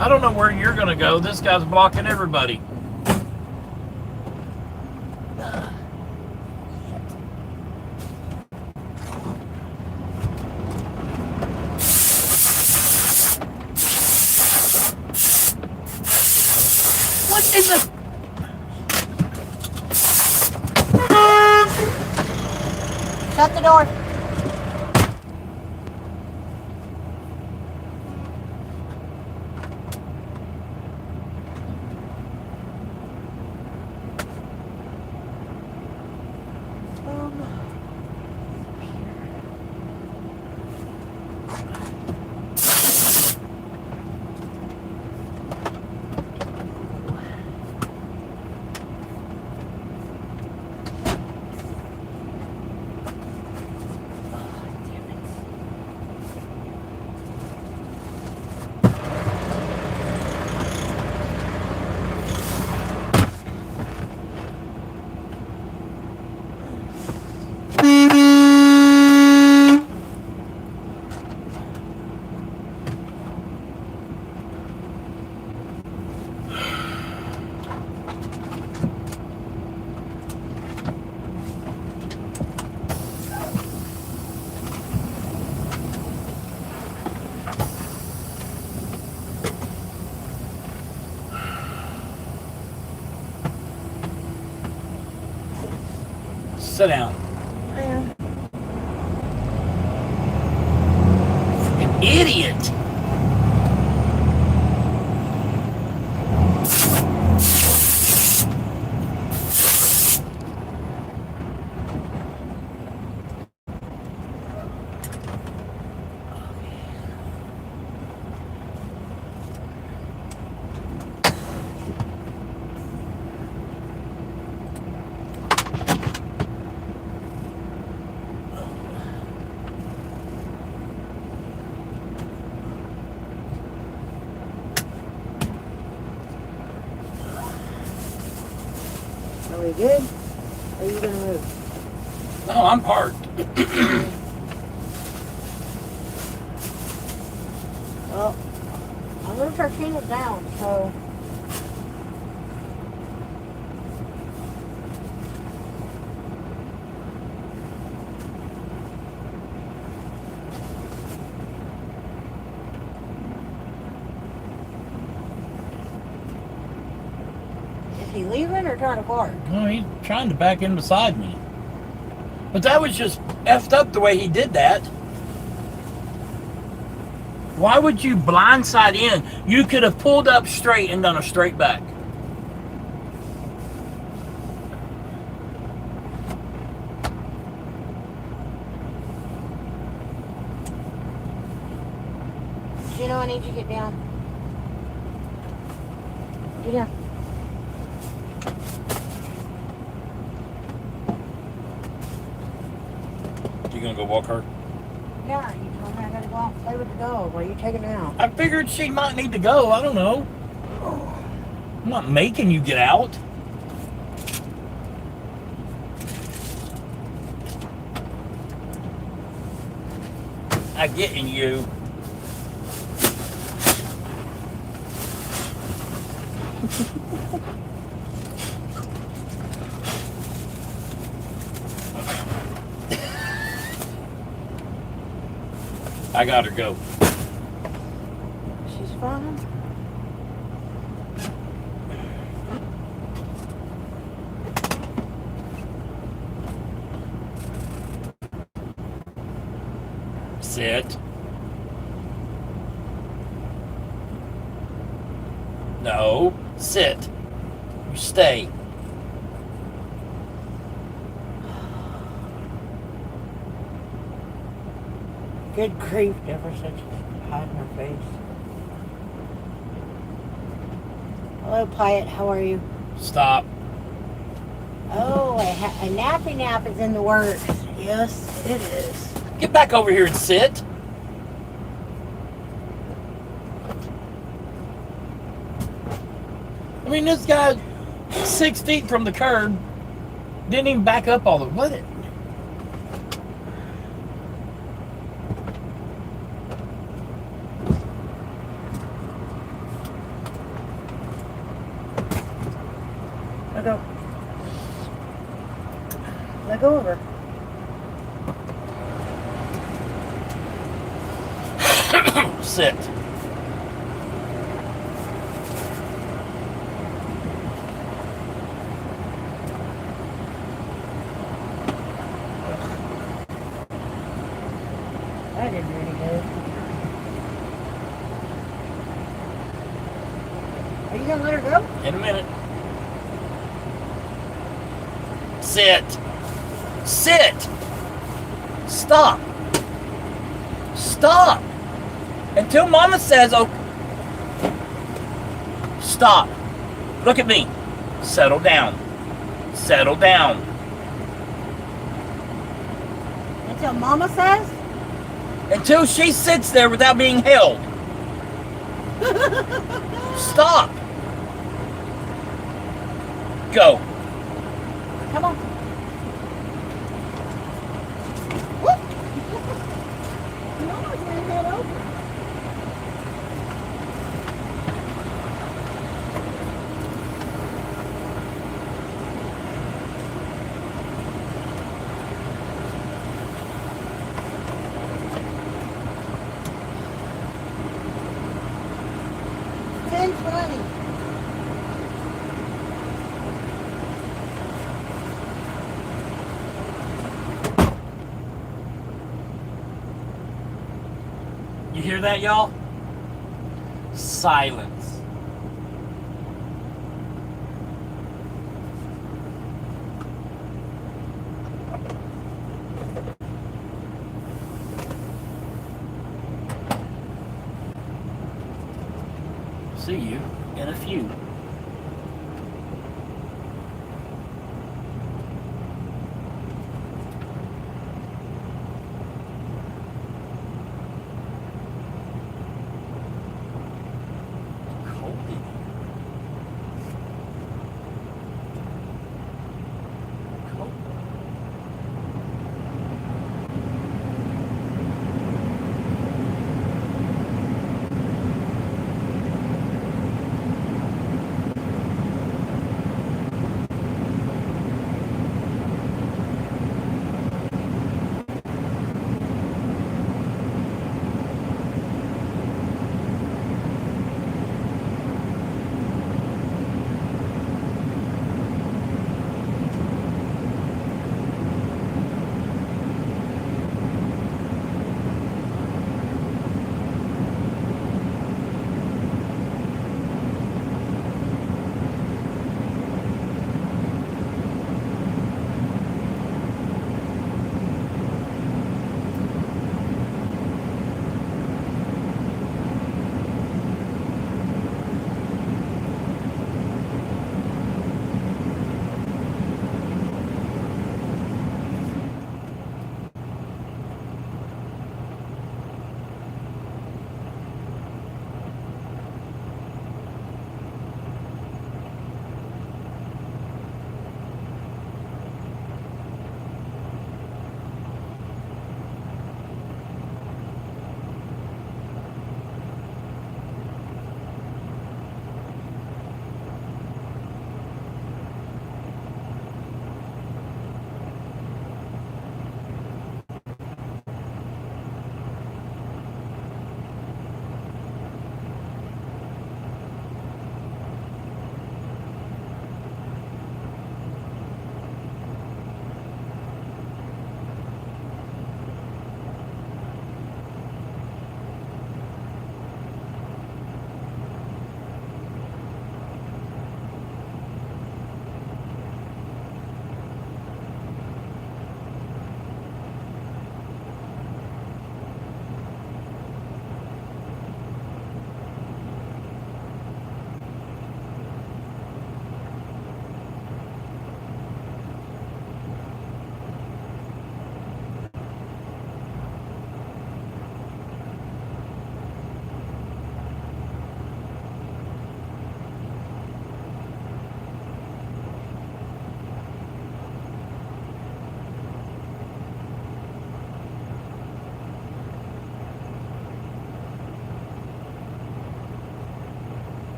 I don't know where you're gonna go. This guy's blocking everybody. Shut the door. Sit down. Yeah. Fucking idiot. Are we good? Or are you gonna move? No, I'm parked. Well, I moved our shingles down, so is he leaving or trying to park? No, he's trying to back in beside me. But that was just effed up the way he did that. Why would you blindside in? You could have pulled up straight and done a straight back. Gino, I need you to get down. Get down. You gonna go walk her? Yeah, you told me I gotta go out and play with the dog. Why are you taking her out? I figured she might need to go. I don't know. I'm not making you get out. I get in you. I gotta go. She's fine. Sit. No, sit. You stay. Good grief, never such hiding her face. Hello, Pyatt. How are you? Stop. Oh, a nappy nap is in the works. Yes, it is. Get back over here and sit. I mean, this guy 6 feet from the curb didn't even back up all the way. Let go. Let go of her. Sit. gonna let her go? In a minute. Sit. Sit. Stop. Stop. Until Mama says, oh. Stop. Look at me. Settle down. Settle down. Until Mama says? Until she sits there without being held. Stop. Go. Come on. Mama's gonna head over. You hear that, y'all? Silence. See you in a few.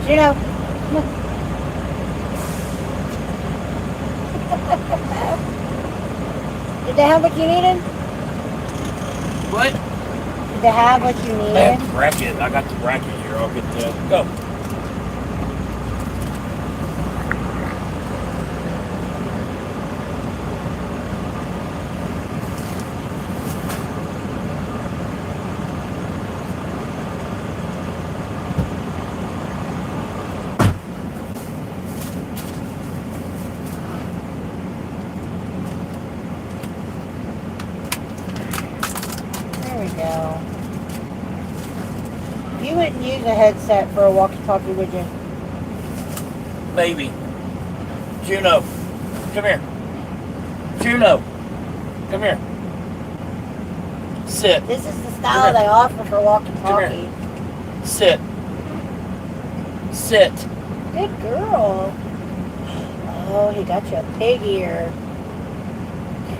Juno. Did they have what you needed? What? Did they have what you I needed? have the bracket. I got the bracket here. I'll get that. Go. There we go. You wouldn't use a headset for a walkie-talkie, would you? Maybe. Juno. Come here. Juno. Come here. Sit. This is the Come style here. they offer for Come walkie-talkie. Sit. Sit. Good girl. Oh, he got you a pig ear.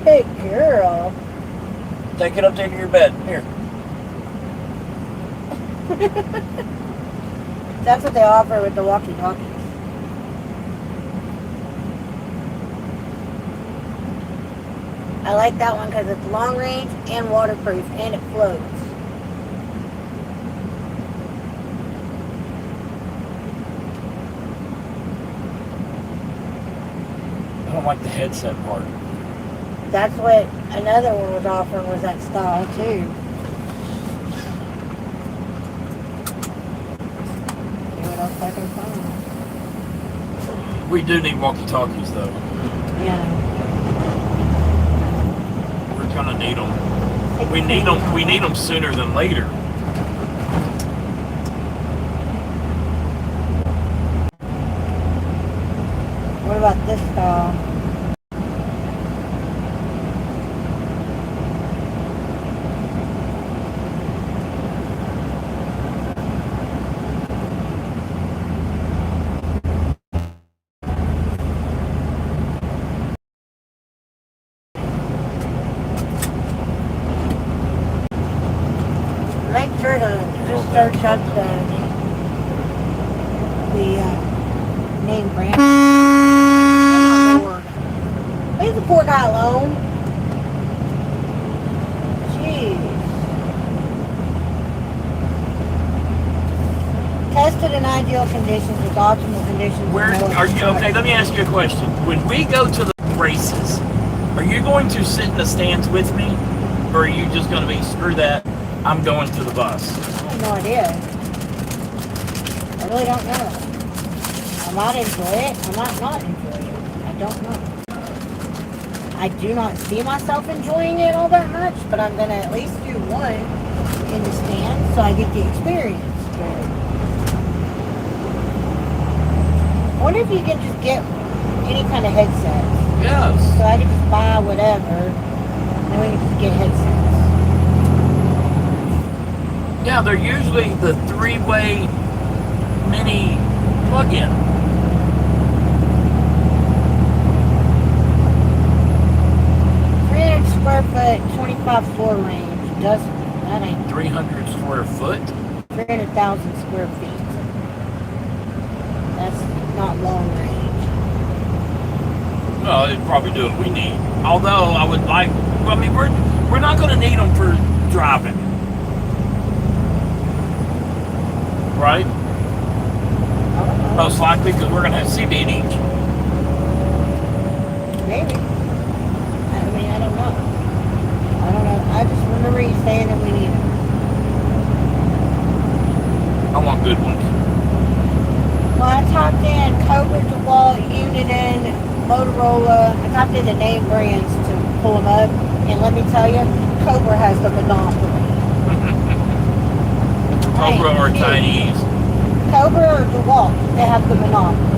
Good girl. Take it up to your bed. Here. That's what they offer with the walkie-talkies. I like that one because it's long range and waterproof and it floats. I don't like the headset part. That's what another one was offering, was that style too. See what else I can find. We do need walkie-talkies though. Yeah. We're gonna need them. We need them. We need them sooner than later. What about this style? Make sure to just search up the name brand. Oh, Lord. Leave the poor guy alone. Jeez. Tested in ideal conditions with optimal conditions. Where are you? Okay, let me ask you a question. When we go to the races, are you going to sit in the stands with me, or are you just going to be screw that? I'm going to the bus. I have no idea. I really don't know. I might enjoy it. I might not enjoy it. I don't know. I do not see myself enjoying it all that much, but I'm going to at least do one in the stand so I get the experience. I wonder if you can just get any kind of headset. Yes. So I can just buy whatever, and then we can just get headsets. Yeah, they're usually the 3-way mini plug-in. 300 square foot, 25 floor range. That ain't 300 square foot. 300,000 square feet. That's not long range. Well, it'd probably do what we need. Although I would like, I mean, we're not going to need them for driving, right? Most likely, because we're going to have CD in each. Maybe. I mean, I don't know. I don't know. I just remember you saying that we need them. I want good ones. Well, I typed in Cobra, DeWalt, Uniden, Motorola. I typed in the name brands to pull them up. And let me tell you, Cobra has the monopoly. Cobra or Chinese. Cobra or DeWalt, they have the monopoly.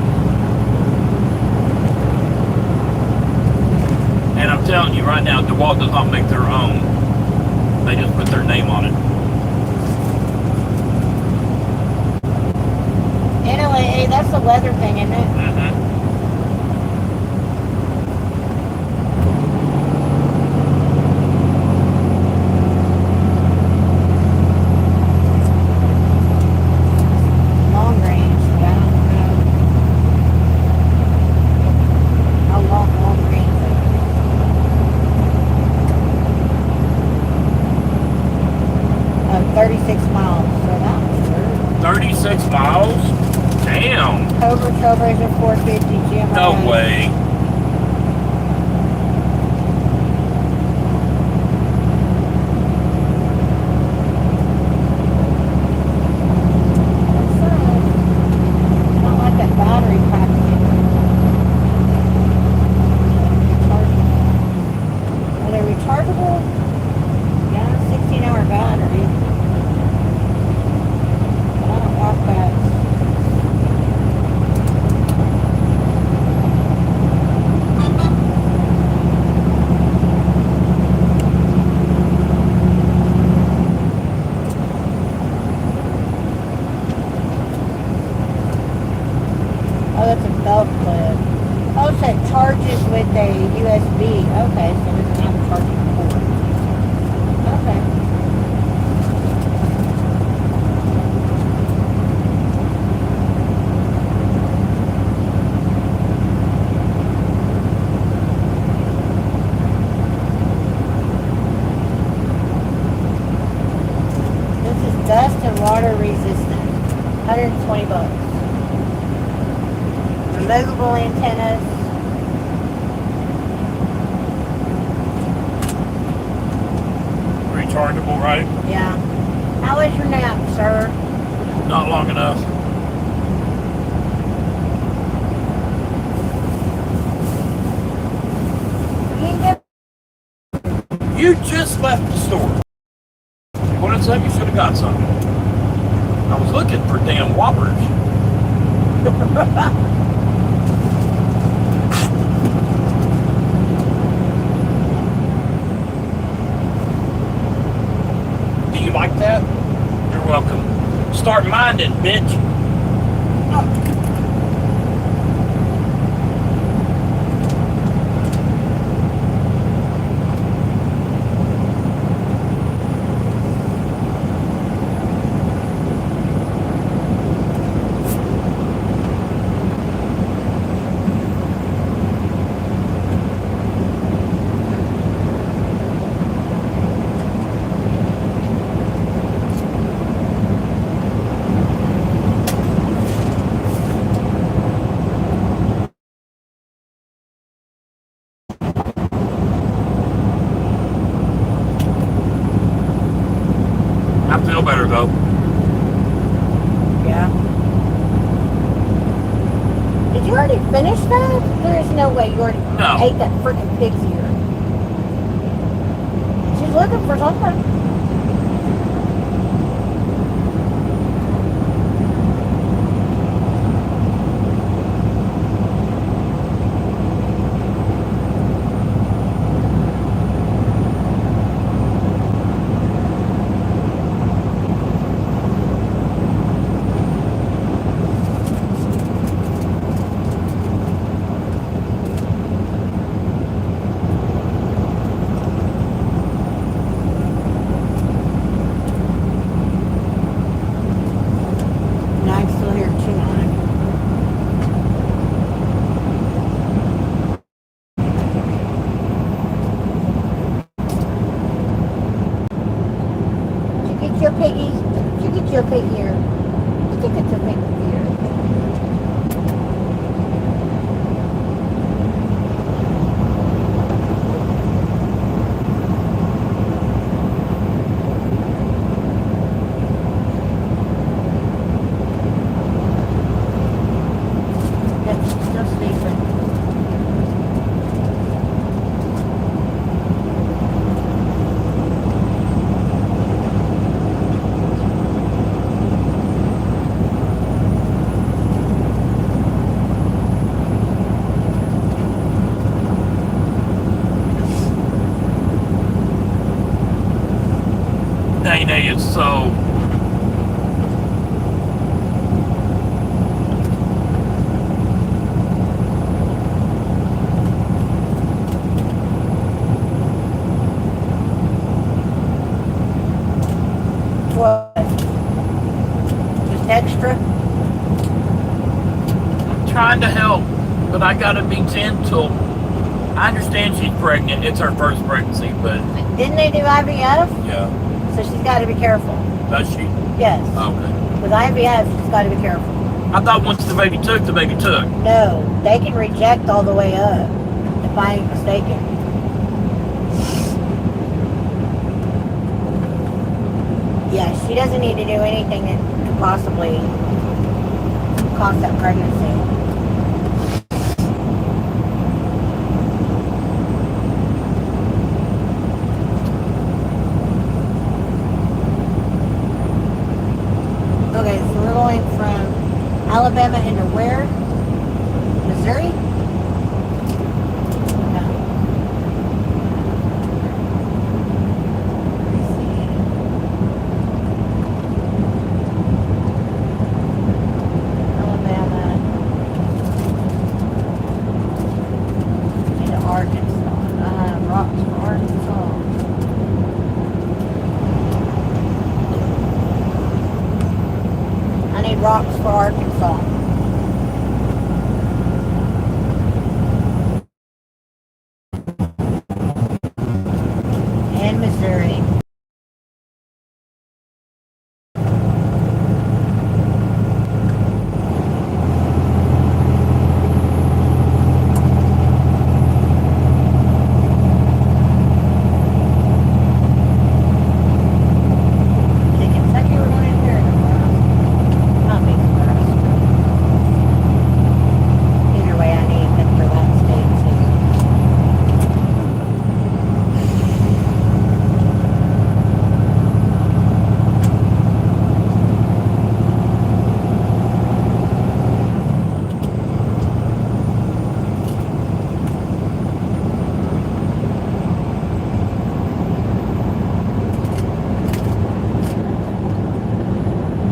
And I'm telling you right now, DeWalt does not make their own. They just put their name on it. NLAA, that's the leather thing, isn't it? Mm-hmm. Long range, wow. miles? Damn. Cobra Trailblazer 450 GMR. No way. I don't like that battery package. Are they rechargeable? Yeah, 16-hour battery. But I don't like that. Oh, that's a belt clip. Oh, so it charges with a USB. Okay, so it doesn't have a charging port. Okay. This is dust and water resistant. 120 bucks. Removable antennas. Rechargeable, right? Yeah. How was your nap, sir? Not long enough. You can get You just left the store. You wanted something, you should have got something. I was looking for damn Whoppers. Do you like that? You're welcome. Start minding, bitch. I feel better though. Yeah. Did you already finish that? There is no way you already No. ate that freaking pig's ear. She's looking for something. No, I'm still here chewing on it. Did you get your piggy? Did you get your pig ear? Did you get your pig ear? Yes, she's still sleeping. Nay, it's so. What? Just extra? I'm trying to help, but I gotta be gentle. I understand she's pregnant. It's her first pregnancy, but Didn't they do IVF? yeah. So she's got to be careful. Does she? Yes. Okay. With IVF, you just got to be careful. I thought once the baby took, the baby took. No, they can reject all the way up, if I ain't mistaken. Yeah, she doesn't need to do anything that could possibly cause that pregnancy. Okay, so we're going from Alabama into where? Missouri? No. Alabama into Arkansas. Rocks for Arkansas. I need rocks for Arkansas. And Missouri. Is it Kentucky we're going in here? Not me, Nebraska. Either way, I need them for that state too.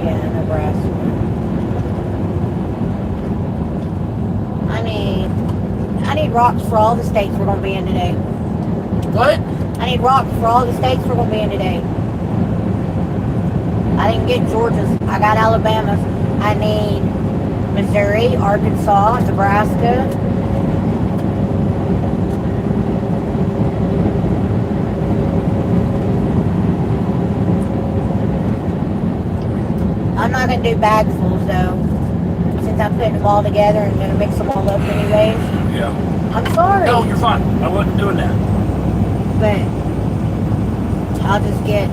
Yeah, Nebraska. I need rocks for all the states we're gonna be in today. What? I need rocks for all the states we're gonna be in today. I didn't get Georgia's. I got Alabama's. I need Missouri, Arkansas, Nebraska. I'm not gonna do bagfuls though. Since I'm putting them all together and gonna mix them all up anyways. Yeah. I'm sorry. No, you're fine. I wasn't doing that. But I'll just get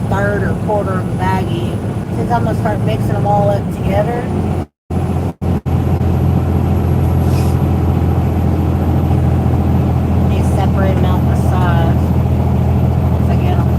third or quarter of a baggie. Since I'm gonna start mixing them all up together. Need to separate them out by size. Once I get them.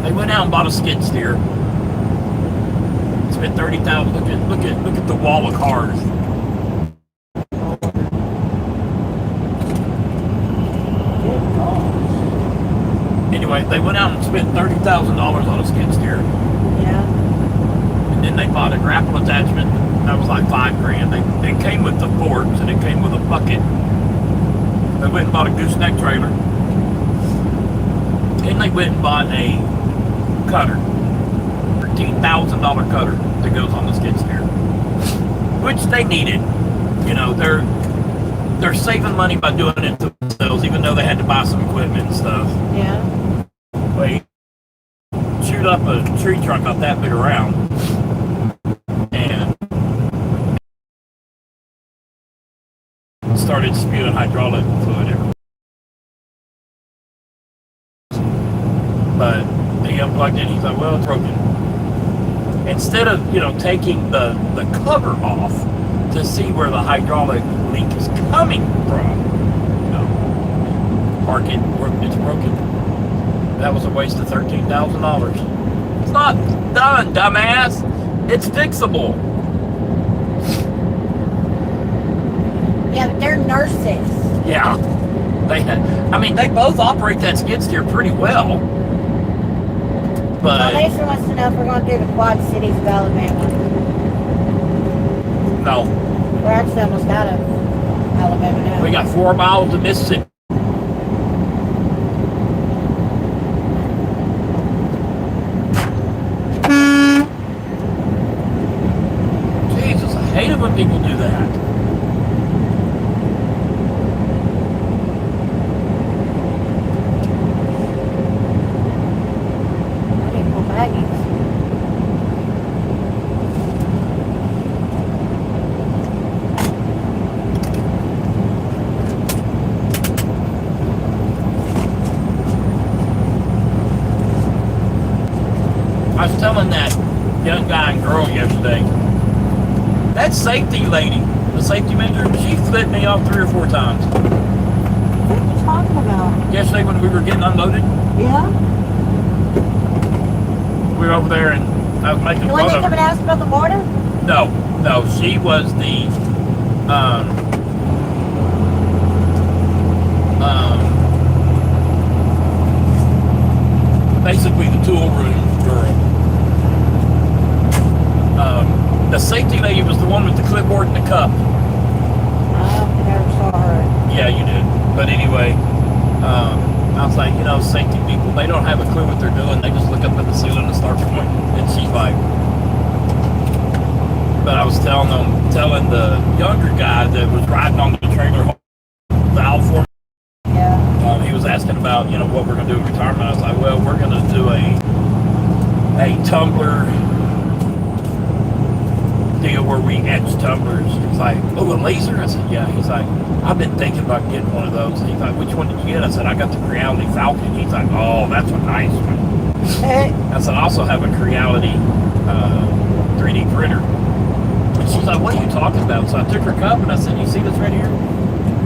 They went out and bought a skid steer. Spent $30,000. Look at the wall of cars. Anyway, they went out and spent $30,000 on a skid steer, Yeah. and then they bought a grapple attachment. That was like $5,000. It came with the forks and it came with a bucket. They went and bought a gooseneck trailer. Then they went and bought a cutter, $13,000 cutter that goes on the skid steer, which they needed. You know, they're saving money by doing it themselves, even though they had to buy some equipment and stuff. Yeah. They chewed up a tree trunk not that big around, and started spewing hydraulic fluid everywhere. But he unplugged it. He's like, well, it's broken. Instead of, taking the cover off to see where the hydraulic leak is coming from, park it, it's broken. That was a waste of $13,000. It's not done, dumbass. It's fixable. Yeah, but they're nurses. Yeah. They both operate that skid steer pretty well. But Mason wants to know if we're going through the Quad Cities of Alabama. no, We're actually almost out of Alabama now. we got 4 miles to Mississippi. I was telling that young guy and girl yesterday, that safety lady, the safety manager, she flipped me off 3 or 4 times. What are you talking about? Yesterday when we were getting unloaded, Yeah? we were over there and I was making The fun one that of come and her. asked about the water? No, she was the basically the tool room girl. The safety lady was the one with the clipboard and the cup. I don't think I ever saw her. Yeah, you did. But anyway, I was like, safety people, they don't have a clue what they're doing. They just look up at the ceiling and start pointing. And she's like, but I was telling the younger guy that was riding on the trailer valve for me. Yeah. He was asking about, what we're going to do in retirement. I was like, well, we're going to do a tumbler deal where we etch tumblers. He's like, oh, a laser? I said, yeah. He's like, I've been thinking about getting one of those. He's like, which one did you get? I said, I got the Creality Falcon. He's like, oh, that's a nice one. I said, I also have a Creality 3D printer. And she's like, what are you talking about? So I took her cup and I said, you see this right here?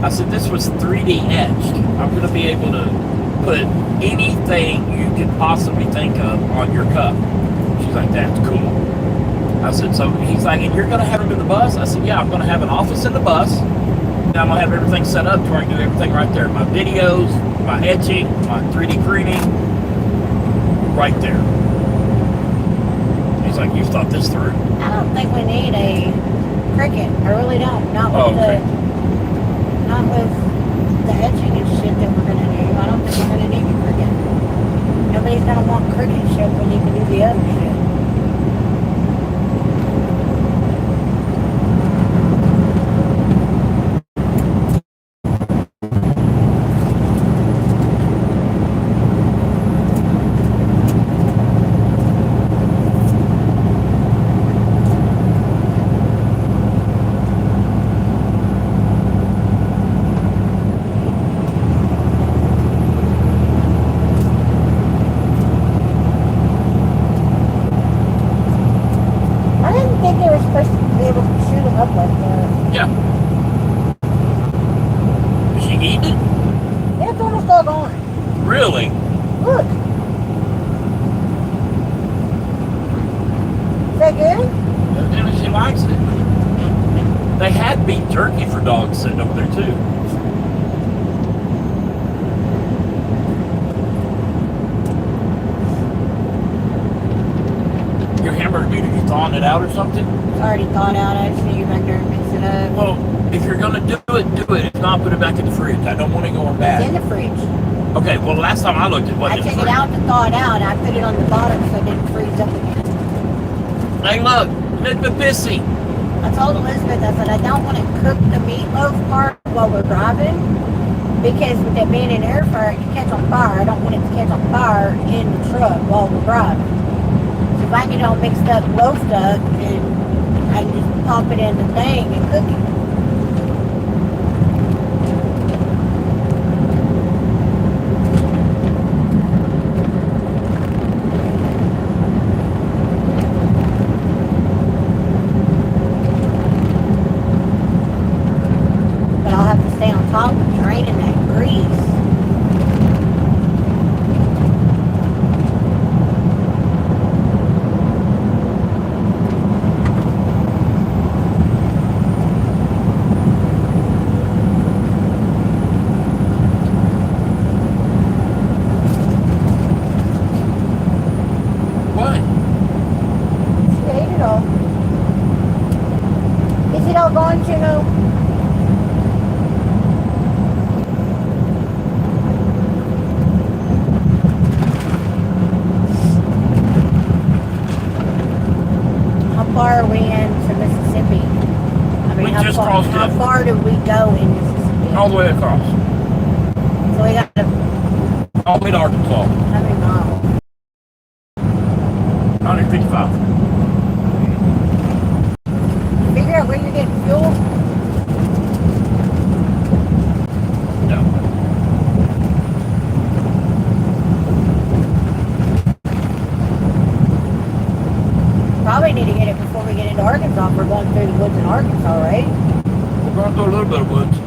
I said, this was 3D etched. I'm going to be able to put anything you could possibly think of on your cup. She's like, that's cool. I said, so he's like, and you're going to have them in the bus? I said, yeah, I'm going to have an office in the bus. And I'm going to have everything set up to where I can do everything right there. My videos, my etching, my 3D printing, right there. He's like, you've thought this through. I don't think we need a Cricut. I really don't. Not with the etching and shit that we're gonna do. I don't think we're gonna need a Cricut. Nobody's gonna want Cricut shit when you can do the other shit. Yeah. Is she eating it? Yeah, it's almost all gone. Really? Look. Is that good? Evidently she likes it. They had beef jerky for dogs sitting over there too. Your hamburger meat, are you thawing it out or something? It's already thawed out. I just need to get back there and mix it up. Well, if you're gonna do it. If not, put it back in the fridge. I don't want it going bad. It's in the fridge. Okay, well last time I looked, it I wasn't in took the it fridge. out to thaw it out. I put it on the bottom so it didn't freeze up again. Hey look, Elizabeth Pissy. I told Elizabeth, I said, I don't want to cook the meatloaf part while we're driving because with it being an air fryer, it can catch on fire. I don't want it to catch on fire in the truck while we're driving. So if I get it all mixed up, roast up, and I can just pop it in the thing and cook it. Draining that grease. What? She ate it all. Is it all gone, Juno? How far are we into Mississippi? I mean, We how just far, crossed how it. far do we go in Mississippi? All the way across. So we got to, All the way to Arkansas. how many miles? 155. Figure out where you're getting fuel. No. need to get it before we get into Arkansas. We're going through the woods in Arkansas, right? We're going through a little bit of woods.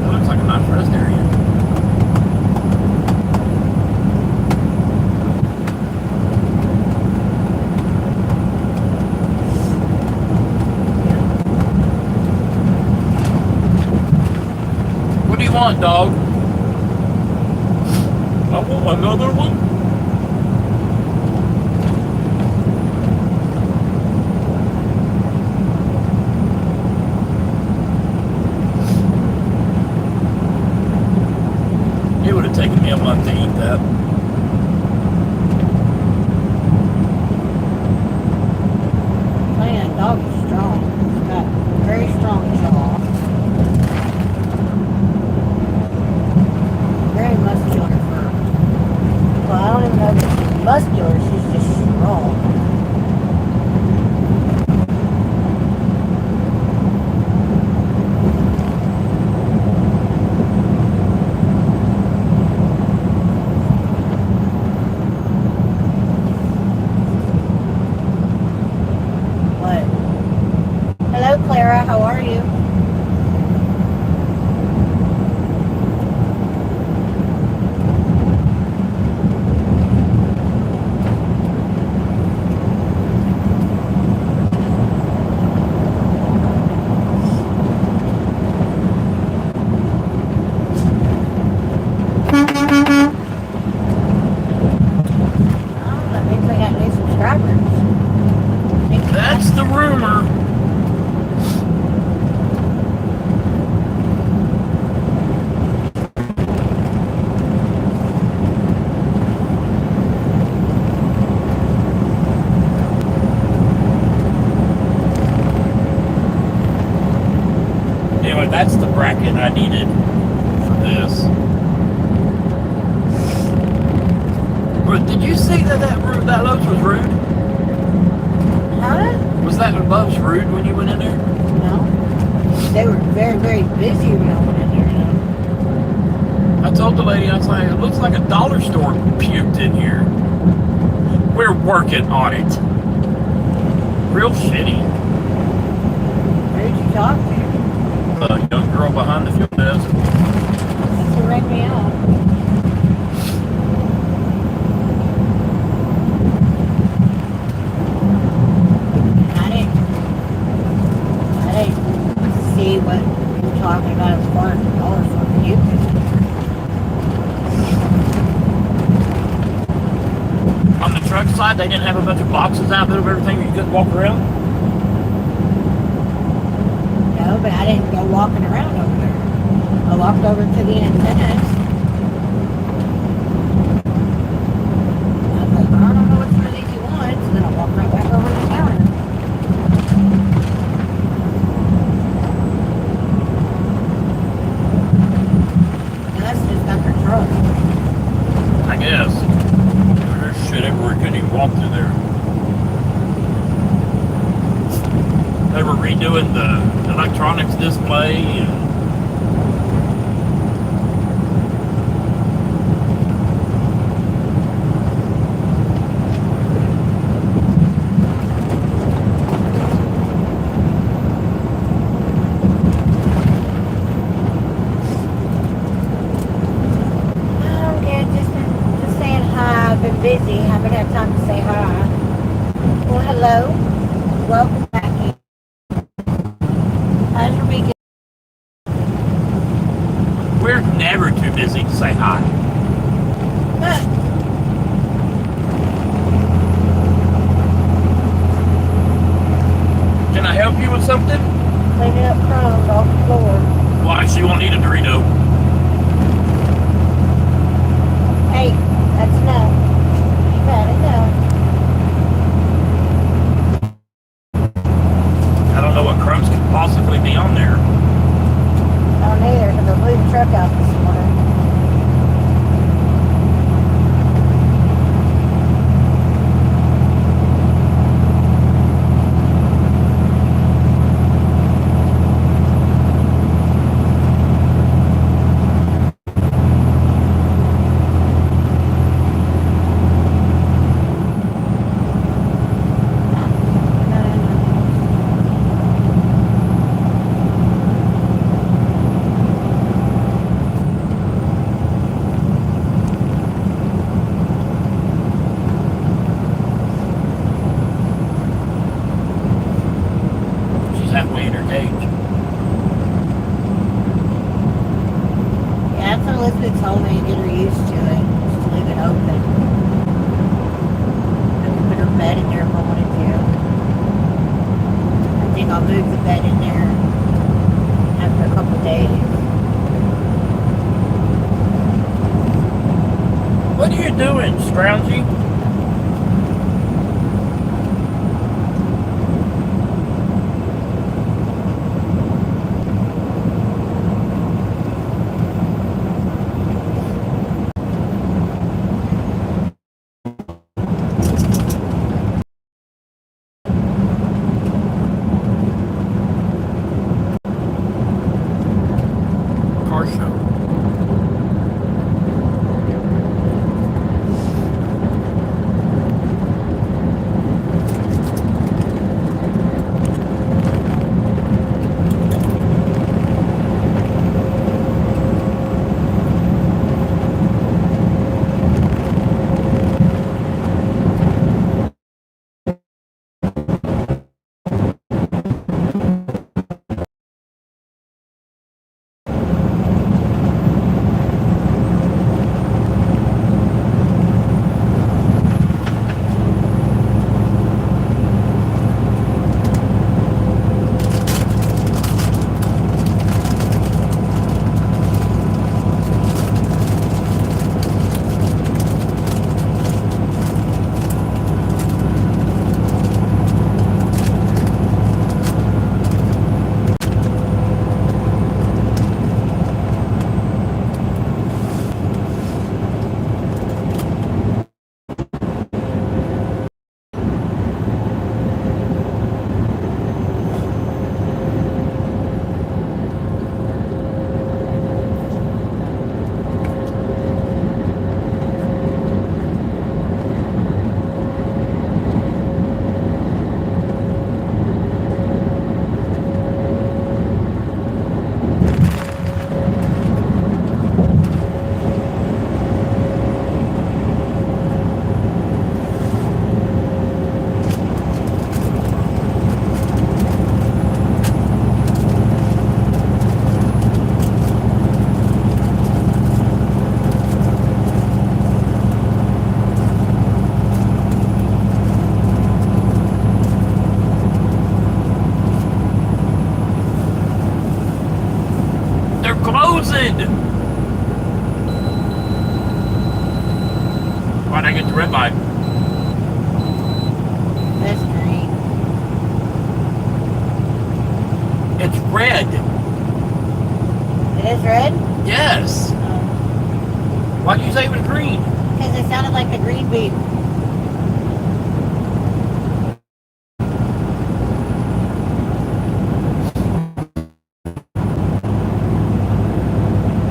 That looks like a nice rest area. What do you want, dog? I want another one. It would have taken me a month to eat that. Man, dog is strong. It's got very strong jaw. Very muscular fur. Well, I don't even know if she's muscular, she's just strong. What? Hello, Clara, how are you? Oh, that means I got new subscribers. That's the rumor. Anyway, that's the bracket I needed for this. But did you see that Lowe's was rude? Huh? Was that Lowe's rude when you went in there? No. They were very, very busy when I went in there. I told the lady, I was like, it looks like a dollar store puked in here. We're working on it. Real shitty. Where did you talk to? The young girl behind the fuel desk. That's who rang me up. I didn't see what you were talking about as far as the dollar store puking. On the truck side, they didn't have a bunch of boxes out there of everything you couldn't walk around. No, but I didn't go walking around over there. I walked over to the antennas. I was like, I don't know which one of these you want. So then I walked right back over to the counter. And that's just not their truck. I guess. There's shit everywhere. Couldn't even walk through there. They were redoing the electronics display and Oh, yeah, just saying hi. I've been busy. Haven't had time to say hi. Well, hello. Welcome back. How's your weekend? we're never too busy to say hi. Can I help you with something? Cleaning up crumbs off the floor. Why, she won't eat a Dorito. Hey, that's enough. You've had enough. I don't know what crumbs could possibly gets home and get her used to it. Just leave it open. I can put her bed in there if I wanted to. I think I'll move the bed in there after a couple days. What are you doing, Scroungy? Car show. Closing! Why'd I get the red light? That's green. It's red. It is red? Yes. Why'd you say it was green? Because it sounded like a green beep.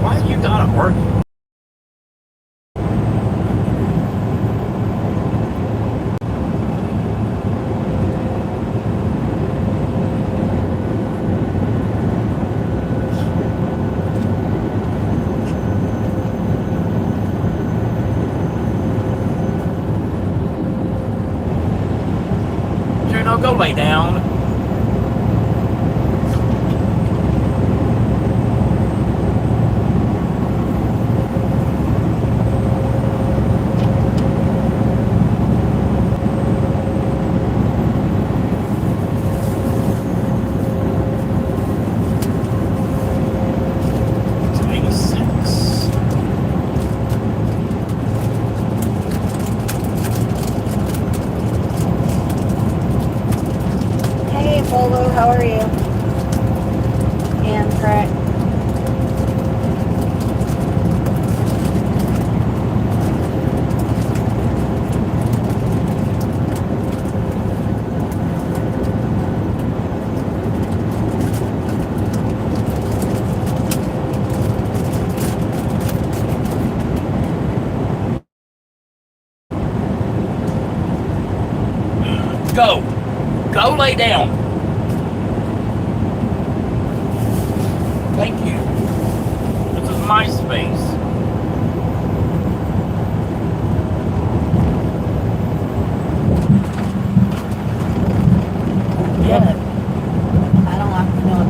Why you got it working? Juno, go lay down. Polo, how are you? Amtrak. Go. Go lay down. Thank you. This is my space. Good. I don't like the dog.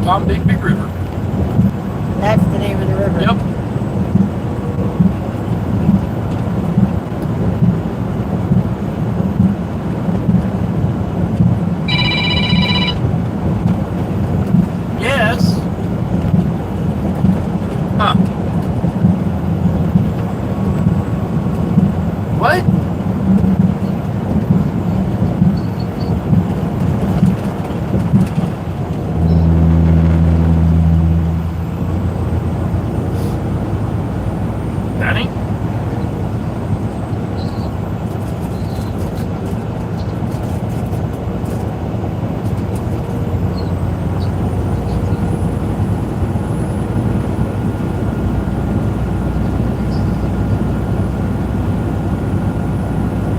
Tom Digby River. That's the name of the river. Yep. Yes. Huh. What? Danny?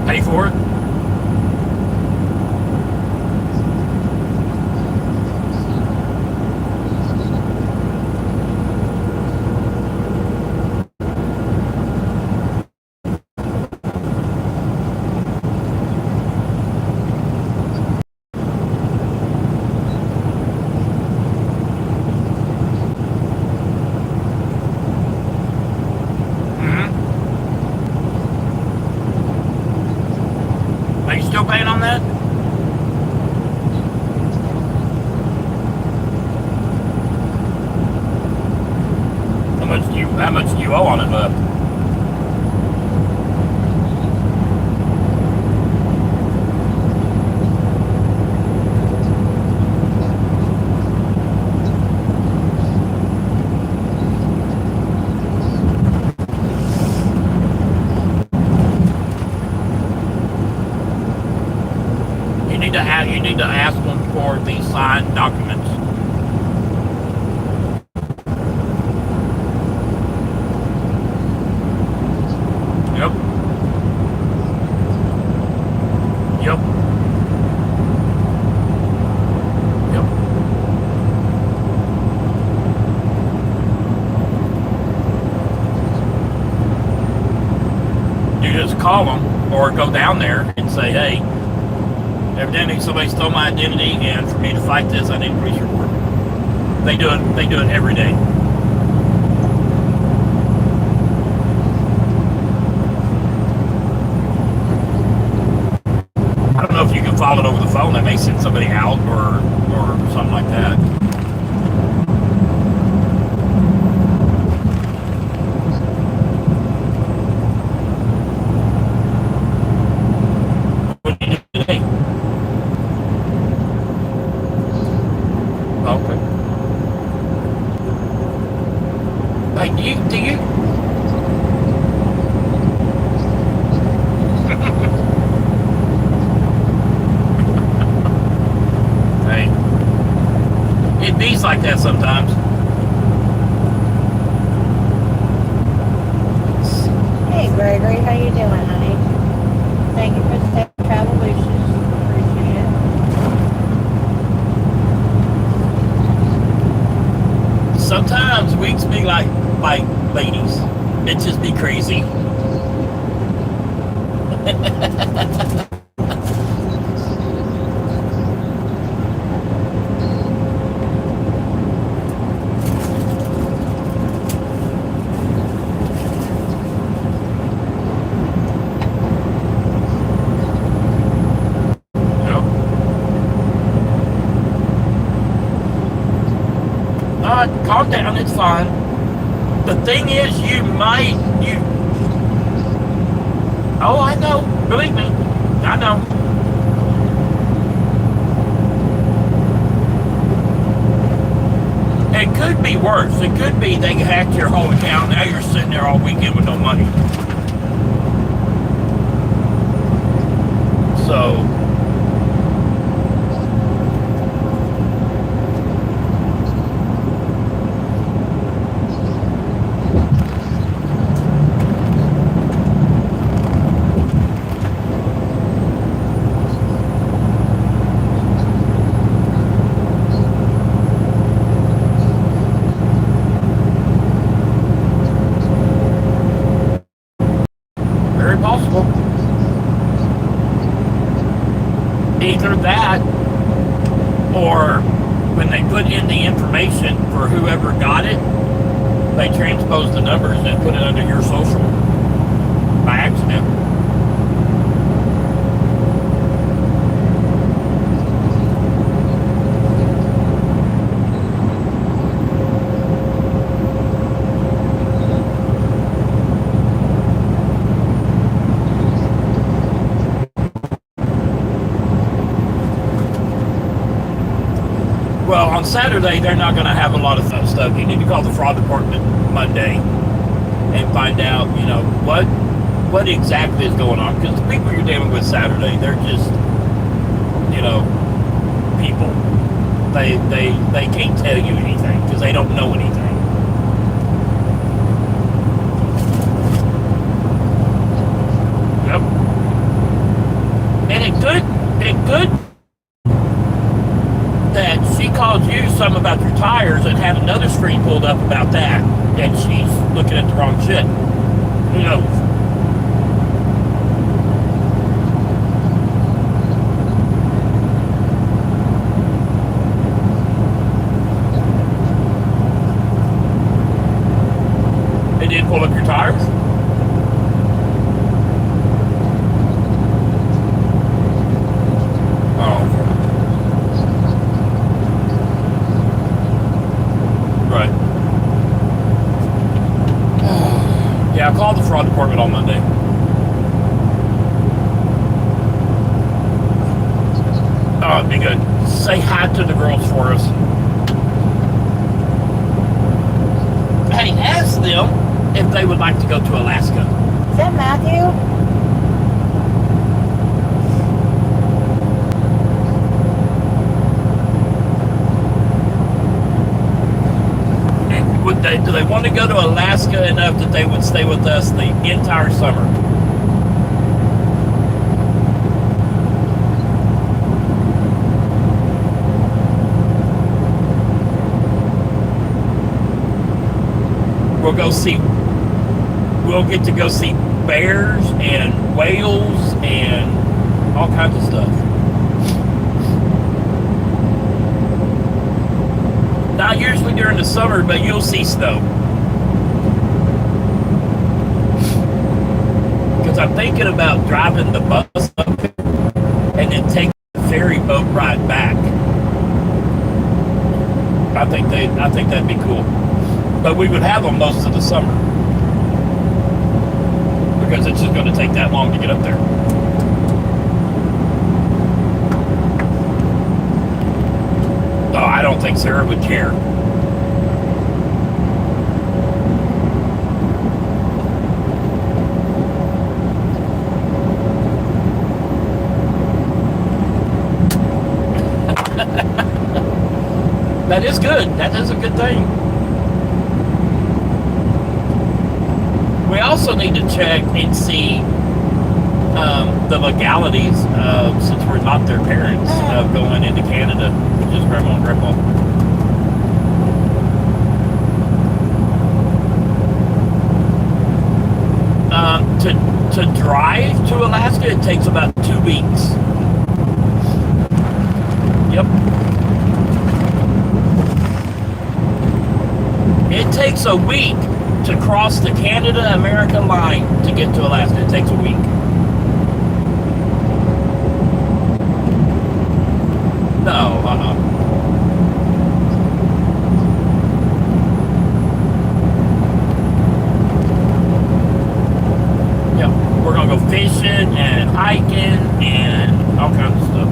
Pay for it? Are you still paying on that? How much do you owe on it left? You need to ask them for the signed documents. Yep. Yep. Yep. You just call them or go down there and say, hey, evidently somebody stole my identity, and for me to fight this, I need a police report. They do it every day. I don't know if you can file it over the phone. They may send somebody out or something like that. What do you do today? Okay. Like, do you? Hey, it bees like that sometimes. Hey Gregory, how you doing, honey? Thank you for the safe travel wishes. Appreciate it. Sometimes weeks be like ladies. It just be crazy. Calm down, it's fine. The thing is, oh, I know, believe me, I know. It could be worse. It could be they hacked your whole account, now you're sitting there all weekend with no money. So, very possible. Either that, or when they put in the information for whoever got it, they transpose the numbers and put it under your social by accident. Well, on Saturday, they're not going to have a lot of stuff. You need to call the fraud department Monday and find out, you know, what exactly is going on. Because the people you're dealing with Saturday, they're just, you know, people. They can't tell you anything because they don't know anything. Yep. And it could that she called you something about your tires and had another screen pulled up about that, and she's looking at the wrong shit. Who knows? They did pull up your tires? Yeah, call the fraud department on Monday. Oh, it'd be good. Say hi to the girls for us. Hey, ask them if they would like to go to Alaska. Is that Matthew? Do they want to go to Alaska enough that they would stay with us the entire summer? We'll get to go see bears and whales and all kinds of stuff. Not usually during the summer, but you'll see snow. Because I'm thinking about driving the bus up there and then taking the ferry boat ride back. I think that'd be cool. But we would have them most of the summer. Because it's just going to take that long to get up there. Oh, I don't think Sarah would care. That is good. That is a good thing. We also need to check and see the legalities, since we're not their parents, of going into Canada, which is grandma and grandpa. To drive to Alaska, it takes about 2 weeks. Yep. It takes a week to cross the Canada-America line to get to Alaska. It takes a week. No, Yeah, we're gonna go fishing and hiking and all kinds of stuff.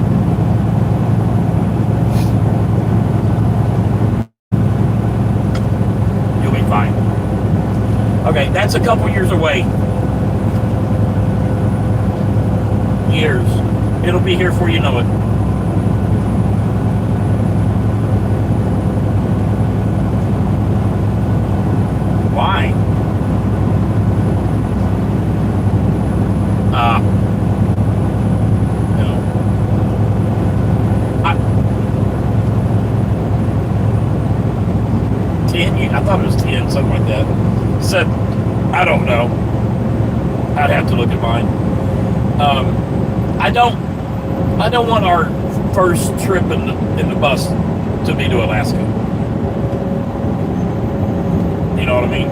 You'll be fine. Okay, that's a couple years away. Years. It'll be here before you know it. Why? No. I thought it was 10, something like that. Said, I don't know. I'd have to look at mine. I don't want our first trip in the bus to be to Alaska. You know what I mean?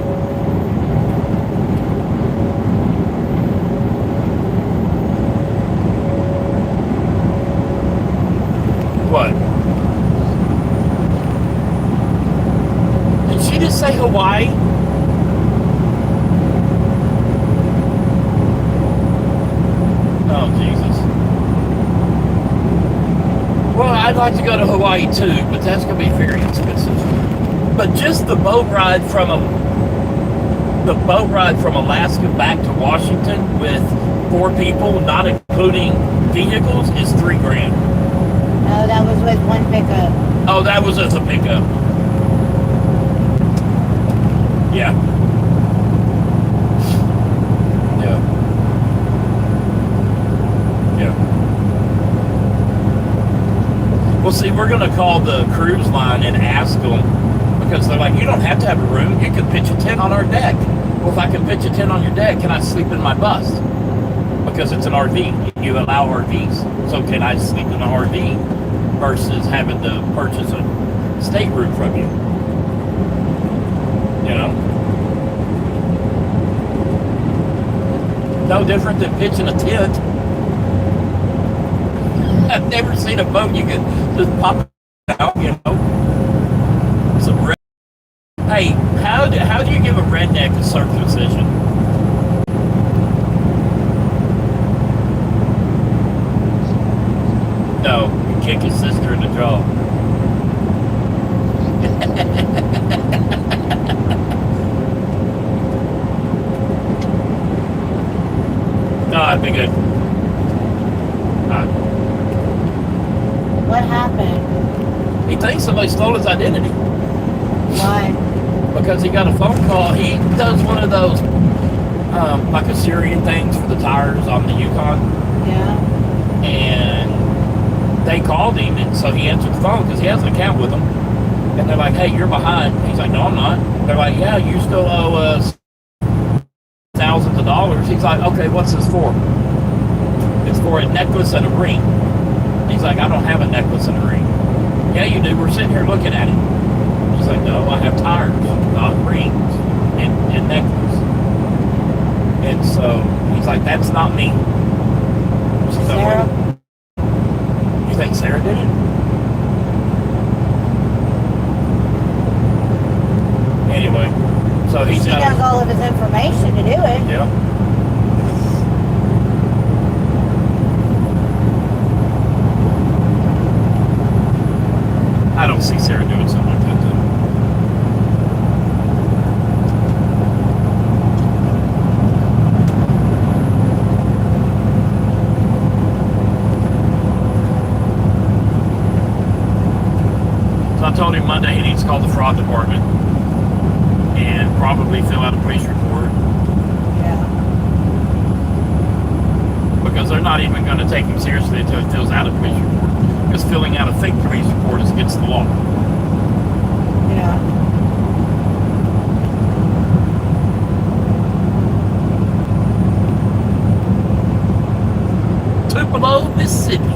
What? Did she just say Hawaii? Oh, Jesus. Well, I'd like to go to Hawaii too, but that's going to be very expensive. But just the boat ride from Alaska back to Washington with 4 people, not including vehicles, is $3,000. No, that was with one pickup. Oh, that was as a pickup. Yeah. Yeah. Yeah. Well, see, we're going to call the cruise line and ask them, because they're like, you don't have to have a room. You can pitch a tent on our deck. Well, if I can pitch a tent on your deck, can I sleep in my bus? Because it's an RV. You allow RVs. So can I sleep in an RV versus having to purchase a stateroom from you? You know? No different than pitching a tent. I've never seen a boat you can just pop out, you know? Some red. Hey, how do you give a redneck a circumcision? No, you kick his sister in the jaw. No, that'd be good. What happened? He thinks somebody stole his identity. Why? Because he got a phone call. He does one of those, like Assyrian things for the tires on the Yukon. Yeah. And they called him, and so he answered the phone because he has an account with them. And they're like, hey, you're behind. He's like, no, I'm not. They're like, yeah, you still owe us thousands of dollars. He's like, okay, what's this for? It's for a necklace and a ring. He's like, I don't have a necklace and a ring. Yeah, you do. We're sitting here looking at it. He's like, no, I have tires, not rings and necklace. And so he's like, that's not me. She's like, Sarah? you think Sarah did it? Anyway, so he's She got. has all of his information to do it. Yeah. I don't see Sarah doing something like that, though. So I told him Monday he needs to call the fraud department and probably fill out a police report, Yeah. because they're not even going to take him seriously until he fills out a police report. Because filling out a fake police report is against the law. Yeah. Tupelo, Mississippi.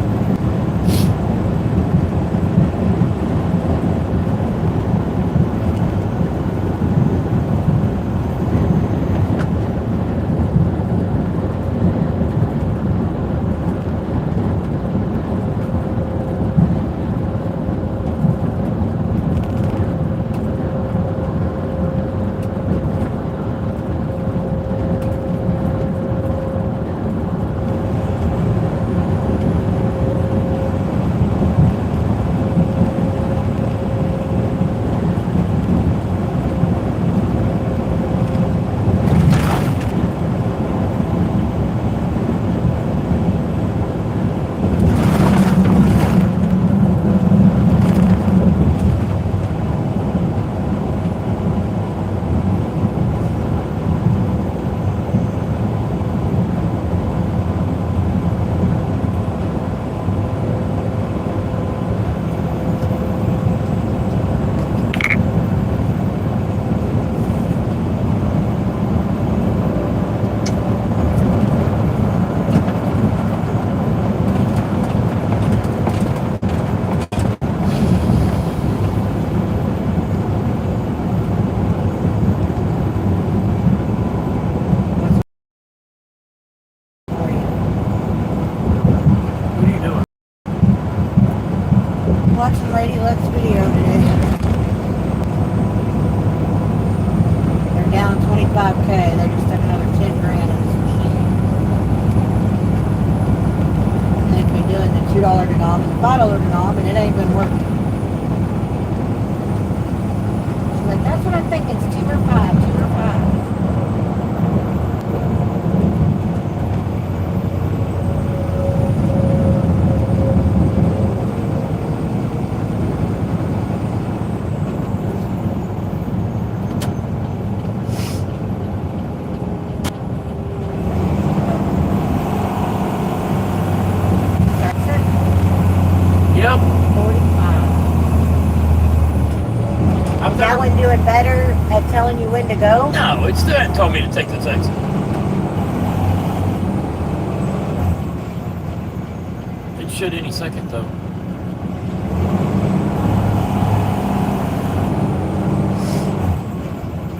25K. They just took another 10 grand in this machine. And they've been doing the $2 denom and the $5 denom, and it ain't been working. She's like, that's what I'm thinking. It's 2 or 5, 2 or 5. Yep. 45. I've Is that one doing better at telling you when to go? No, it still hadn't told me to take this exit. It should any second though.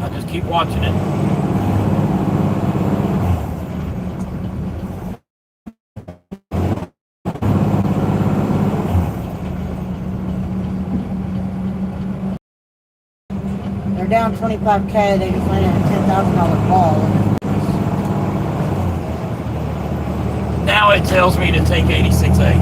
I'll just keep watching it. They're down 25K. They just landed a $10,000 ball. Now it tells me to take 86A.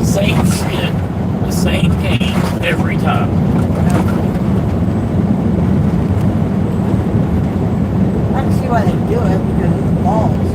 the same shit, the same games every time. I can see why they do it because it's balls.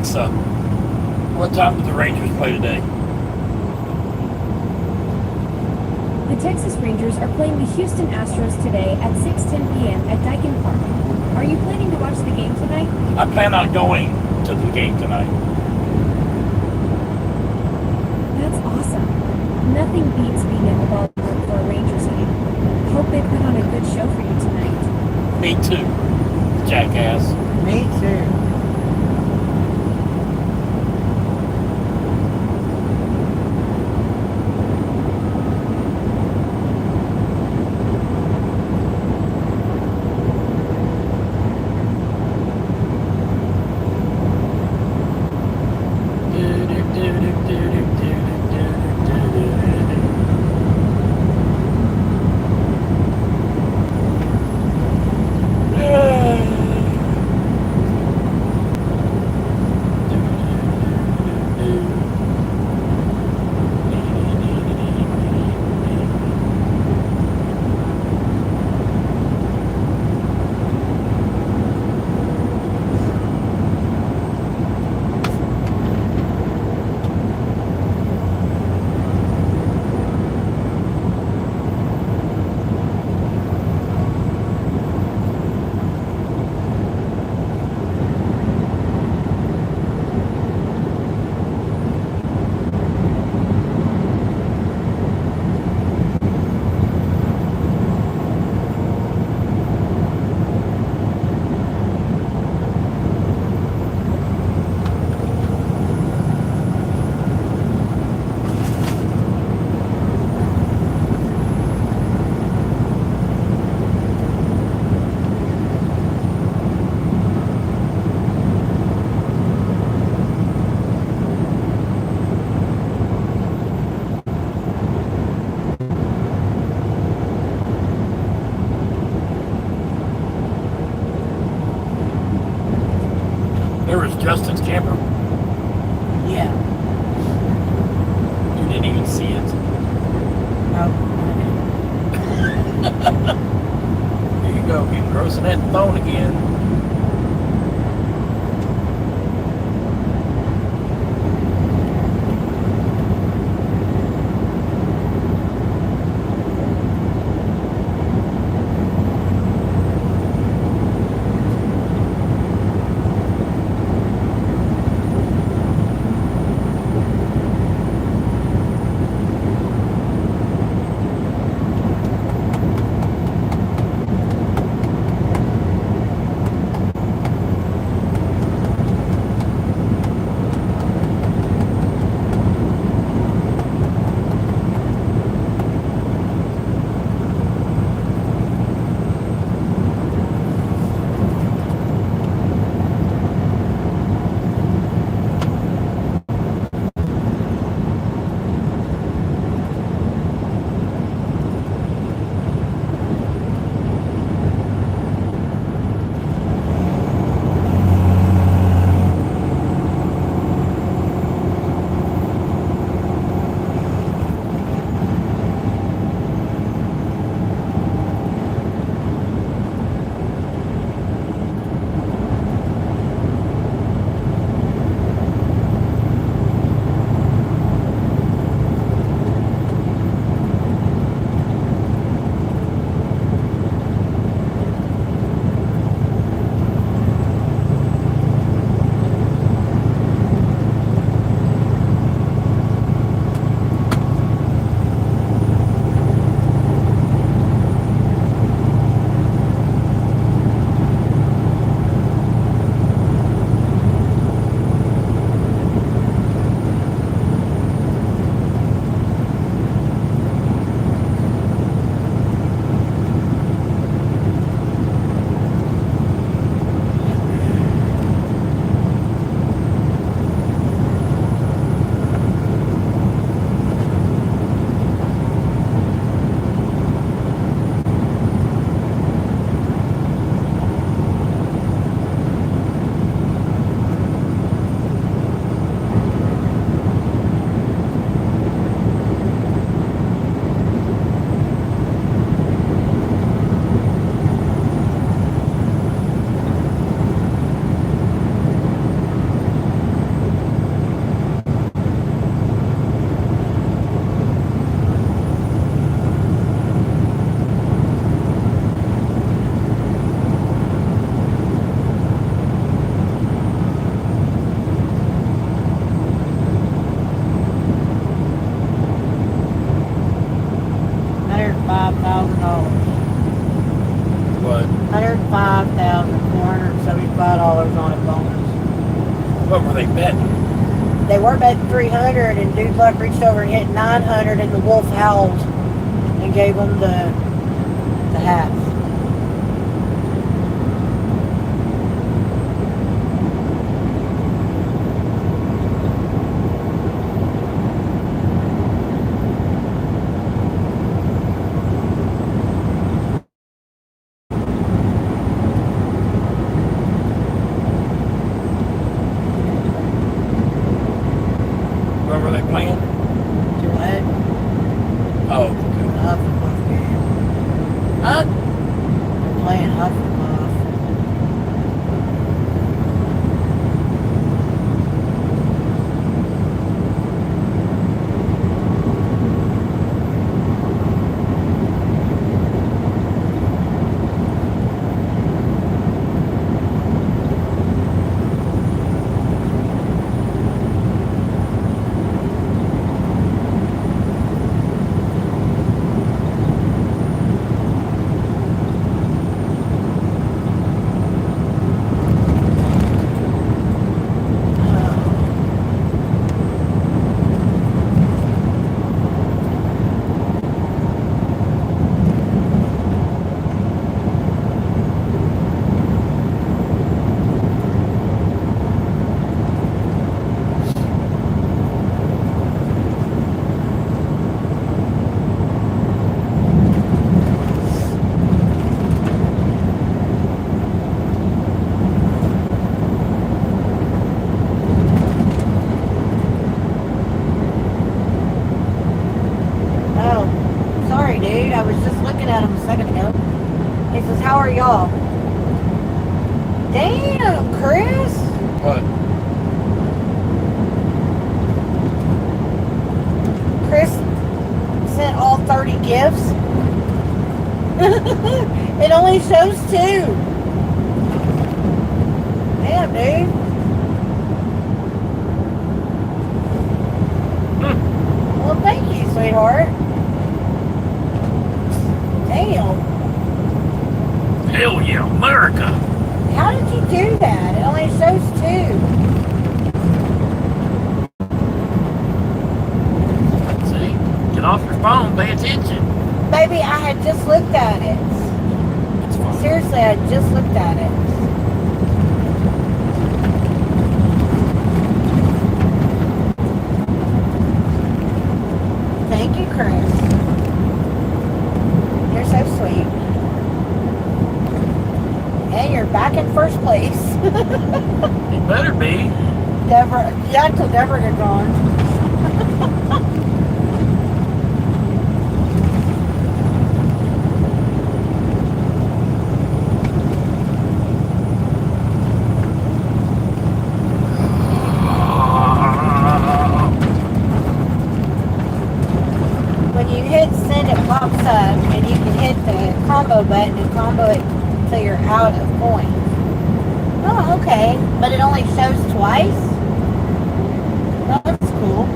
Alexa, what time do the Rangers play today? The Texas Rangers are playing the Houston Astros today at 6:10 p.m. at Daikin Park. Are you planning to watch the game tonight? I plan on going to the game tonight. That's awesome. Nothing beats being in the ballpark for a Rangers game. Hope they put on a good show for you tonight. Me too, jackass. Me too. There was Justin's camper. Yeah. You didn't even see it. No. There you go, getting grossing that phone again. $105,000. What? $105,475 on a bonus. What were they betting? They were betting 300, and Dude Luck reached over and hit 900, and the wolf howled and gave them the half. What were they playing? Do what? Oh, okay. Hufflepuff game. Huh? They're playing Hufflepuff. Oh, sorry, dude. I was just looking at him a second ago. He says, "How are y'all?" Damn, Chris. What? Chris sent all 30 gifts. It only shows 2. Damn, dude. Well, thank you, sweetheart. Damn. Hell yeah, America! How did you do that? It only shows 2. See? Get off your phone, pay attention. Baby, I had just looked at it. It's fine. Seriously, I had just looked at it. Thank you, Chris. You're so sweet. And you're back in first place. It better be. Deborah, yeah, until Deborah gets on. When you hit send, it pops up, and you can hit the combo button and combo it till you're out of coins. Oh, okay. But it only shows twice? Well, that's cool.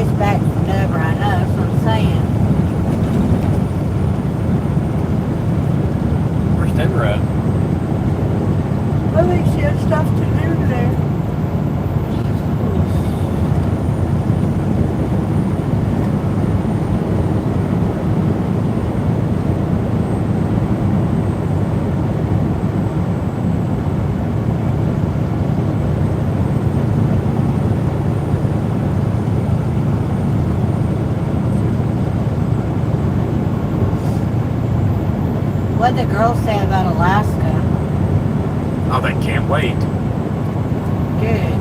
nice back maneuver, I know, that's what I'm saying. Where's Deborah at? I think she had stuff to do today. What did the girls say about Alaska? Oh, they can't wait. Good.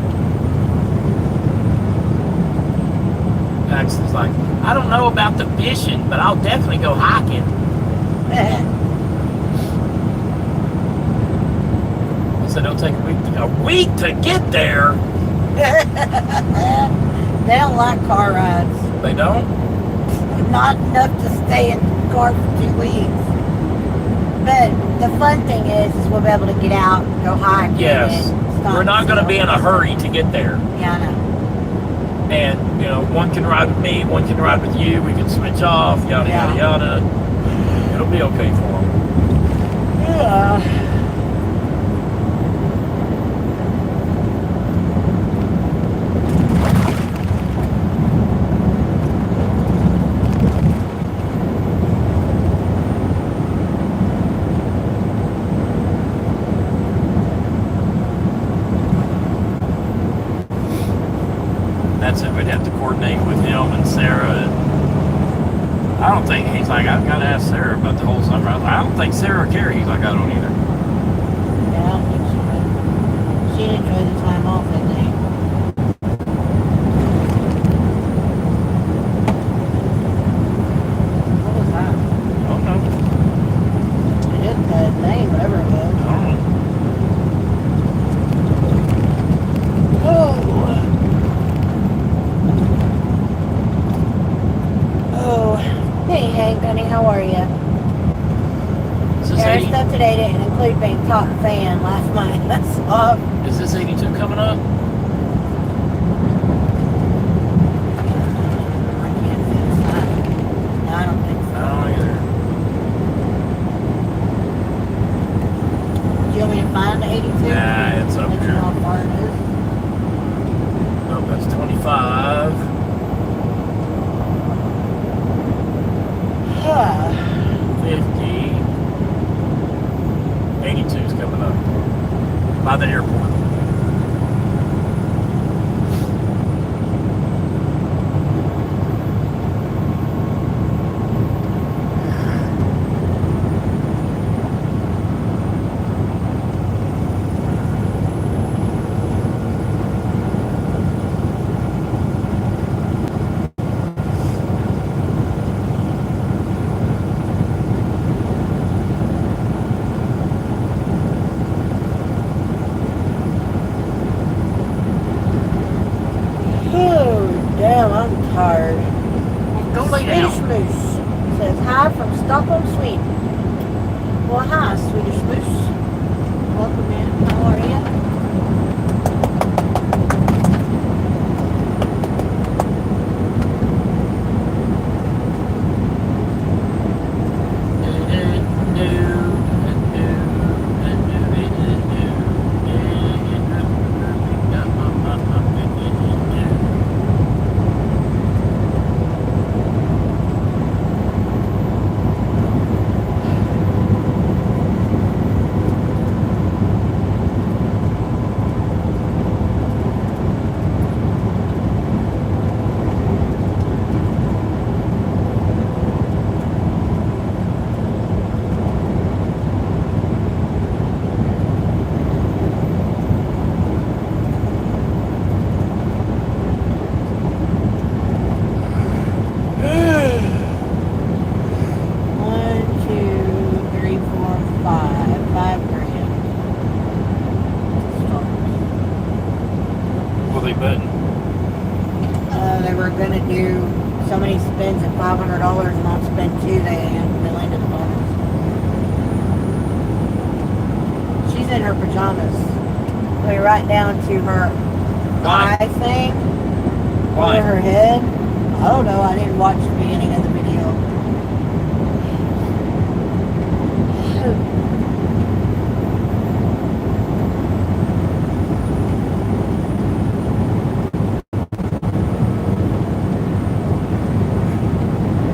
Max is like, I don't know about the fishing, but I'll definitely go hiking. I said, it'll take a week to get there. They don't like car rides. They don't? Not enough to stay in the car for 2 weeks. But the fun thing is we'll be able to get out, go hiking. Yes. And stop We're not going to and be in a hurry to get there. Yeah, I know. And, you know, one can ride with me, one can ride with you. We can switch off, yada, Yeah. yada, yada. It'll be okay for them. Yeah. That's it. We'd have to coordinate with him and Sarah. And I don't think, he's like, I've got to ask Sarah about the whole summer. I was like, I don't think Sarah or Carrie, he's like, I don't either. Yeah, I don't think she would. She'd enjoy the time off, I think. What was that? I don't know. It is the thing, whatever it was. I don't know. Oh. Oh. Hey, Hank, honey, how are you? Is this, Our 80, stuff today didn't include being top fan last night. That's off. is this 82 coming up? I can't see the sign. No, I don't think I so. don't either. Do you want me to find the 82? Nah, it's up Let you here. know how far it is. Oh, that's 25. 50. 82 is coming up. By the airport. Oh, damn, I'm tired. Go lay down. Swedish Moose says, hi from Stockholm, Sweden. Well, hi, Swedish Moose. Welcome in. How are you? They were going to do so many spins at $500 and not spend two. They landed the bonus. She's in her pajamas. Let me right down to her Why? eye thing Why? over her head. I don't know. I didn't watch the beginning of the video.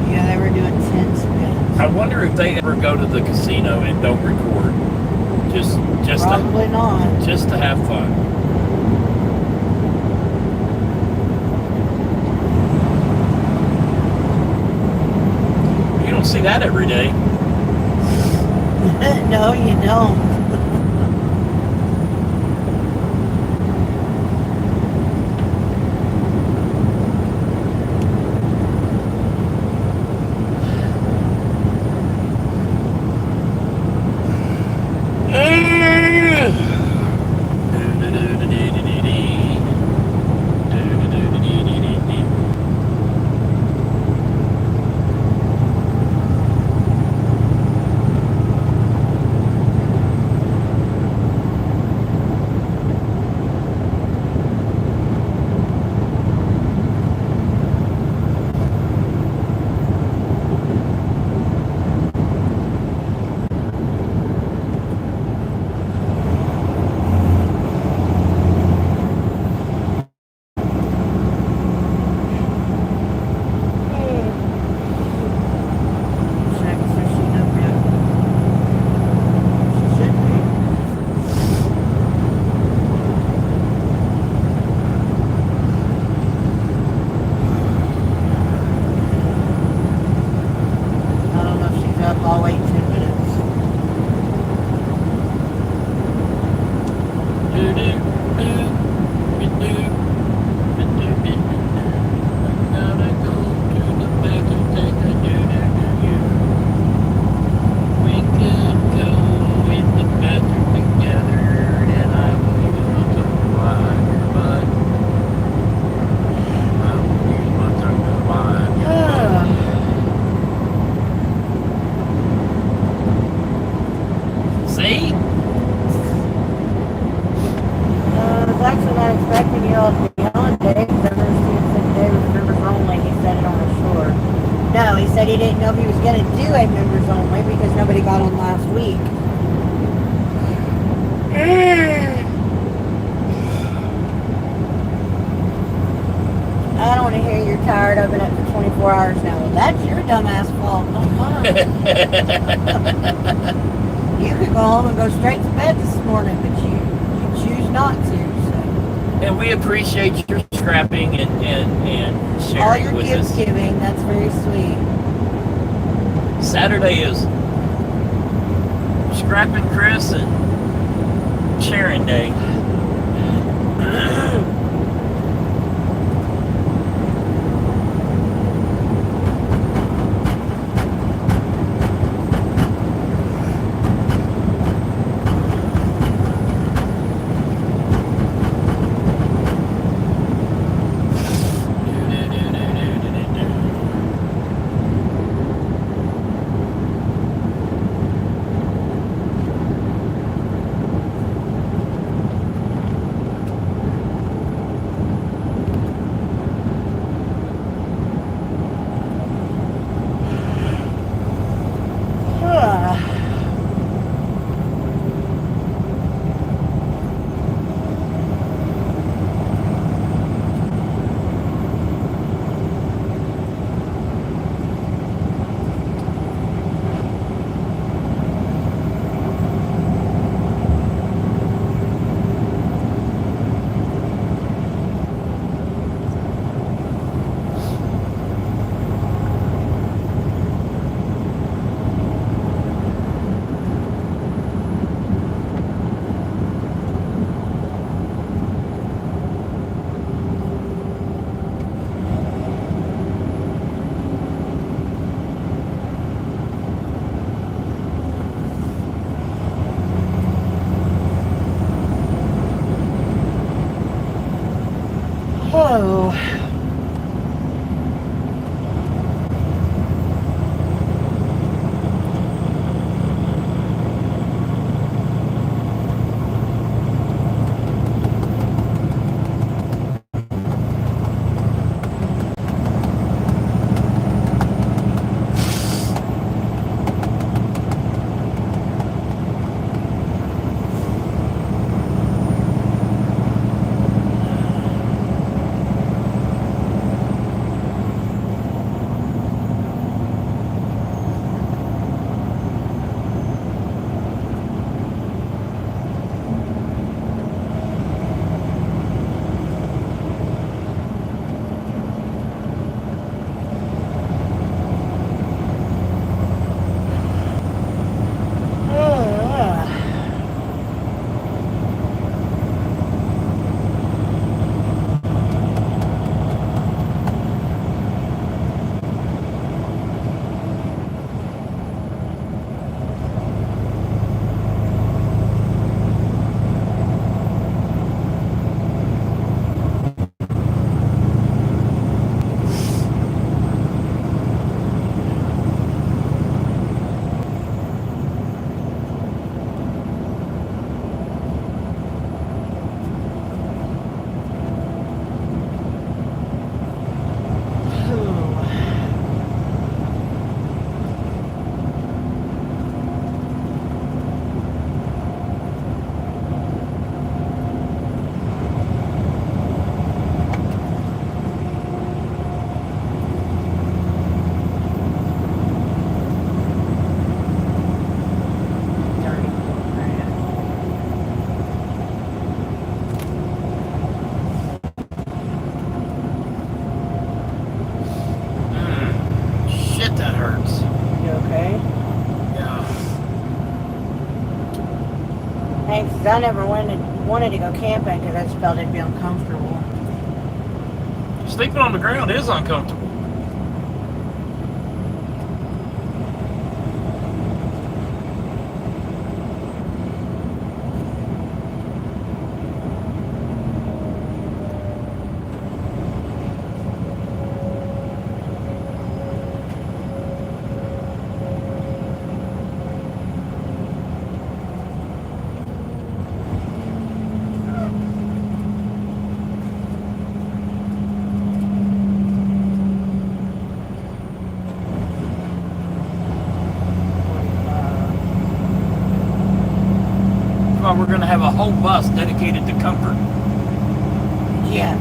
Yeah, they were doing 10 spins. I wonder if they ever go to the casino and don't record, just Probably not. just to have fun. You don't see that every day. No, you don't. I'll wait 10 minutes. See? I was actually not expecting you all to be on today because I noticed you said today was members only. He said it on the shore. No, he said he didn't know if he was going to do a members only because nobody got on last week. I don't want to hear you're tired. I've been up for 24 hours now. Well, that's your dumbass fault, not mine. You could go home and go straight to bed this morning, but you choose not to. So. And we appreciate your scrapping and All sharing your with gift us. giving, that's very sweet. Saturday is scrapping Chris and sharing day. shit, that hurts. You okay? Yeah. Thanks, 'cause I never wanted to go camping because I just felt it'd be uncomfortable. Sleeping on the ground is uncomfortable. Well, we're going to have a whole bus dedicated to comfort. Yeah.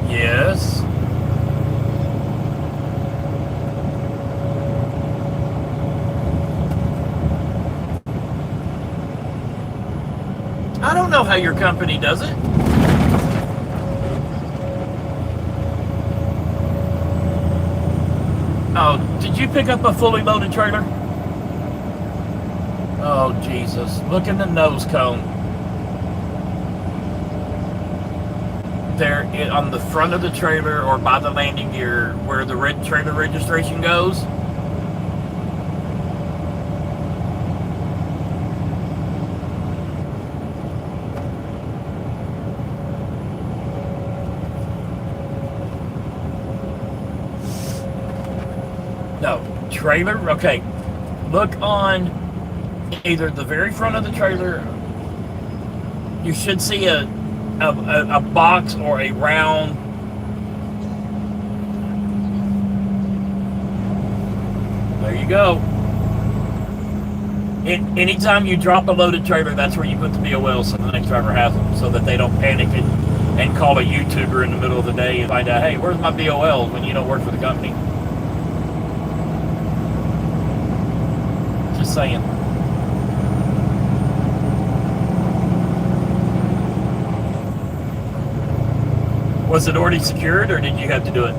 Yes. I don't know how your company does it. Oh, did you pick up a fully loaded trailer? Oh, Jesus. Look in the nose cone. There, on the front of the trailer or by the landing gear where the red trailer registration goes. No, trailer, okay. Look on either the very front of the trailer. You should see a box or a round. There you go. Anytime you drop a loaded trailer, that's where you put the BOL so the next driver has them, so that they don't panic and call a YouTuber in the middle of the day and find out, hey, where's my BOL, when you don't work for the company. Just saying. Was it already secured, or did you have to do it?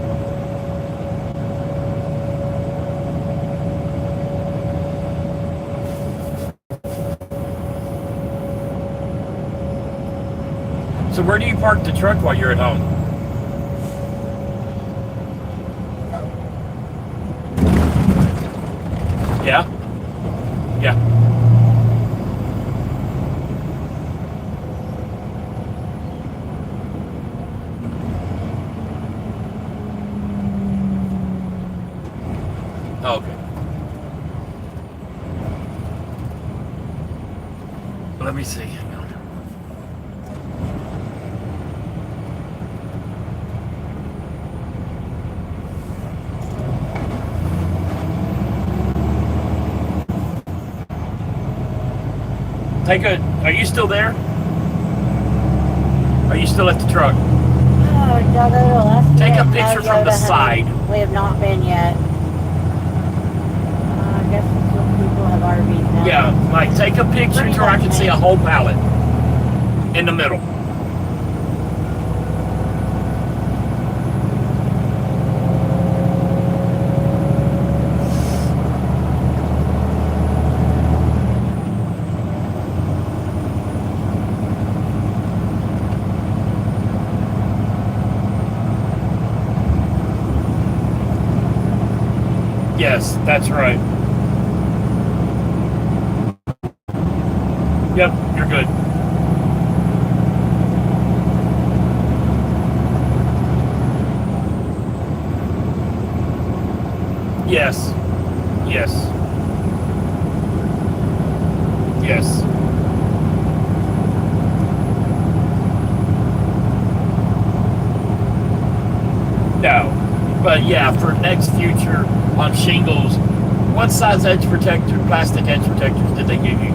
So where do you park the truck while you're at home? Yeah? Yeah. Okay. Let me see. Are you still there? Are you still at the truck? Oh, doggo, let's Take a picture from the side. We have not been yet. I guess some people have RVs now. Yeah, like take a picture to where I can see a whole pallet in the middle. Yes, that's right. Yep, you're good. Yes. Yes. Yes. But yeah, for next future on shingles, what size edge protector, plastic edge protectors did they give you?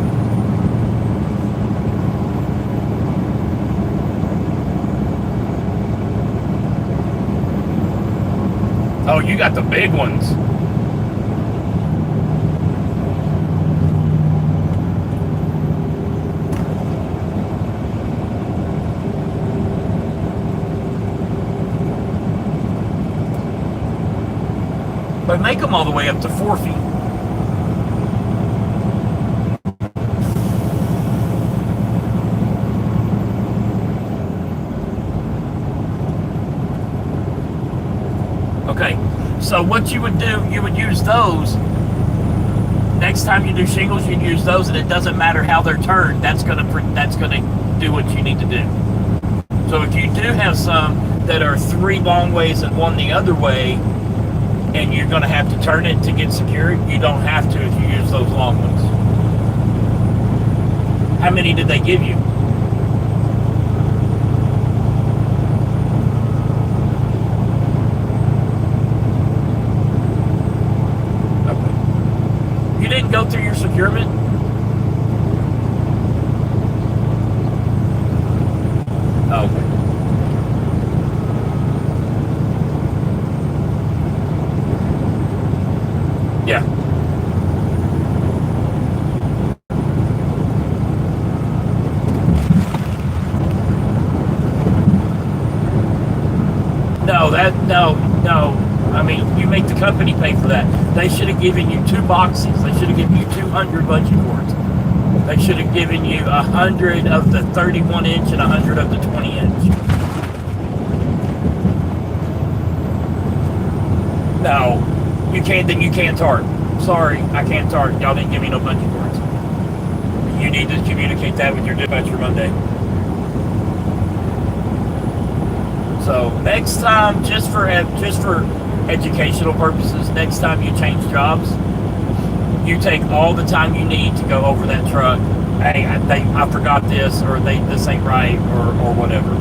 Oh, you got the big ones. But make them all the way up to 4 feet. Okay, so what you would do, you would use those. Next time you do shingles, you'd use those, and it doesn't matter how they're turned. That's gonna do what you need to do. So if you do have some that are 3 long ways and 1 the other way, and you're going to have to turn it to get secured, you don't have to if you use those long ones. How many did they give you? Okay. You didn't go through your securement? Okay. Yeah. No. I mean, you make the company pay for that. They should have given you 2 boxes. They should have given you 200 bungee cords. They should have given you 100 of the 31 inch and 100 of the 20 inch. No, you can't. Then you can't tarp. Sorry, I can't tarp. Y'all didn't give me no bungee cords. You need to communicate that with your dispatcher Monday. So next time, just for educational purposes, next time you change jobs, you take all the time you need to go over that truck. Hey, I forgot this, or this ain't right, or whatever.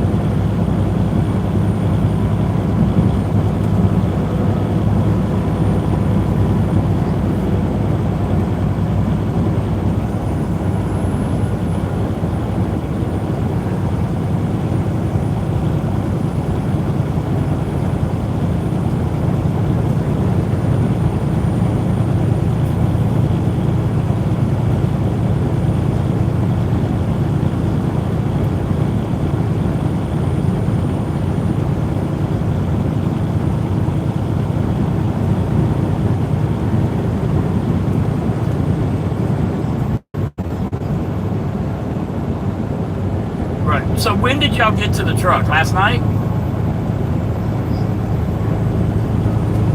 So when did y'all get to the truck? Last night?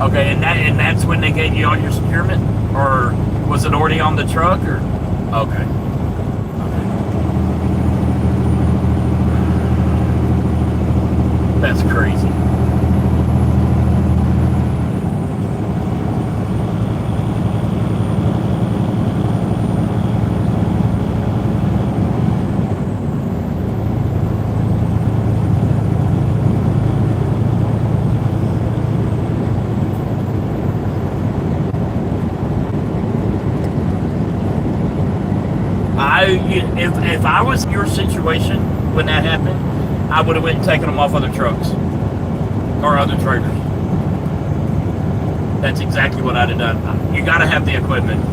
Okay, and that's when they gave you all your securement? Or was it already on the truck? Or okay. That's crazy. If I was in your situation when that happened, I would have went and taken them off other trucks or other trailers. That's exactly what I'd have done. You got to have the equipment.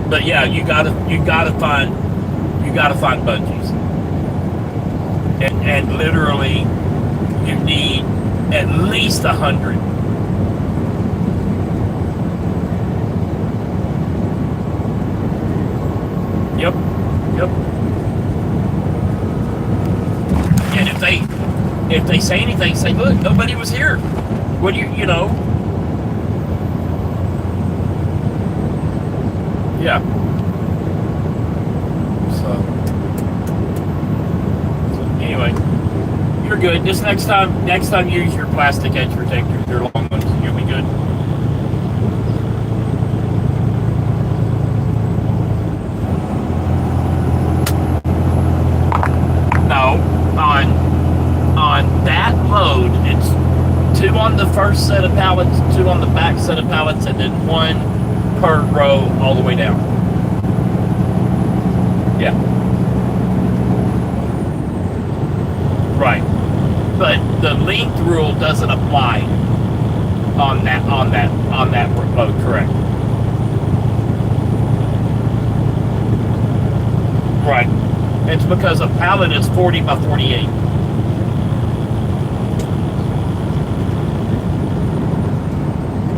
But yeah, you gotta find bungees, and literally you need at least 100. Yep. And if they say anything, say, look, nobody was here. What do you know? Yeah. So anyway, you're good. This next time use your plastic edge protectors, your long ones. You'll be good. No, on that load, it's 2 on the first set of pallets, 2 on the back set of pallets, and then 1 per row all the way down. Yeah. Right. But the length rule doesn't apply on that load, correct? Right. It's because a pallet is 40 by 48.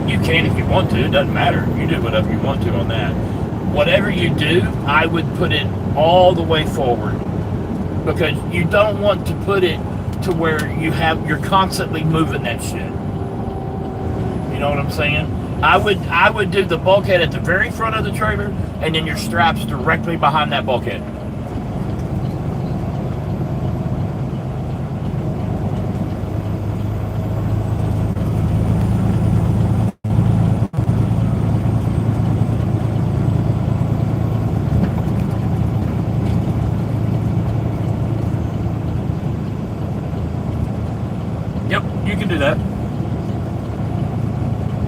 You can if you want to, it doesn't matter. You do whatever you want to on that. Whatever you do, I would put it all the way forward, because you don't want to put it to where you're constantly moving that shit. You know what I'm saying? I would do the bulkhead at the very front of the trailer, and then your straps directly behind that bulkhead. Yep, you can do that.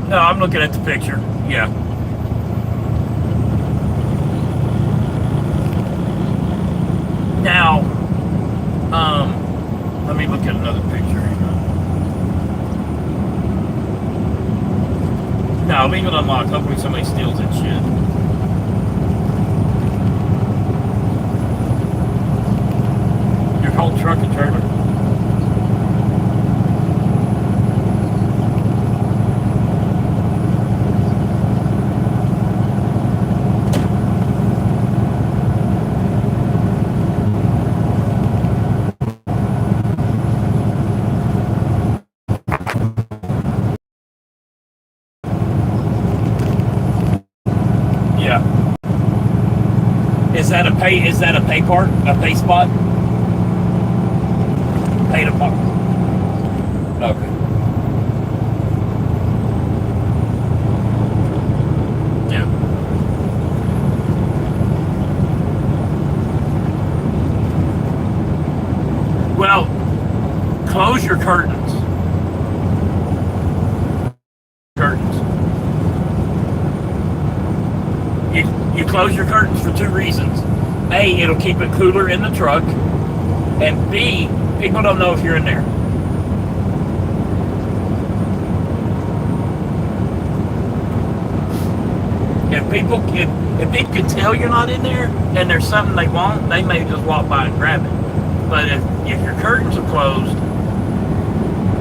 No, I'm looking at the picture. Yeah. Now, let me look at another picture. No, leave it unlocked. Hopefully somebody steals that shit. Your whole truck and trailer. Is that a pay part? A pay spot? Pay to park. Okay. Yeah. Well, close your curtains. You close your curtains for 2 reasons. A, it'll keep it cooler in the truck, and B, people don't know if you're in there. If people can tell you're not in there and there's something they want, they may just walk by and grab it. But if your curtains are closed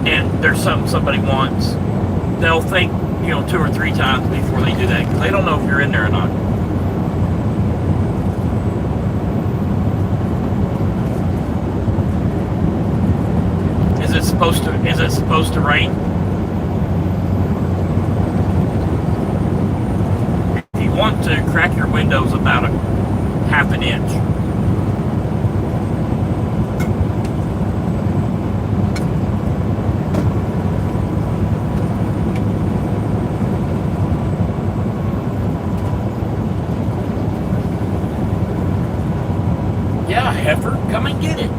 and there's something somebody wants, they'll think 2 or 3 times before they do that, because they don't know if you're in there or not. Is it supposed to rain? If you want to, crack your windows about a half an inch. Yeah, heifer, come and get it.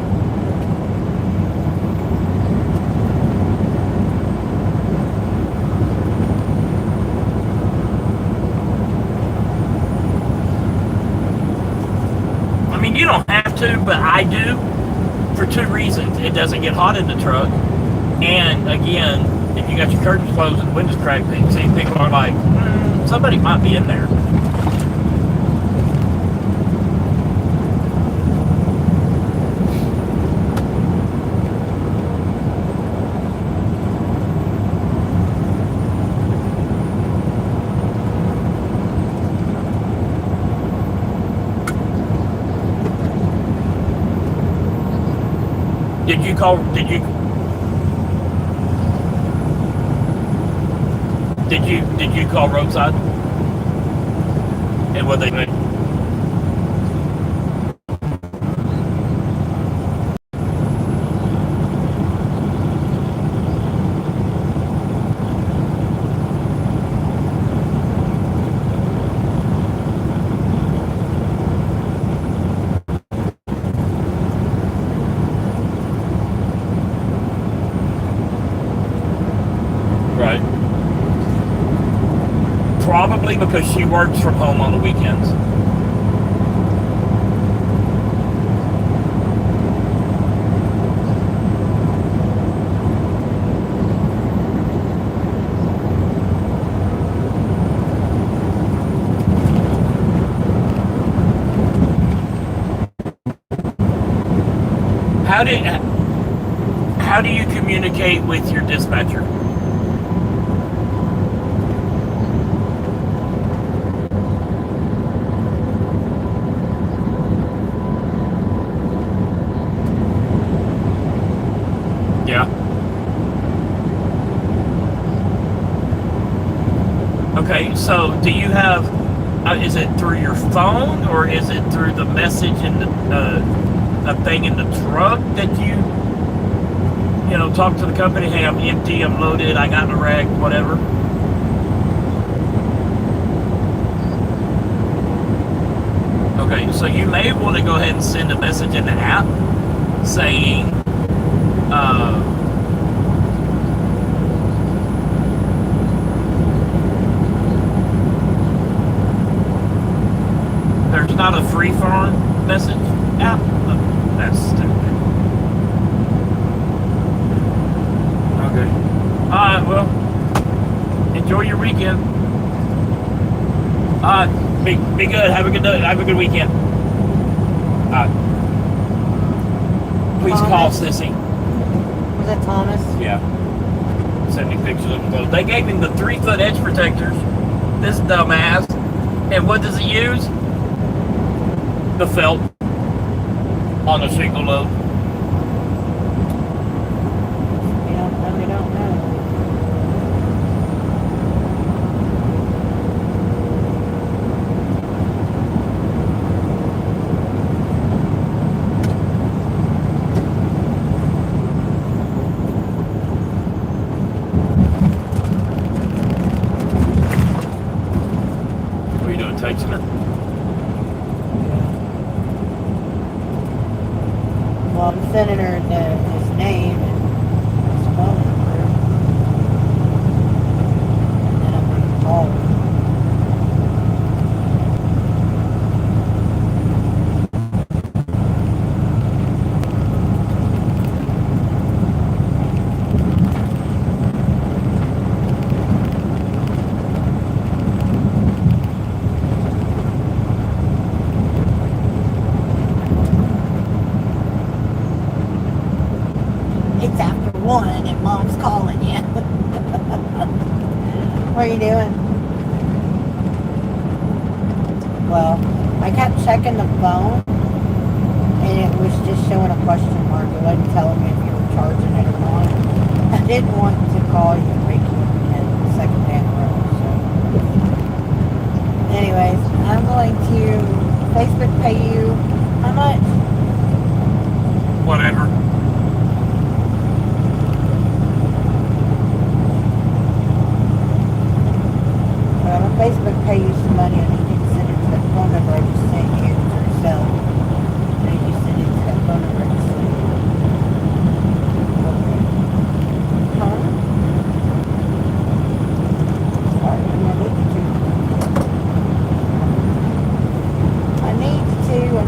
You don't have to, but I do, for 2 reasons. It doesn't get hot in the truck, and again, if you got your curtains closed and the windows cracked, people are like, somebody might be in there. Did you call roadside? And what they make. Right. Probably because she works from home on the weekends. How do you communicate with your dispatcher? Yeah. Okay, so do you have, is it through your phone or is it through the message in the, a thing in the truck that you talk to the company, hey, I'm empty, I'm loaded, I got in a wreck, whatever? Okay, so you may want to go ahead and send a message in the app saying, there's not a free phone message app? Oh, that's stupid. Okay. Alright, well, enjoy your weekend. Be good. Have a good day. Have a good weekend. Please call Sissy. Was that Thomas? Yeah. Send me pictures of them. They gave him the 3-foot edge protectors. This dumbass. And what does he use? The felt on a single load. We don't know. What are you doing, texting her? Well, I'm sending her his name and his phone number. And then I'm going to call her. It's after 1 and Mom's calling you. What are you doing? Well, I kept checking the phone and it was just showing a question mark. It wasn't telling me if you were charging it or not. I didn't want to call you and wake you at the second day in a row. So, anyways, I'm going to Facebook pay you how much? Whatever. Well, on Facebook pay you some money and you can send it to that phone number I just sent you to yourself. And you send it to that phone number I just sent you. Okay. Huh? Sorry, I'm gonna need you to. I need you to.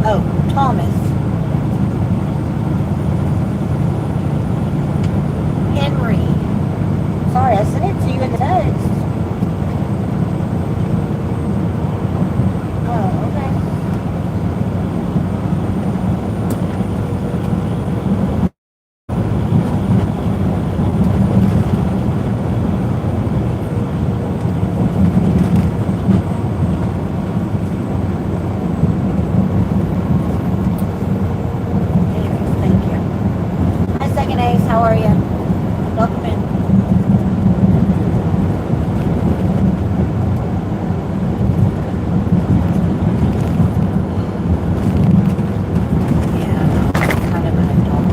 Oh, Thomas. Henry. Sorry, I sent it to you in the text. Oh, okay. Anyways, thank you. Hi, Second Ace. How are you? Welcome in. Yeah, kind of an adult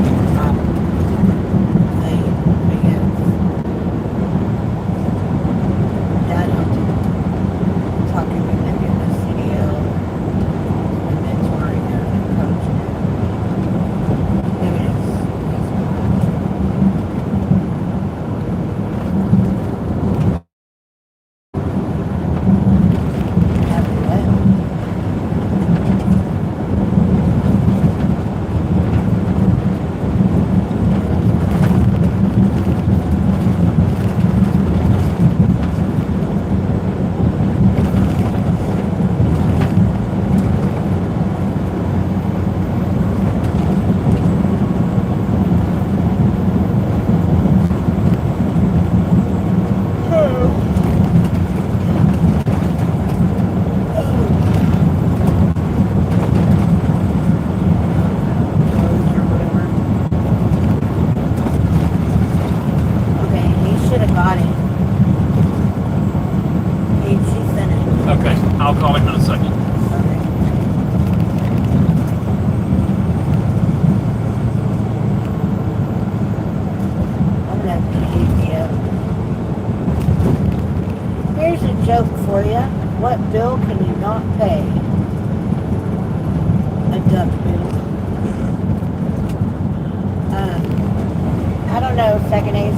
thing, I guess. Dad helped him talking with him in the CDL and mentoring him and coaching him. Maybe it's having well. Okay, he should have got it. She sent it. Okay, I'll call him in a second. Okay. I'm gonna keep you. Here's a joke for you. What bill can you not pay? A duck bill. I don't know, Second Ace.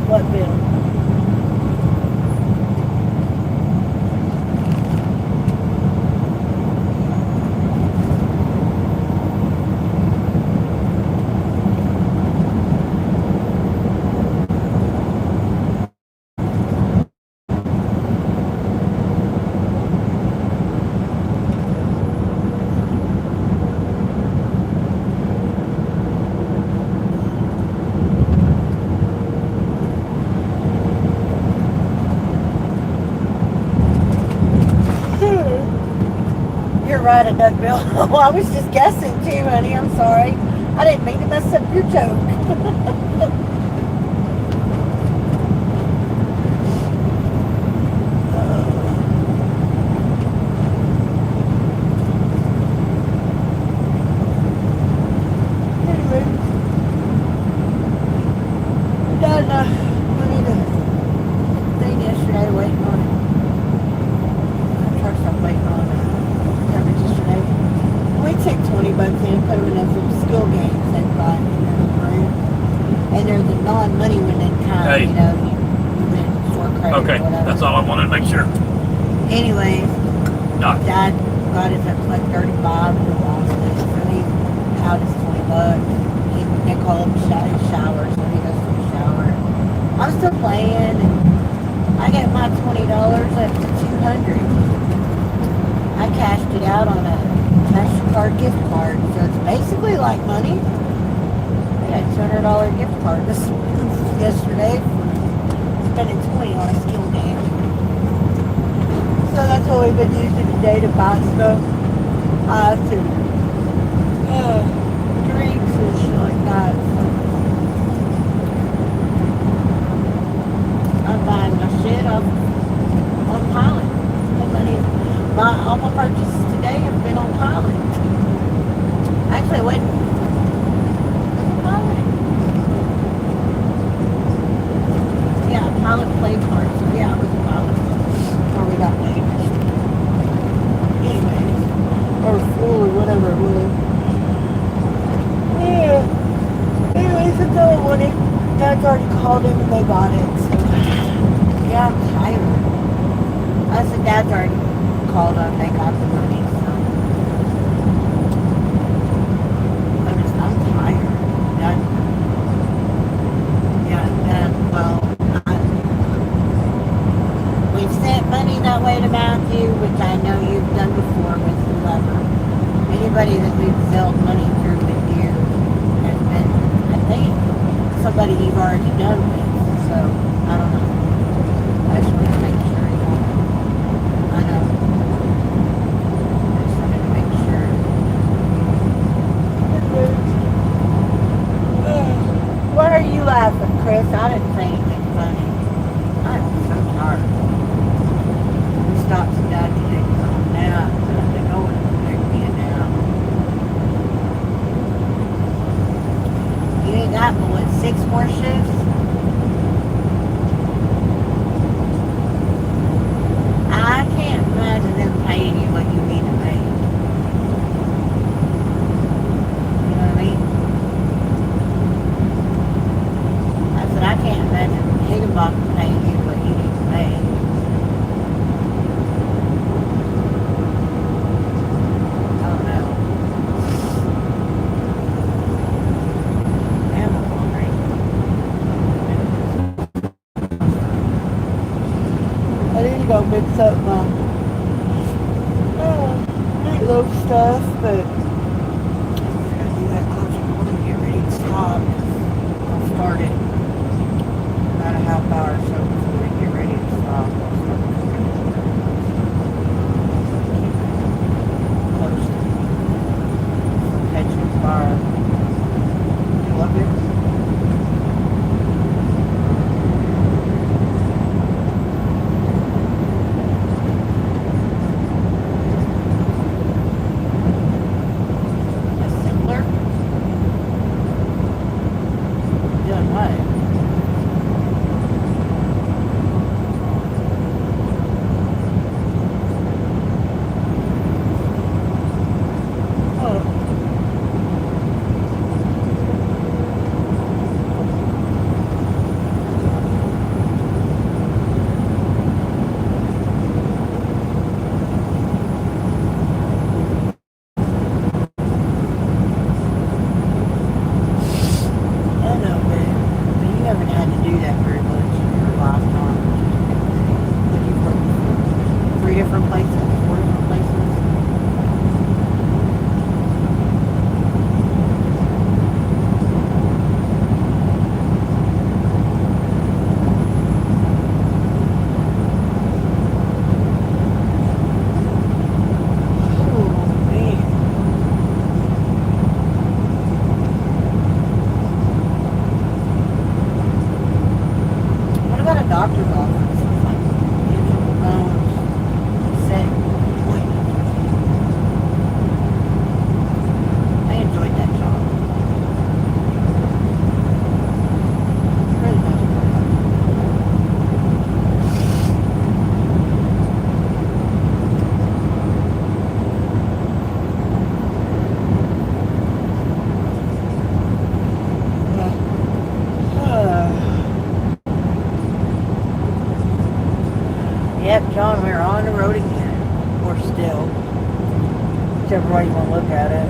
What bill? You're right, a duck bill. Well, I was just guessing too, honey. I'm sorry. I didn't mean to mess up your joke. Anyway, done money to thing yesterday, waiting on it. Trucks I'm waiting on coverage yesterday. We took $20 in, put them in those little skill games they've got in their little room. And they're the non-money winning kind, Hey. you know, you win for credit Okay, or whatever. that's all I wanted to make sure. Anyways, No. Dad got his up to like 35 and lost it. So he's out his $20. They call him shower, so he goes to the shower. I'm still playing, and I got my $20 up to $200. I cashed it out on a MasterCard gift card, so it's basically like money. I got a $200 gift card yesterday for spending $20 on a skill game. So that's what we've been using today to buy stuff. To drinks and shit like that. So I'm buying my shit on Pilot. All my purchases today have been on Pilot. Actually, I went on Pilot. Yeah, Pilot play card. So yeah, it was a Pilot. Or we got paid. Anyways, or full or whatever it was. Yeah. Anyways, that's all I wanted. Dad's already called him and they got it. So yeah, I'm tired. I said Dad's already called up. They got the money. So before with whoever. Anybody that we've dealt money through with here has been, I think, somebody you've already done with. So, I don't know. I just wanted to make sure, you know. I know. I just wanted to make sure. Why are you laughing, Chris? I didn't say anything funny. I'm so tired. We stopped some guy today because I'm now. I think I would pick me a nap. You ain't got, what, 6 more shifts? I can't imagine them paying you what you need to make. You know what I mean? I said, I can't imagine Higginbotham paying you what you need to make. I don't know. Damn, I'm hungry. I need to go mix up my meatloaf stuff, but I'm gonna do that close to morning to get ready to stop. I'll start it about a half hour or so before we get ready to stop. I'll start cooking. Close to catching fire. You love it? Simpler? Doing what? Oh. I know, but you haven't had to do that very much in your lifetime. What you've worked for? 3 different places? 4 different places? Oh, man. What about a doctor's office? It's like digital phones, set appointments. I enjoyed that job. Really much enjoyed that job. Yep, John, we're on the road again. Or still. Whichever way you want to look at it.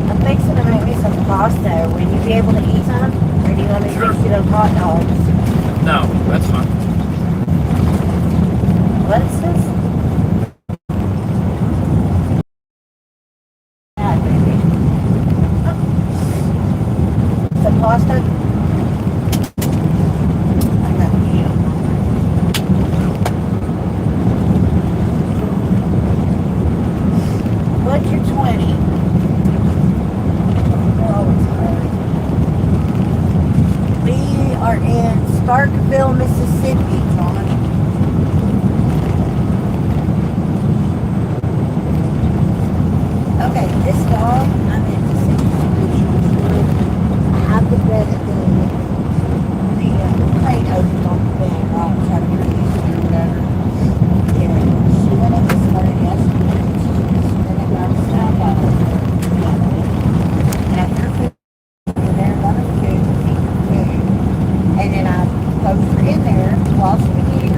I'm fixing to make me some pasta. Will you be able to eat some? Or do you want me to Sure. fix you those hot dogs? No, that's fine. What is this? Yeah, baby. Some pasta? I got you. What's your 20? They're always high. Starkville, Mississippi, John. Okay, this dog, I meant to send you some pictures. I have the bed, the crate opened on the bed while I was trying to release it or whatever. Yeah, she went in this morning yesterday. She went in our smell bottle. And after food, there, one of the food, eat food. And then I closed her in there while she was eating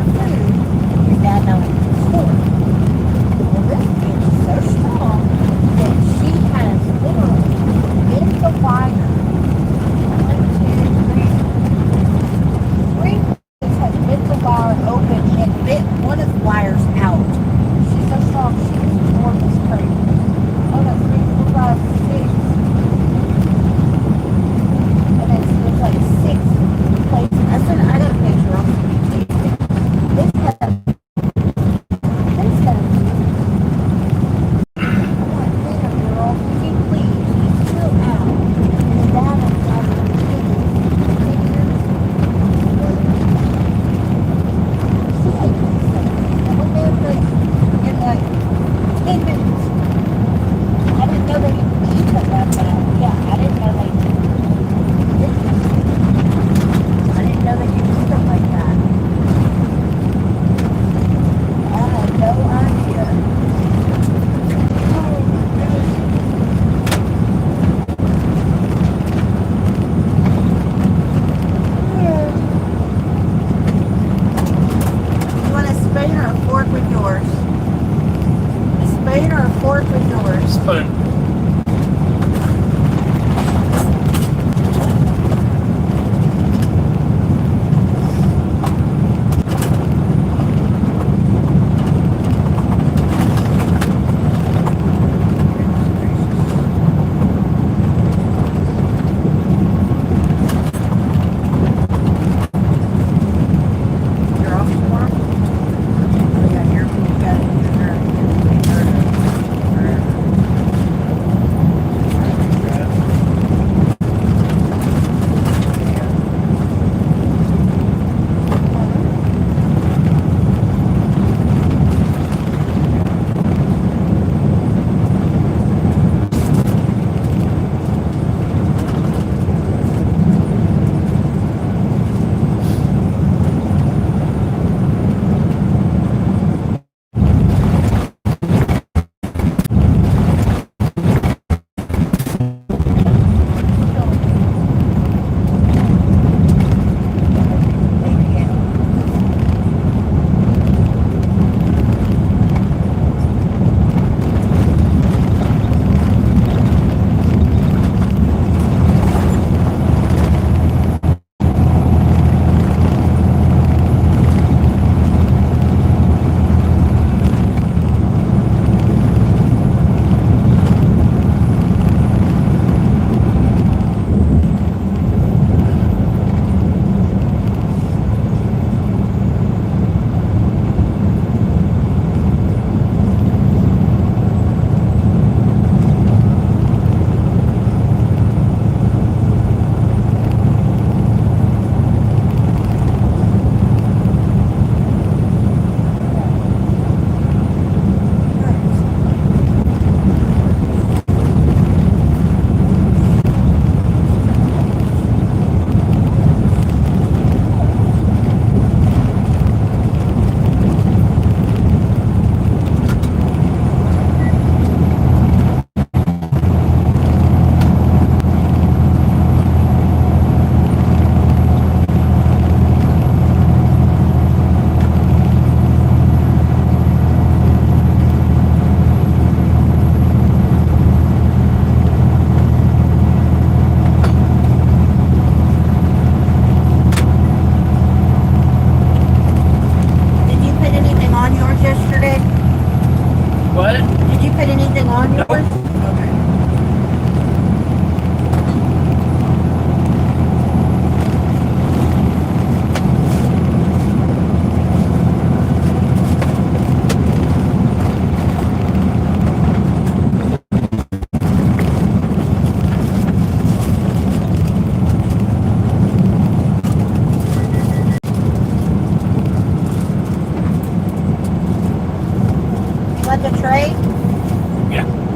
the tray? Yeah.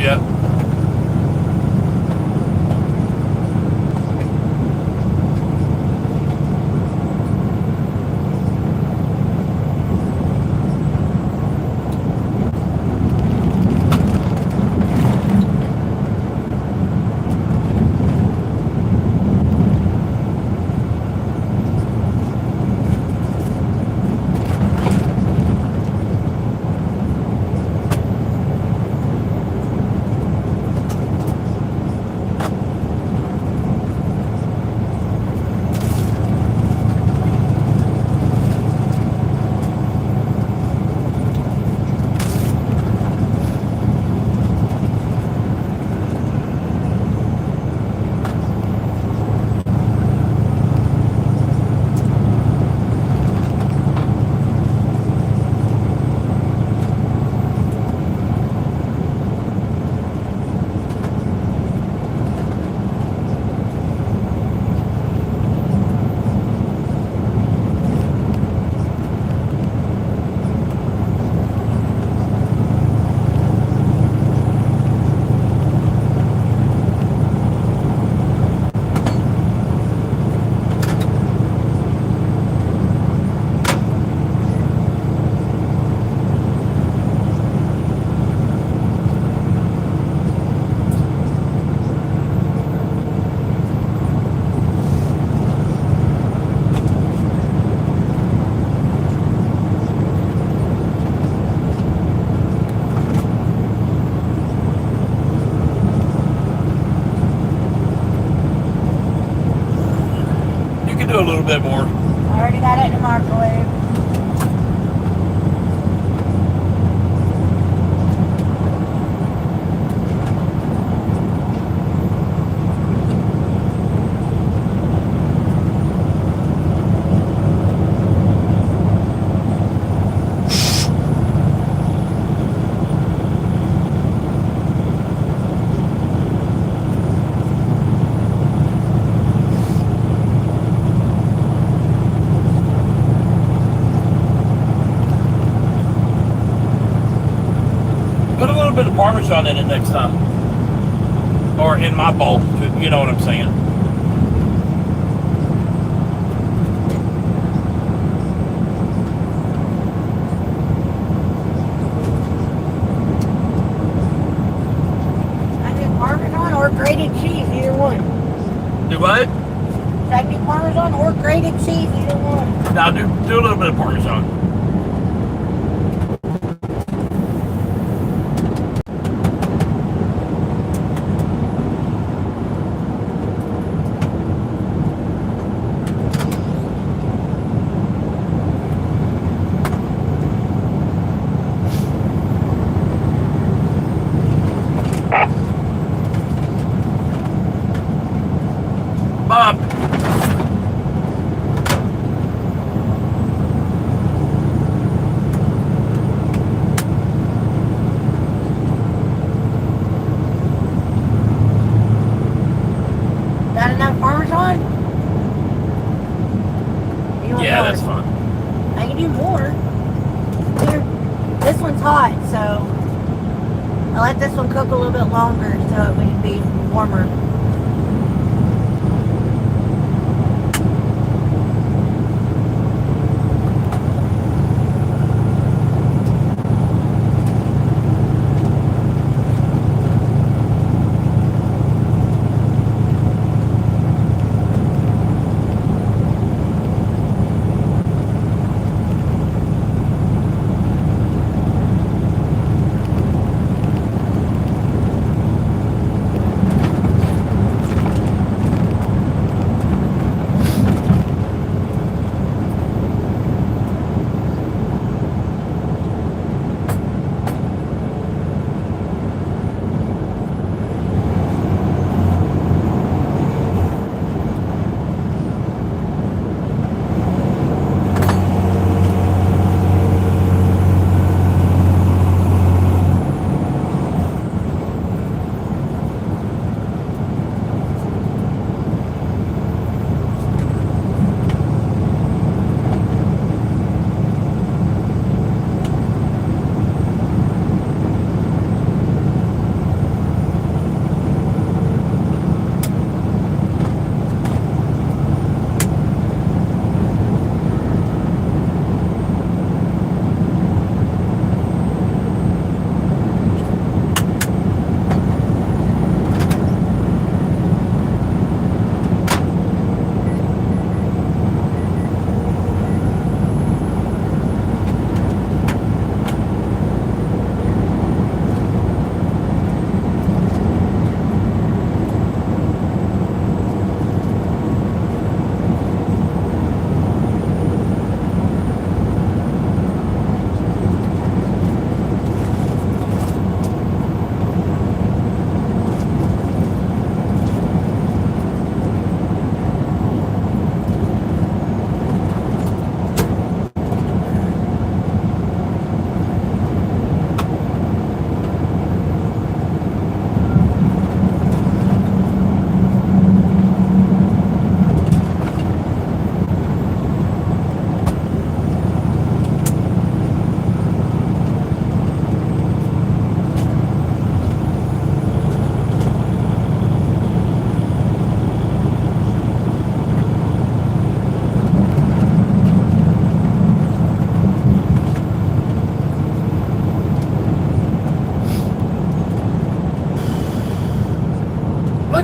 yeah. Do a little bit more. I already got it in the microwave. Put a little bit of Parmesan in it next time. Or in my bowl, you know what I'm saying. I do Parmesan or grated cheese, either one. Do what? I do Parmesan or grated cheese, either one. Now do a little bit of Parmesan. Bob. Got enough Parmesan? You want Yeah, more? that's fine. I can do more. Here, this one's hot, so I let this one cook a little bit longer so it would be warmer.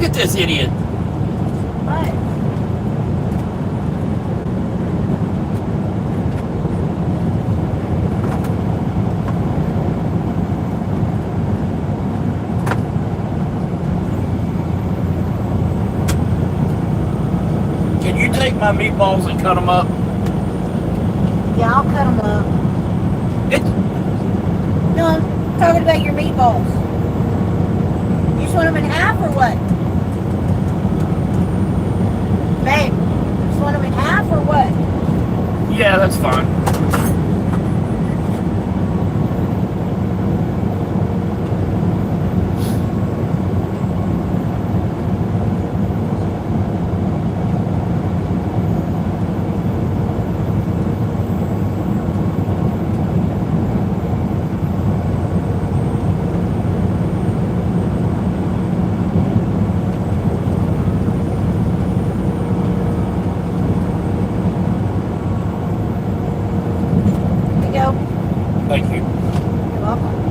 at this idiot. What? Can you take my meatballs and cut them up? Yeah, I'll cut them up. It's, No, I'm talking about your meatballs. You just want them in half or what? Babe, you just want them in half or what? yeah, that's fine. Here you go. Thank you. You're welcome.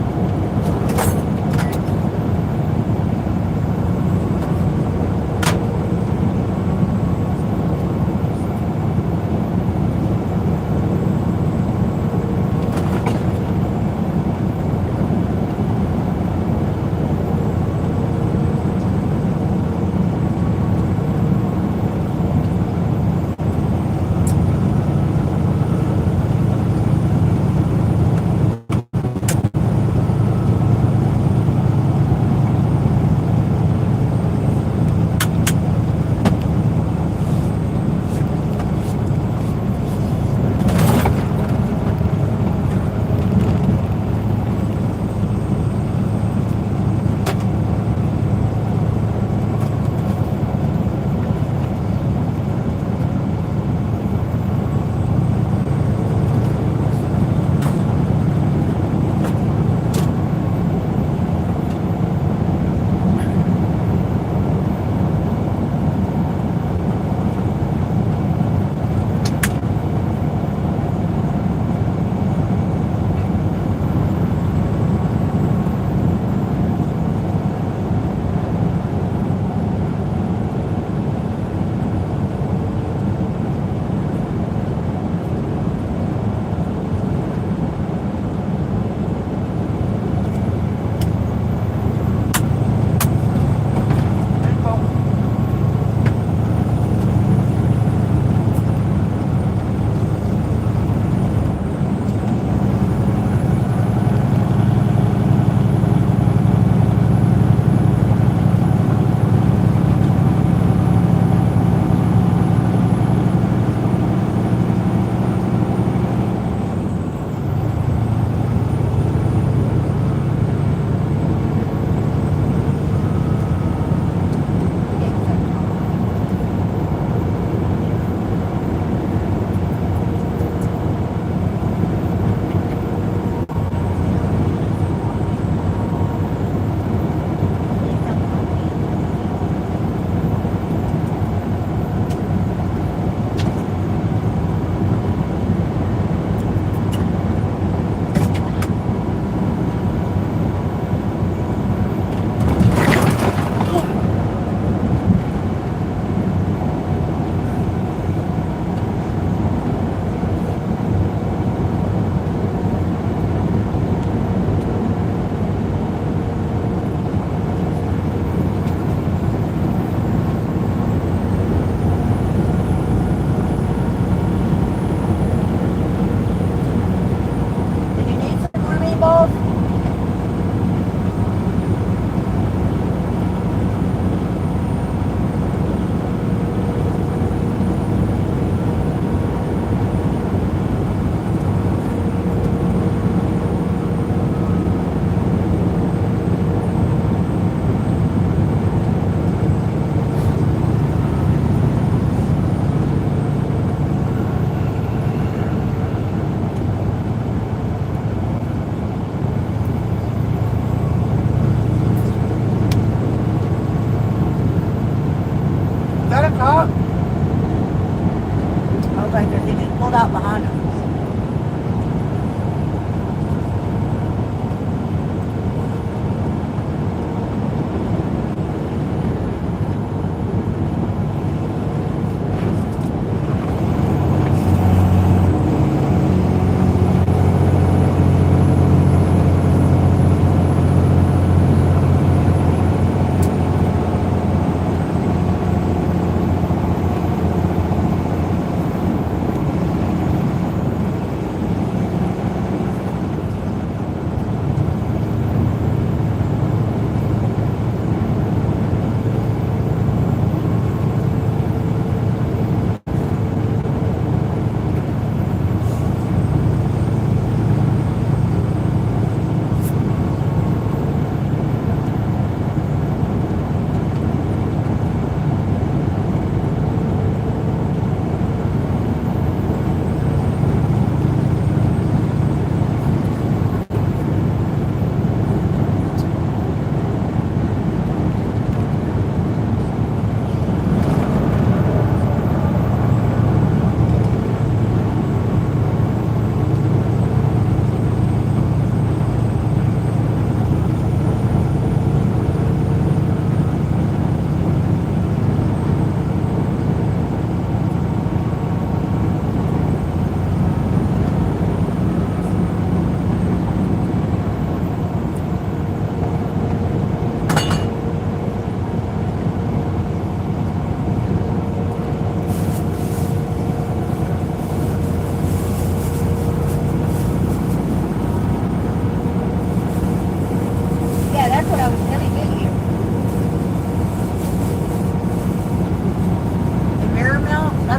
out behind him.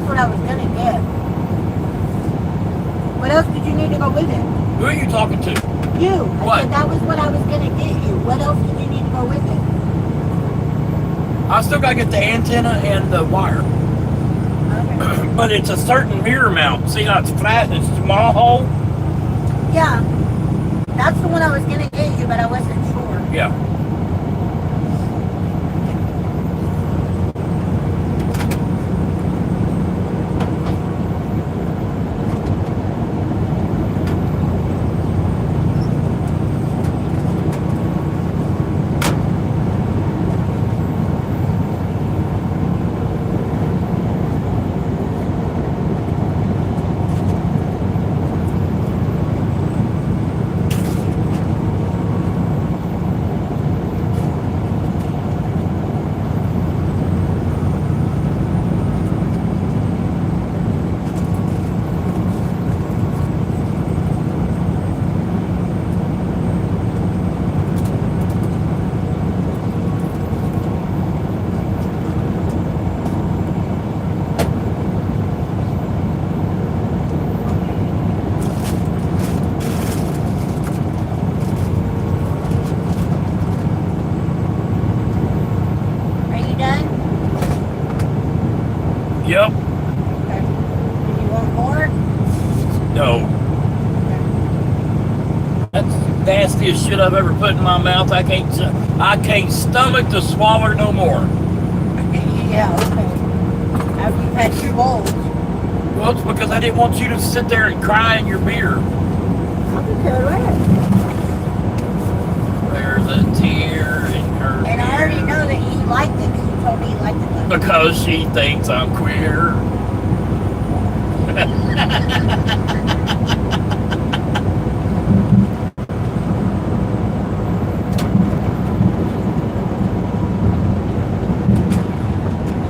what I was gonna get. What else did you need to go with it? Who are you talking to? You. What? I said that was what I was gonna get you. What else did you need to go with it? I still gotta get the antenna and the wire. Okay. But it's a certain mirror mount. See how it's flat and it's a small hole? Yeah. That's the one I was gonna get you, but I wasn't sure. Yeah. Are you done? Yep. Okay. Do you want more? No. That's the nastiest shit I've ever put in my mouth. I can't stomach to swallow no more. Yeah, okay. After you've had 2 bowls. Well, it's because I didn't want you to sit there and cry in your beer. I could care less. There's a tear in her And I already beer. know that you liked it because you told me you liked it. Because she thinks I'm queer.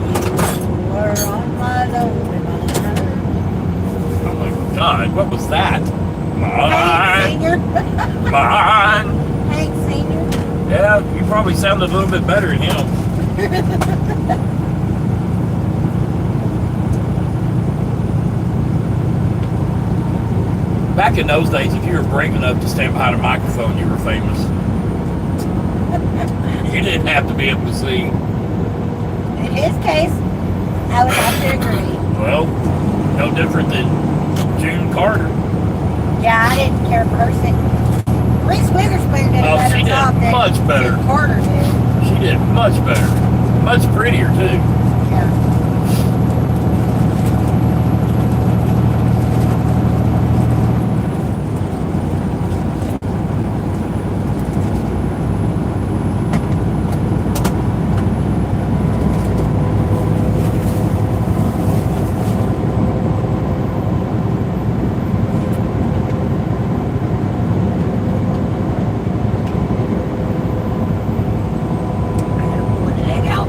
You were on my lonely mind. Oh my God, what was that? Hank Mine, Senior. mine. Hank Senior. Yeah, you probably sounded a little bit better than him. Back in those days, if you were brave enough to stand behind a microphone, you were famous. You didn't have to be able to see. In his case, I would have to agree. Well, no different than June Carter. Yeah, I didn't care for her singing. Reese Witherspoon did a Oh, better she did job than much better. Jim Carter did. She did much better. Much prettier, too. Yeah. I gotta pull an egg out.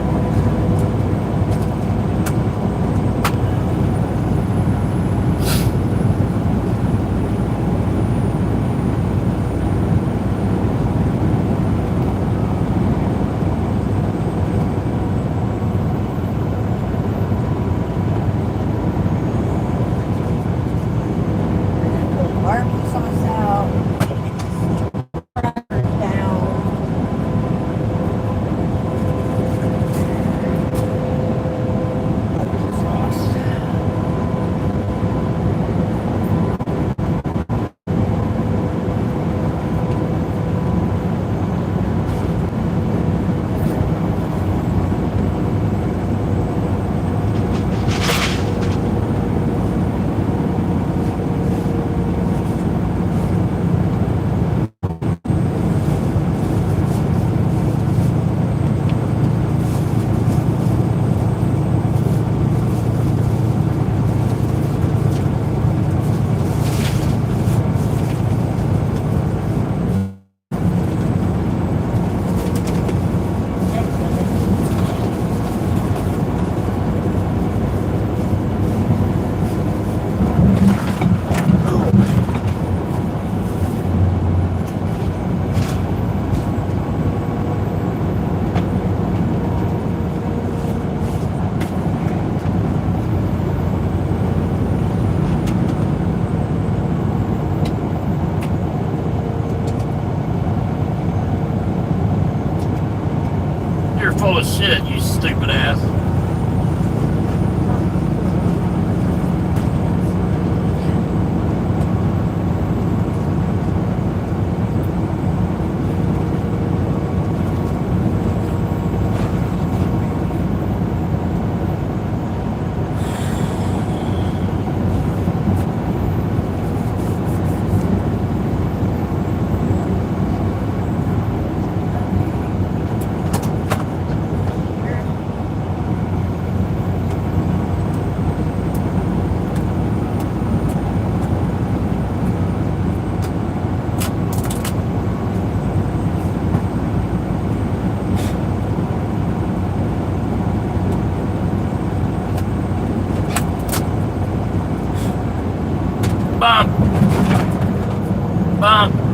Bump. Bump.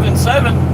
than 7.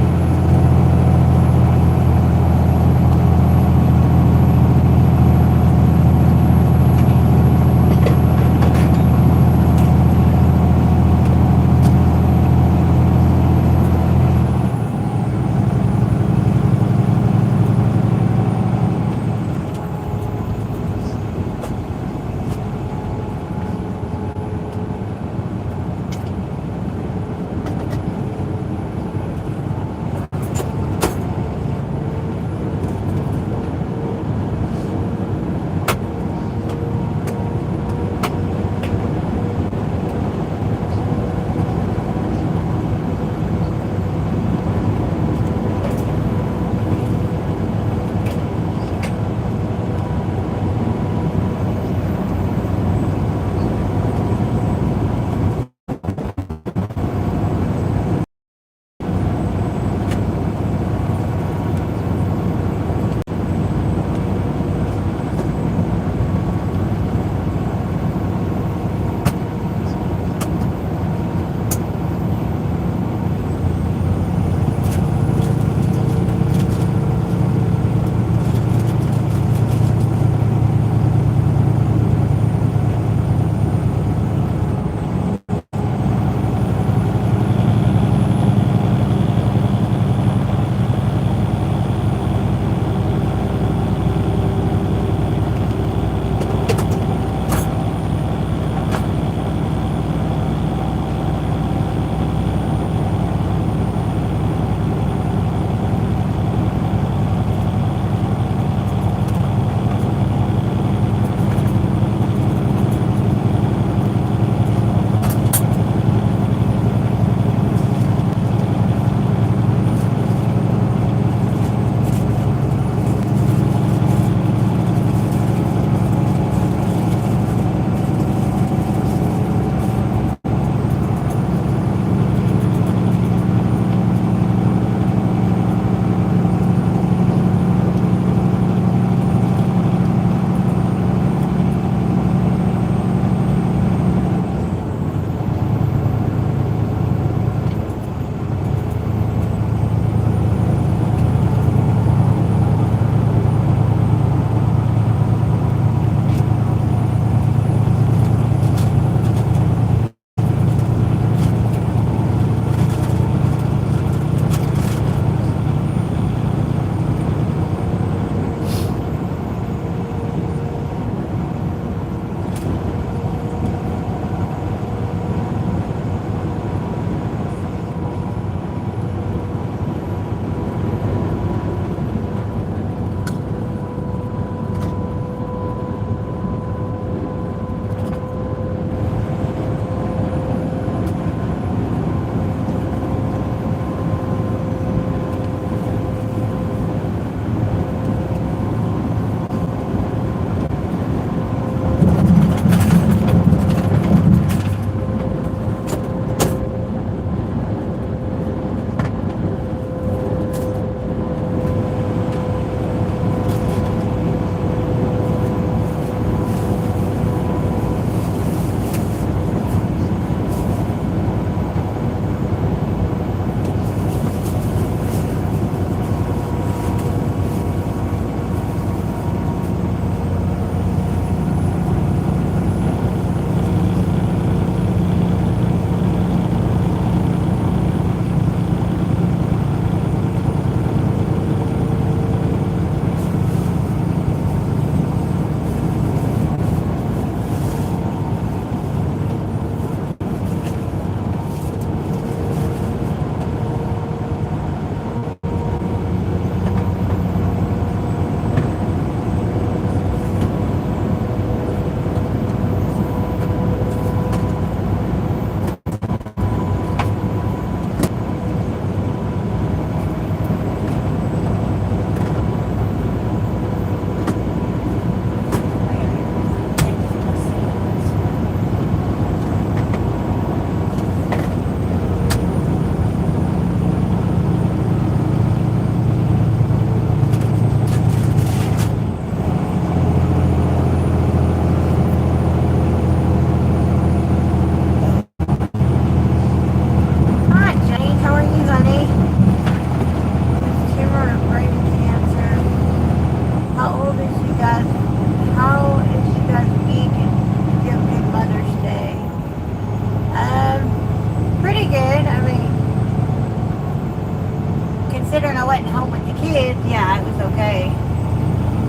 wasn't home with the kids, yeah, it was okay.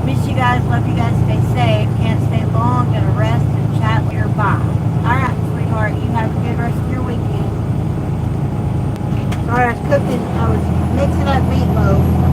Miss you guys, love you guys, stay safe. Can't stay long, gonna rest and chat later. Bye. Alright, sweetheart, you have a good rest of your weekend. Sorry, I was mixing up meatloaf.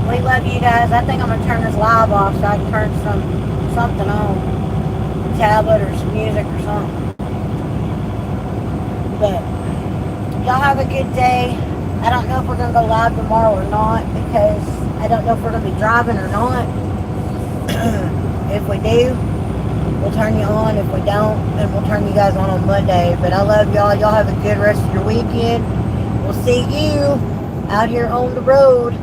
We love you guys. I think I'm gonna turn this live off so I can turn something on, a tablet or some music or something. But y'all have a good day. I don't know if we're gonna go live tomorrow or not because I don't know if we're gonna be driving or not. If we do, we'll turn you on. If we don't, then we'll turn you guys on Monday. But I love y'all. Y'all have a good rest of your weekend. We'll see you out here on the road.